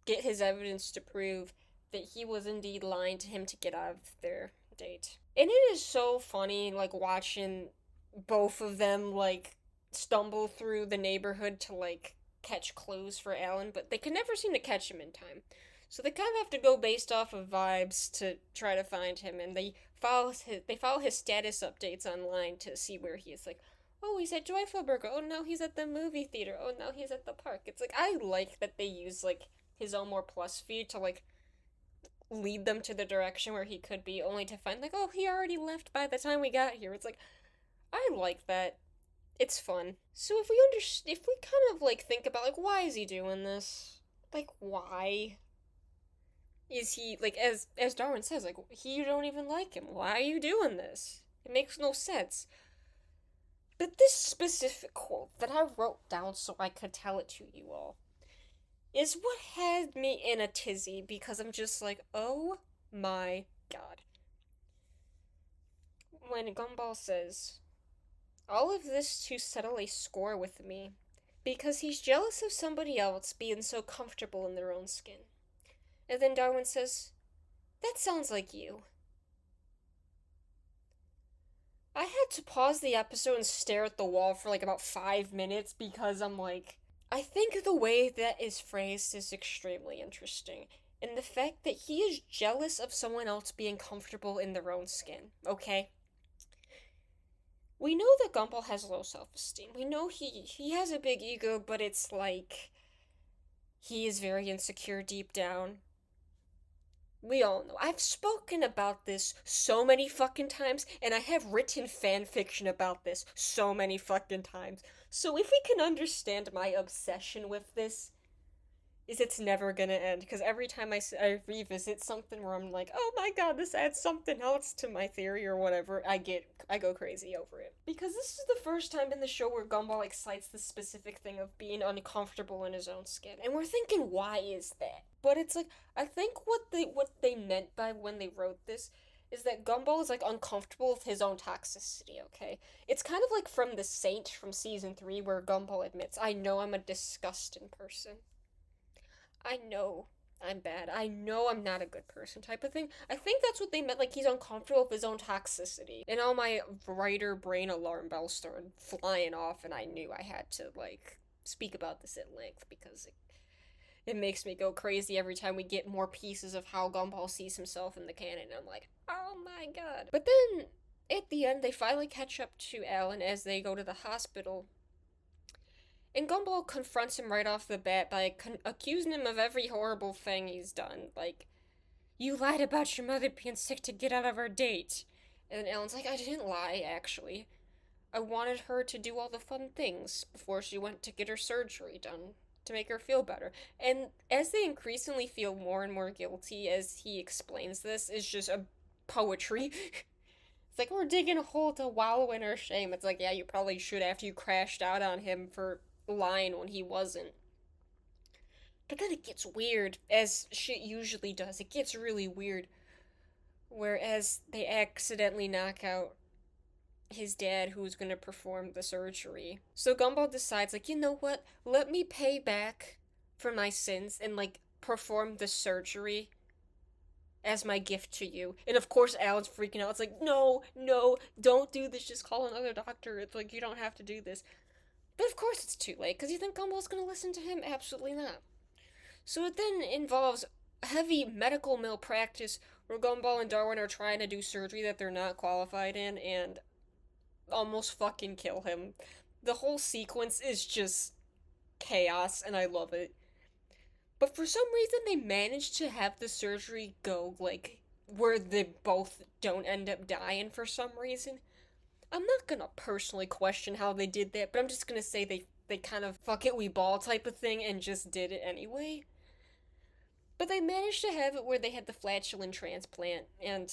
get his evidence to prove that he was indeed lying to him to get out of their date. And it is so funny, like, watching both of them, like, stumble through the neighborhood to, like, catch clues for Alan, but they can never seem to catch him in time. So they kind of have to go based off of vibes to try to find him, and they follow his status updates online to see where he is. Like, oh, he's at Joyful Burger. Oh, now he's at the movie theater. Oh, now he's at the park. It's like I like that they use like his Elmore Plus feed to like lead them to the direction where he could be, only to find like, oh, he already left by the time we got here. It's like I like that. It's fun. So if we kind of like think about like why is he doing this? Like why is he like as Darwin says like he you don't even like him. Why are you doing this? It makes no sense. But this specific quote that I wrote down so I could tell it to you all is what had me in a tizzy because I'm just like, oh my god. When Gumball says, All of this to settle a score with me because he's jealous of somebody else being so comfortable in their own skin. And then Darwin says, "That sounds like you." I had to pause the episode and stare at the wall for like about 5 minutes because I'm like, I think the way that is phrased is extremely interesting. And the fact that he is jealous of someone else being comfortable in their own skin, okay? We know that Gumball has low self esteem. We know he has a big ego, but it's like he is very insecure deep down. We all know. I've spoken about this so many fucking times, and I have written fan fiction about this so many fucking times. So if we can understand my obsession with this, is it's never gonna end. Because every time I revisit something where I'm like, oh my god, this adds something else to my theory or whatever, I go crazy over it. Because this is the first time in the show where Gumball excites the specific thing of being uncomfortable in his own skin, and we're thinking, why is that? But it's like, I think what they meant by when they wrote this is that Gumball is like uncomfortable with his own toxicity, okay? It's kind of like from The Saint from season 3 where Gumball admits, I know I'm a disgusting person. I know I'm bad. I know I'm not a good person type of thing. I think that's what they meant, like he's uncomfortable with his own toxicity. And all my writer brain alarm bells started flying off and I knew I had to like speak about this at length because it makes me go crazy every time we get more pieces of how Gumball sees himself in the canon. I'm like, oh my god. But then at the end they finally catch up to Alan as they go to the hospital and Gumball confronts him right off the bat by accusing him of every horrible thing he's done. Like, you lied about your mother being sick to get out of our date. And then Ellen's like, I didn't lie, actually. I wanted her to do all the fun things before she went to get her surgery done to make her feel better. And as they increasingly feel more and more guilty as he explains this, is just a poetry. It's like we're digging a hole to wallow in our shame. It's like, yeah, you probably should after you crashed out on him for lying when he wasn't. But then it gets weird, as shit usually does. It gets really weird. Whereas they accidentally knock out his dad who's gonna perform the surgery. So Gumball decides, like, you know what? Let me pay back for my sins and, like, perform the surgery as my gift to you. And of course, Alan's freaking out. It's like, no, no, don't do this. Just call another doctor. It's like, you don't have to do this. But of course, it's too late, because you think Gumball's gonna listen to him? Absolutely not. So it then involves heavy medical malpractice where Gumball and Darwin are trying to do surgery that they're not qualified in and almost fucking kill him. The whole sequence is just chaos, and I love it. But for some reason, they managed to have the surgery go, like, where they both don't end up dying for some reason. I'm not gonna personally question how they did that, but I'm just gonna say they kind of fuck it we ball type of thing and just did it anyway. But they managed to have it where they had the flatulent transplant, and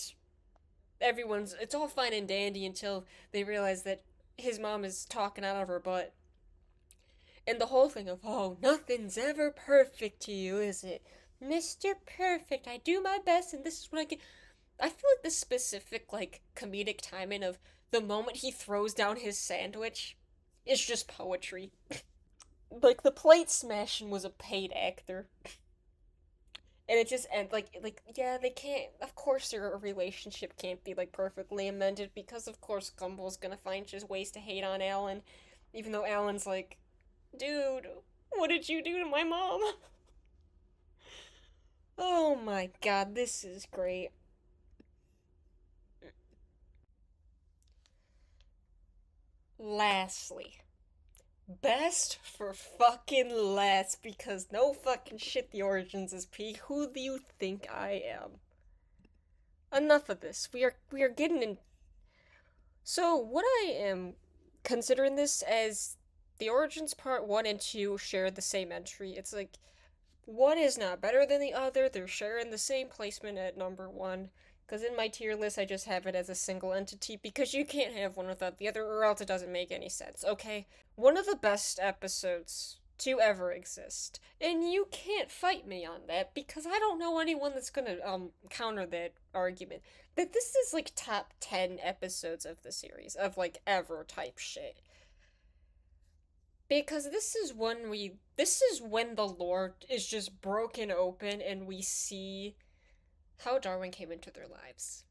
it's all fine and dandy until they realize that his mom is talking out of her butt. And the whole thing of, oh, nothing's ever perfect to you, is it? Mr. Perfect, I do my best and this is what I can. I feel like the specific, like, comedic timing of the moment he throws down his sandwich is just poetry. Like, the plate smashing was a paid actor. And it just ends like yeah, they can't. Of course, their relationship can't be like perfectly amended because of course Gumball's gonna find just ways to hate on Alan, even though Alan's like, dude, what did you do to my mom? Oh my god, this is great. Lastly, best for fucking last because no fucking shit. The origins is P. Who do you think I am? Enough of this. We are getting in. So what I am considering this as the origins part 1 and 2 share the same entry. It's like one is not better than the other. They're sharing the same placement at number 1. Because in my tier list, I just have it as a single entity because you can't have one without the other, or else it doesn't make any sense, okay? One of the best episodes to ever exist. And you can't fight me on that because I don't know anyone that's gonna counter that argument that this is like top 10 episodes of the series of like ever type shit. Because this is when the lore is just broken open and we see how Darwin came into their lives.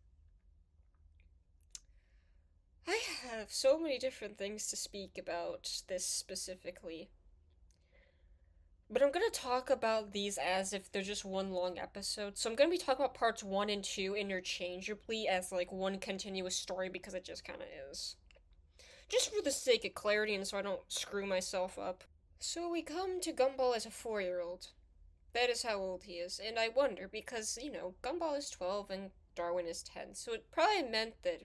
I have so many different things to speak about this specifically. But I'm gonna talk about these as if they're just one long episode. So I'm gonna be talking about parts 1 and 2 interchangeably as like one continuous story because it just kinda is. Just for the sake of clarity and so I don't screw myself up. So we come to Gumball as a 4-year-old. That is how old he is. And I wonder because, Gumball is 12 and Darwin is 10. So it probably meant that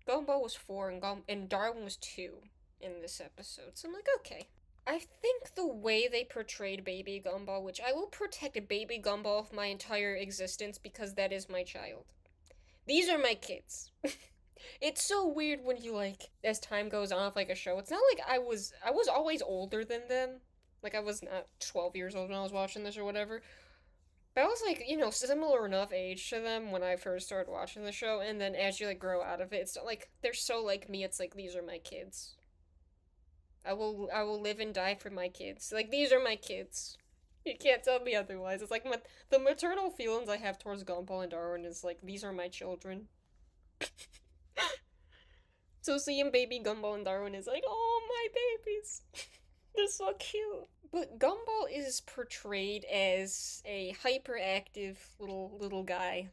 Gumball was 4 and Darwin was 2 in this episode. So I'm like, okay. I think the way they portrayed Baby Gumball, which I will protect Baby Gumball my entire existence because that is my child. These are my kids. It's so weird when you like as time goes on with like a show. It's not like I was always older than them. Like I was not 12 years old when I was watching this or whatever. But I was like, similar enough age to them when I first started watching the show, and then as you like grow out of it, it's not like they're so like me, it's like these are my kids. I will live and die for my kids. Like these are my kids. You can't tell me otherwise. It's like the maternal feelings I have towards Gumball and Darwin is like these are my children. So seeing baby Gumball and Darwin is like, oh my babies. They're so cute. But Gumball is portrayed as a hyperactive little guy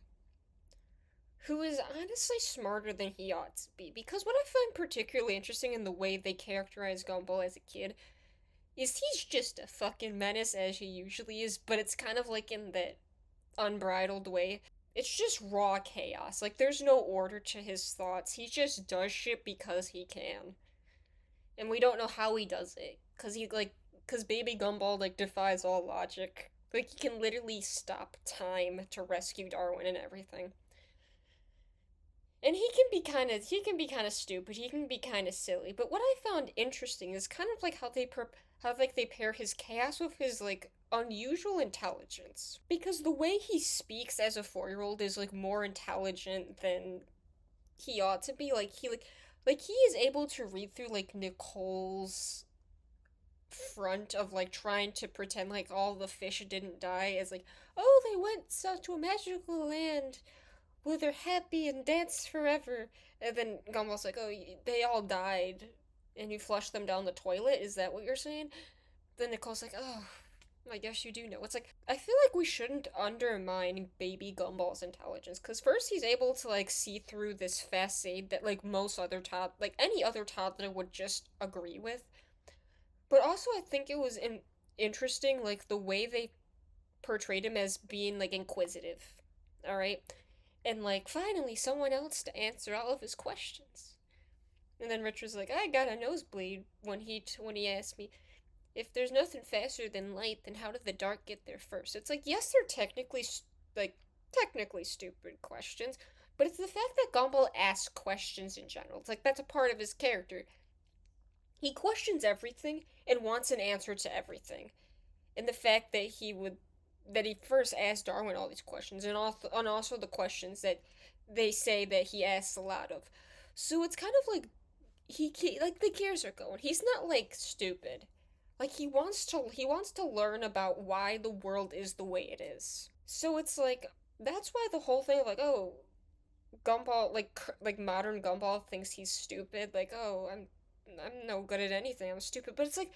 who is honestly smarter than he ought to be. Because what I find particularly interesting in the way they characterize Gumball as a kid is he's just a fucking menace as he usually is, but it's kind of like in that unbridled way. It's just raw chaos. Like there's no order to his thoughts. He just does shit because he can. And we don't know how he does it cuz baby Gumball like defies all logic. Like he can literally stop time to rescue Darwin and everything. And he can be kind of stupid. He can be kind of silly. But what I found interesting is kind of like how like they pair his chaos with his like unusual intelligence. Because the way he speaks as a 4-year-old is like more intelligent than he ought to be. Like he is able to read through like Nicole's front of like trying to pretend like all the fish didn't die as like, oh, they went so to a magical land where they're happy and dance forever. And then Gumball's like, oh, they all died and you flushed them down the toilet. Is that what you're saying? Then Nicole's like, oh, I guess you do know. It's like, I feel like we shouldn't undermine baby Gumball's intelligence. Because first, he's able to, like, see through this facade that, like, like, any other toddler would just agree with. But also, I think it was interesting, like, the way they portrayed him as being, like, inquisitive. Alright? And, like, finally, someone else to answer all of his questions. And then Richard's like, I got a nosebleed when he asked me, if there's nothing faster than light, then how did the dark get there first? It's like, yes, they're technically stupid questions, but it's the fact that Gumball asks questions in general. It's like that's a part of his character. He questions everything and wants an answer to everything. And the fact that he first asked Darwin all these questions and also the questions that they say that he asks a lot of. So it's kind of like like the gears are going. He's not like stupid. Like he wants to learn about why the world is the way it is. So it's like that's why the whole thing of like, oh, Gumball like modern Gumball thinks he's stupid. Like, oh, I'm no good at anything. I'm stupid. But it's like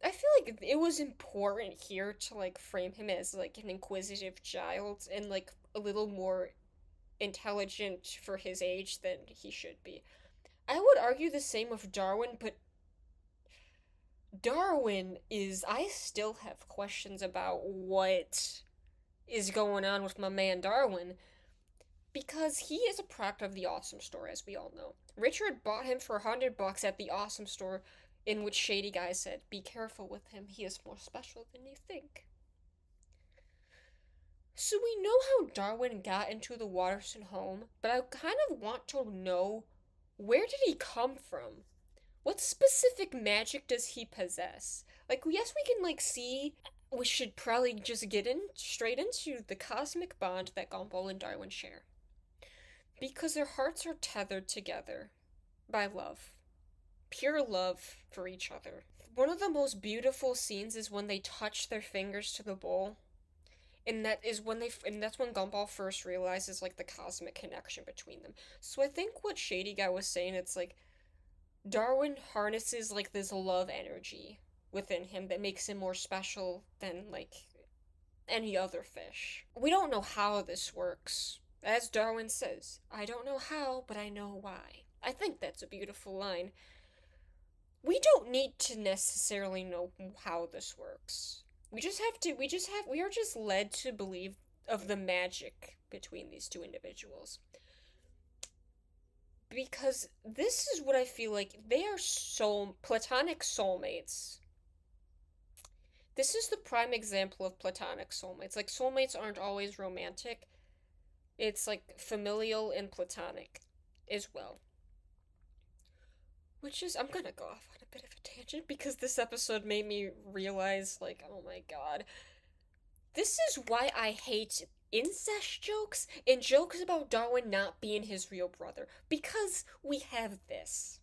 I feel like it was important here to like frame him as like an inquisitive child and like a little more intelligent for his age than he should be. I would argue the same with Darwin, but I still have questions about what is going on with my man Darwin because he is a product of the Awesome Store, as we all know. Richard bought him for $100 at the Awesome Store, in which Shady Guy said, "Be careful with him. He is more special than you think." So we know how Darwin got into the Watterson home, but I kind of want to know, where did he come from? What specific magic does he possess? Like, yes, we can, like, see. We should probably just get straight into the cosmic bond that Gumball and Darwin share. Because their hearts are tethered together by love. Pure love for each other. One of the most beautiful scenes is when they touch their fingers to the bowl. And that's when Gumball first realizes like the cosmic connection between them. So I think what Shady Guy was saying, it's like Darwin harnesses like this love energy within him that makes him more special than like any other fish. We don't know how this works. As Darwin says, I don't know how, but I know why. I think that's a beautiful line. We don't need to necessarily know how this works. We are just led to believe of the magic between these two individuals. Because this is what I feel like they are platonic soulmates. This is the prime example of platonic soulmates. Like soulmates aren't always romantic. It's like familial and platonic as well. Which is, I'm gonna go off on a bit of a tangent because this episode made me realize, like, oh my god. This is why I hate incest jokes and jokes about Darwin not being his real brother. Because we have this.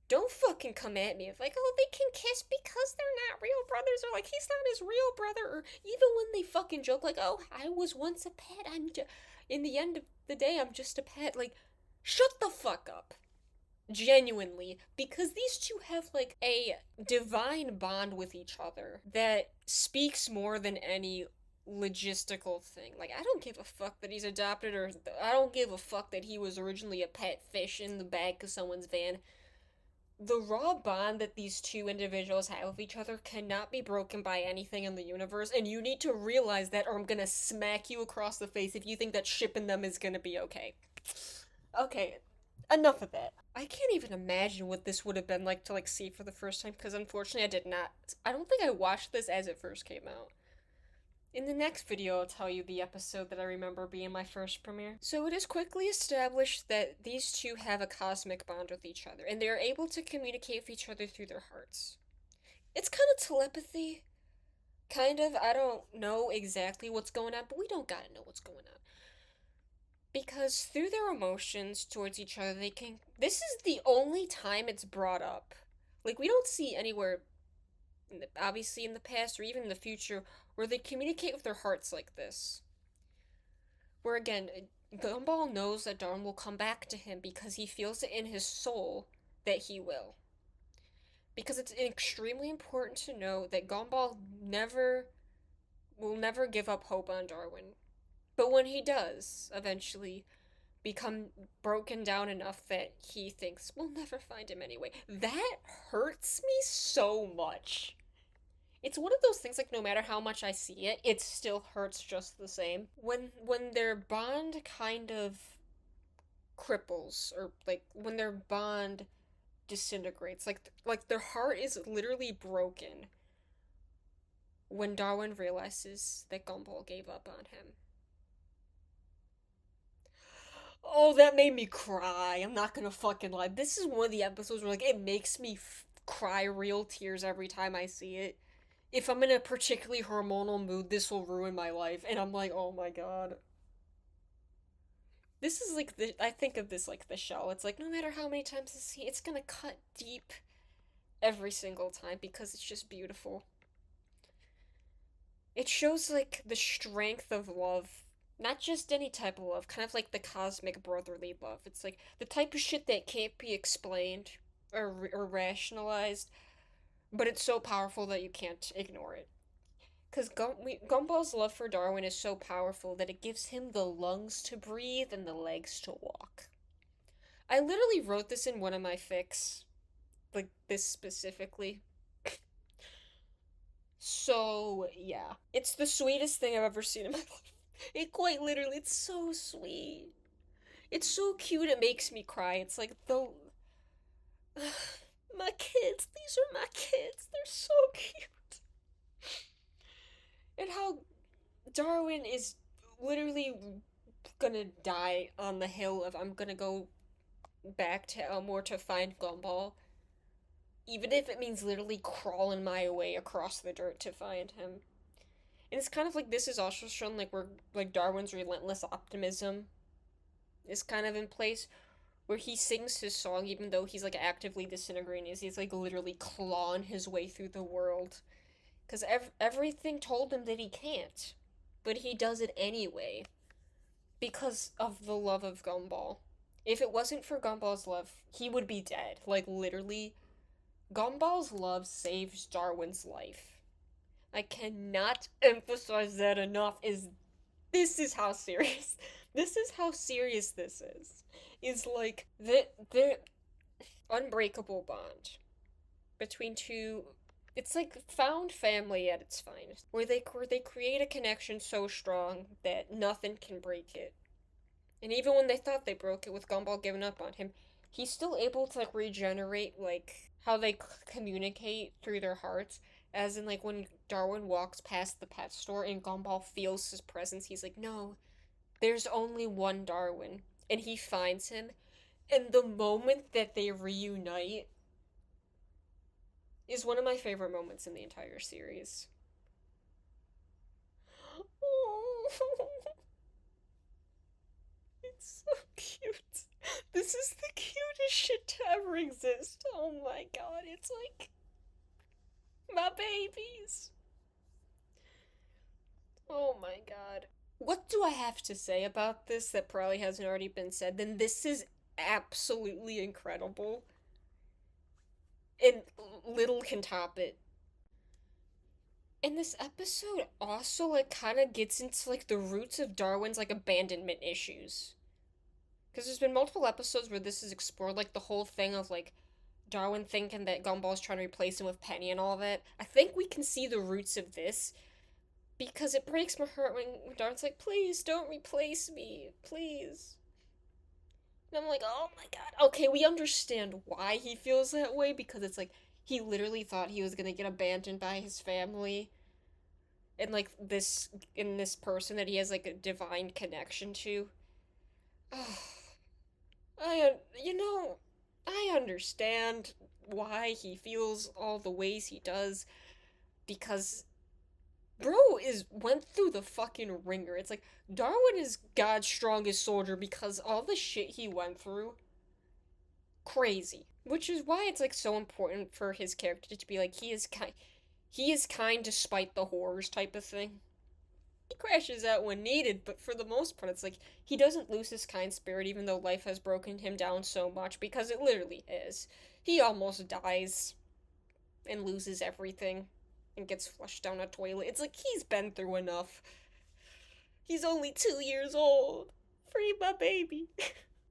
Don't fucking come at me like, oh, they can kiss because they're not real brothers, or like, he's not his real brother, or even when they fucking joke, like, oh, I was once a pet, in the end of the day, I'm just a pet. Like, shut the fuck up. Genuinely, because these two have like a divine bond with each other that speaks more than any logistical thing. Like, I don't give a fuck that he's adopted, or I don't give a fuck that he was originally a pet fish in the back of someone's van. The raw bond that these two individuals have with each other cannot be broken by anything in the universe, and you need to realize that, or I'm gonna smack you across the face if you think that shipping them is gonna be okay. Okay, enough of that. I can't even imagine what this would have been like to like see for the first time, because unfortunately I did not. I don't think I watched this as it first came out. In the next video, I'll tell you the episode that I remember being my first premiere. So it is quickly established that these two have a cosmic bond with each other, and they are able to communicate with each other through their hearts. It's kind of telepathy. Kind of. I don't know exactly what's going on, but we don't gotta know what's going on. Because through their emotions towards each other, they can. This is the only time it's brought up. Like, we don't see anywhere, obviously in the past or even in the future, where they communicate with their hearts like this. Where again, Gumball knows that Darwin will come back to him because he feels it in his soul that he will. Because it's extremely important to know that Gumball will never give up hope on Darwin. But when he does, eventually become broken down enough that he thinks we'll never find him anyway, that hurts me so much. It's one of those things, like, no matter how much I see it, it still hurts just the same. When their bond kind of cripples, or like when their bond disintegrates, like their heart is literally broken when Darwin realizes that Gumball gave up on him. Oh, that made me cry. I'm not gonna fucking lie. This is one of the episodes where, like, it makes me cry real tears every time I see it. If I'm in a particularly hormonal mood, this will ruin my life. And I'm like, oh my god. This is like I think of this like the shell. It's like, no matter how many times I see it, it's gonna cut deep every single time because it's just beautiful. It shows like the strength of love. Not just any type of love, kind of like the cosmic brotherly love. It's like the type of shit that can't be explained or rationalized, but it's so powerful that you can't ignore it. Because Gumball's love for Darwin is so powerful that it gives him the lungs to breathe and the legs to walk. I literally wrote this in one of my fics, like this specifically. So, yeah. It's the sweetest thing I've ever seen in my life. It quite literally, it's so sweet. It's so cute, it makes me cry. It's like, my kids, these are my kids. They're so cute. And how Darwin is literally gonna die on the hill of, I'm gonna go back to Elmore to find Gumball. Even if it means literally crawling my way across the dirt to find him. And it's kind of like this is also shown like we're like Darwin's relentless optimism is kind of in place where he sings his song even though he's like actively disintegrating. He's like literally clawing his way through the world because everything told him that he can't, but he does it anyway because of the love of Gumball. If it wasn't for Gumball's love, he would be dead. Like literally, Gumball's love saves Darwin's life. I cannot emphasize that enough. This is how serious this is how serious this is like the unbreakable bond between two. It's like found family at its finest, where they create a connection so strong that nothing can break it. And even when they thought they broke it with Gumball giving up on him, he's still able to like regenerate like how they communicate through their hearts. As in like when Darwin walks past the pet store and Gumball feels his presence, he's like, "No, there's only one Darwin." And he finds him, and the moment that they reunite is one of my favorite moments in the entire series. It's so cute. This is the cutest shit to ever exist. Oh my god, it's like my babies. Oh my god. What do I have to say about this that probably hasn't already been said? Then this is absolutely incredible. And little can top it. And this episode also like kind of gets into like the roots of Darwin's like abandonment issues. Because there's been multiple episodes where this is explored, like the whole thing of like Darwin thinking that Gumball's trying to replace him with Penny and all that. I think we can see the roots of this because it breaks my heart when Darwin's like, "Please don't replace me, please." And I'm like, "Oh my god." Okay, we understand why he feels that way because it's like he literally thought he was gonna get abandoned by his family and like this in this person that he has like a divine connection to. You know, I understand why he feels all the ways he does because bro is went through the fucking ringer. It's like Darwin is God's strongest soldier because all the shit he went through, crazy. Which is why it's like so important for his character to be like he is kind despite the horrors type of thing. He crashes out when needed, but for the most part, it's like he doesn't lose his kind spirit even though life has broken him down so much because it literally is. He almost dies and loses everything and gets flushed down a toilet. It's like he's been through enough. He's only 2 years old. Free my baby.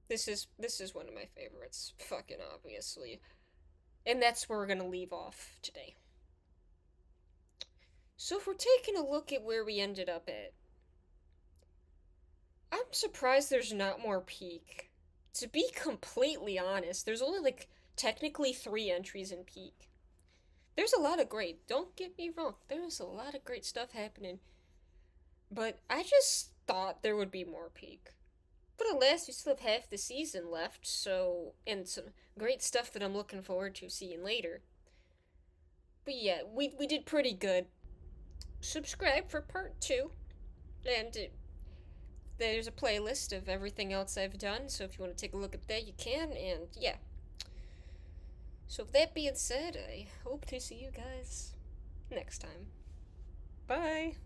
This is one of my favorites, fucking obviously. And that's where we're gonna leave off today. So if we're taking a look at where we ended up at, I'm surprised there's not more peak. To be completely honest, there's only like technically 3 entries in peak. There's a lot of great, don't get me wrong, there's a lot of great stuff happening. But I just thought there would be more peak. But alas, we still have half the season left, so, and some great stuff that I'm looking forward to seeing later. But yeah, we did pretty good. Subscribe for part 2, and there's a playlist of everything else I've done, so if you want to take a look at that, you can, and yeah. So, with that being said, I hope to see you guys next time. Bye!